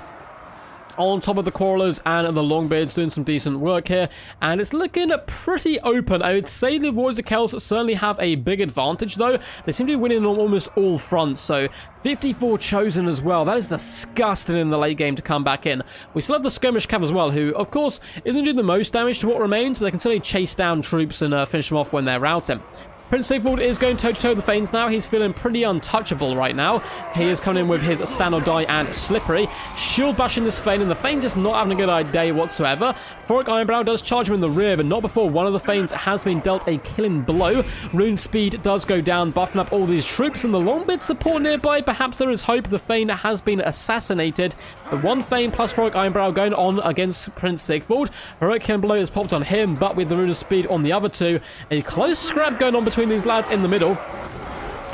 on top of the Crawlers and the Longbeards, doing some decent work here, and it's looking pretty open. I would say the Warriors of Chaos certainly have a big advantage though. They seem to be winning on almost all fronts, so 54 Chosen as well. That is disgusting in the late game to come back in. We still have the Skirmish Cav as well, who of course isn't doing the most damage to what remains, but they can certainly chase down troops and finish them off when they're routing. Prince Sigvald is going toe-to-toe the Thanes now. He's feeling pretty untouchable right now. He is coming in with his Stand or Die and Slippery. Shield bashing this Thane, and the Thane's just not having a good day whatsoever. Thorgrim Ironbrow does charge him in the rear, but not before one of the Thanes has been dealt a killing blow. Rune speed does go down, buffing up all these troops, and the Longbid support nearby. Perhaps there is hope. The Thane has been assassinated. The one Thane plus Thorgrim Ironbrow going on against Prince Sigvald. Heroic killing blow is popped on him, but with the Rune of Speed on the other two. A close scrap going on between these lads in the middle.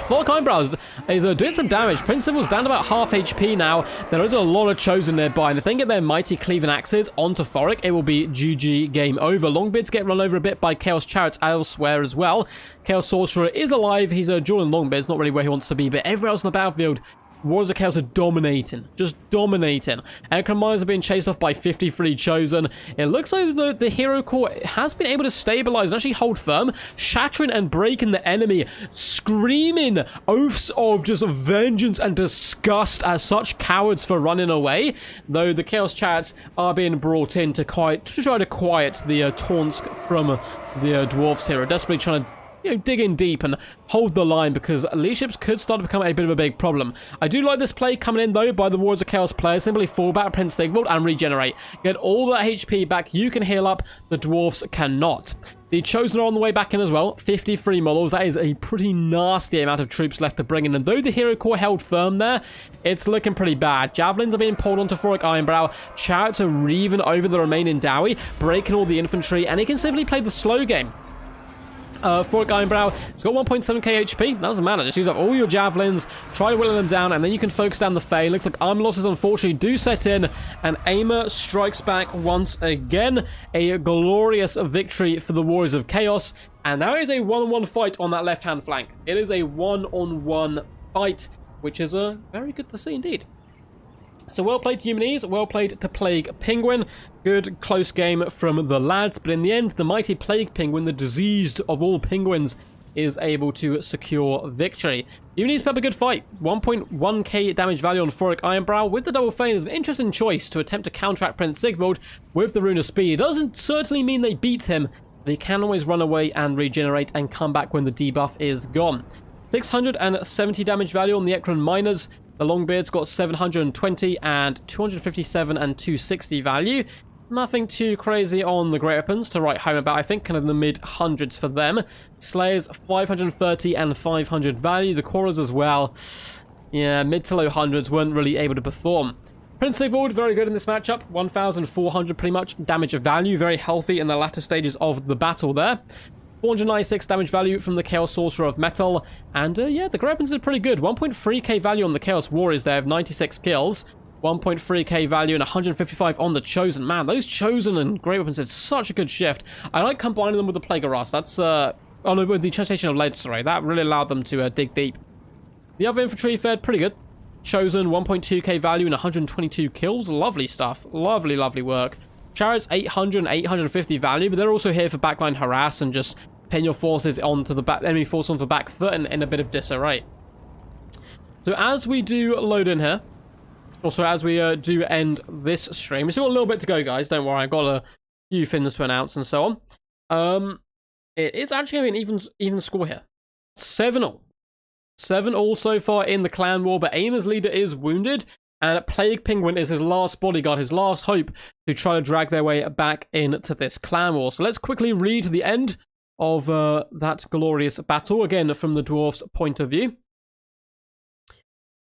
Thorgrim Ironbrow is doing some damage. Prince Sigvald's down to about half HP now. There is a lot of Chosen nearby, and if they get their mighty cleaving axes onto Thorgrim, it will be GG, game over. Longbeards get run over a bit by Chaos Chariots elsewhere as well. Chaos Sorcerer is alive. He's dueling Longbeards, not really where he wants to be, but everywhere else on the battlefield, Warriors of Chaos are dominating. Just dominating. Ungrim miners are being chased off by 53 Chosen. It looks like the Hero Core has been able to stabilize and actually hold firm, shattering and breaking the enemy, screaming oaths of just vengeance and disgust as such cowards for running away. Though the Chaos Chariots are being brought in to try to quiet the taunts from the Dwarfs here. Are desperately trying to dig in deep and hold the line, because leaderships could start to become a bit of a big problem. I do like this play coming in, though, by the Warriors of Chaos players. Simply fall back Prince Sigvald and regenerate. Get all that HP back. You can heal up. The Dwarfs cannot. The Chosen are on the way back in as well. 53 models. That is a pretty nasty amount of troops left to bring in. And though the Hero Core held firm there, it's looking pretty bad. Javelins are being pulled onto Thorgrim Ironbrow. Chariots are reaving over the remaining Dowie, breaking all the infantry, and he can simply play the slow game. Thorgrim Ironbrow, it's got 1.7k HP. That doesn't matter. Just use up all your javelins, try whittling them down, and then you can focus down the Thane. Looks like arm losses unfortunately do set in, and AIMA strikes back once again. A glorious victory for the Warriors of Chaos, and that is a one-on-one fight on that left-hand flank. It is a one-on-one fight, which is very good to see indeed. So well played to Humanese, well played to Plague Penguin. Good close game from the lads, but in the end, the mighty Plague Penguin, the diseased of all penguins, is able to secure victory. Humanese put up a good fight. 1.1k damage value on Thorgrim Ironbrow with the double Thane is an interesting choice to attempt to counteract Prince Sigvald with the Rune of Speed. It doesn't certainly mean they beat him, but he can always run away and regenerate and come back when the debuff is gone. 670 damage value on the Ungrim miners. The Longbeards got 720 and 257 and 260 value. Nothing too crazy on the Great Weapons to write home about. I think kind of the mid-hundreds for them. Slayers, 530 and 500 value. The Quarrels as well. Yeah, mid to low hundreds weren't really able to perform. Prince Sigvald, very good in this matchup. 1,400 pretty much damage of value. Very healthy in the latter stages of the battle there. 496 damage value from the Chaos Sorcerer of Metal. And yeah, the Great Weapons did pretty good. 1.3k value on the Chaos Warriors there of 96 kills. 1.3k value and 155 on the Chosen. Man, those Chosen and Great Weapons did such a good shift. I like combining them with the Plague of Rust. That's, oh no, with the Translation of Lead, sorry. That really allowed them to dig deep. The other infantry fared pretty good. Chosen, 1.2k value and 122 kills. Lovely stuff. Lovely, lovely work. Chariots, 800 and 850 value, but they're also here for backline harass and just pin your forces onto the back, enemy force onto the back foot in a bit of disarray. So as we do load in here, also as we do end this stream, we've still got a little bit to go, guys. Don't worry, I've got a few things to announce and so on. It is actually going to be an even score here. 7-0. 7-0 so far in the clan war, but AIMA's leader is wounded. And Plague Penguin is his last bodyguard, his last hope to try to drag their way back into this clan war. So let's quickly read the end of that glorious battle, again from the Dwarfs' point of view.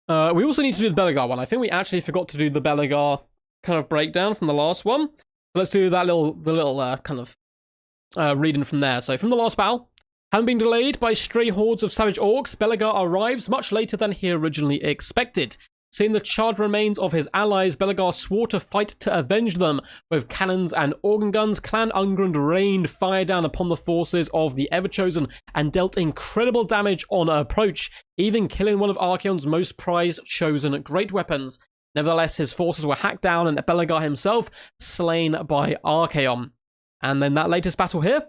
We also need to do the Belegar one. I think we actually forgot to do the Belegar kind of breakdown from the last one. So let's do that little kind of reading from there. So from the last battle, having been delayed by stray hordes of savage orcs, Belegar arrives much later than he originally expected. Seeing the charred remains of his allies, Belegar swore to fight to avenge them. With cannons and organ guns, Clan Ungrim rained fire down upon the forces of the Everchosen and dealt incredible damage on approach, even killing one of Archaon's most prized chosen great weapons. Nevertheless, his forces were hacked down and Belegar himself slain by Archaon. And then that latest battle here.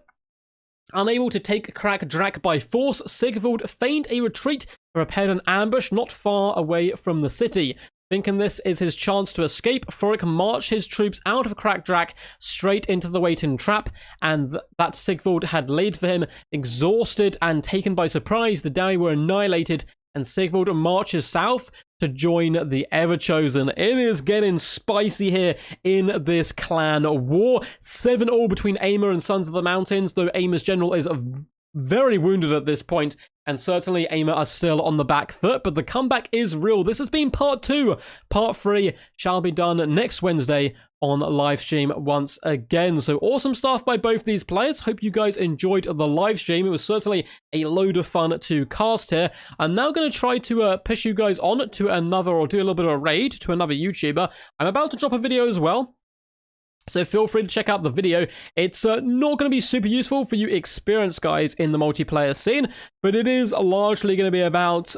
Unable to take Crack Drak by force, Sigvald feigned a retreat and prepared an ambush not far away from the city. thinking this is his chance to escape. Thorgrim marched his troops out of Crackdrack straight into the waiting trap, and that Sigvald had laid for him. Exhausted and taken by surprise, the Dawi were annihilated, and Sigvald marches south to join the Ever-Chosen. It is getting spicy here in this clan war. 7-all between AIMA and Sons of the Mountains, though AIMA's general is very wounded at this point, and certainly AIMA are still on the back foot, but the comeback is real. This has been part 2. Part 3 shall be done next Wednesday on live stream once again. So awesome stuff by both these players. Hope you guys enjoyed the live stream. It was certainly a load of fun to cast here. I'm now going to try to push you guys on to another, or do a little bit of a raid to another YouTuber. I'm about to drop a video as well, so feel free to check out the video. It's not going to be super useful for you experienced guys in the multiplayer scene, but it is largely going to be about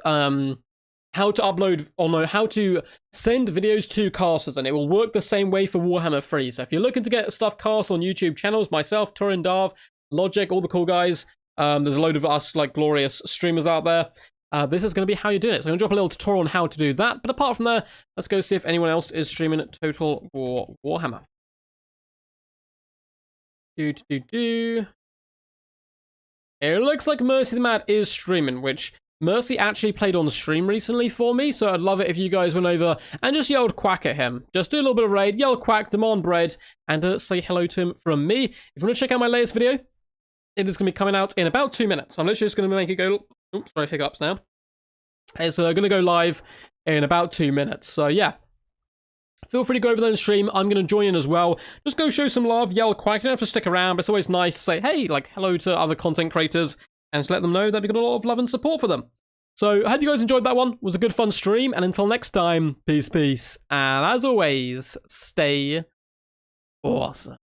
how to upload, or no, how to send videos to casters, and it will work the same way for Warhammer 3. So if you're looking to get stuff cast on YouTube channels, myself, Turin Darv, Logic, all the cool guys, there's a load of us like glorious streamers out there. This is going to be how you do it. So I'm going to drop a little tutorial on how to do that. But apart from there, let's go see if anyone else is streaming Total War Warhammer. It looks like Mercy the Mad is streaming, which Mercy actually played on stream recently for me, so I'd love it if you guys went over and just yelled quack at him. Just do a little bit of raid, yell quack, demand bread, and say hello to him from me. If you want to check out my latest video, it is going to be coming out in about 2 minutes. I'm literally just going to make it go... Oops, sorry, hiccups now. It's going to go live in about 2 minutes, so yeah. Feel free to go over there and stream. I'm going to join in as well. Just go show some love, yell quack. You don't have to stick around, but it's always nice to say, hey, like, hello to other content creators, and to let them know that we've got a lot of love and support for them. So, I hope you guys enjoyed that one. It was a good, fun stream, and until next time, peace, peace. And as always, stay awesome.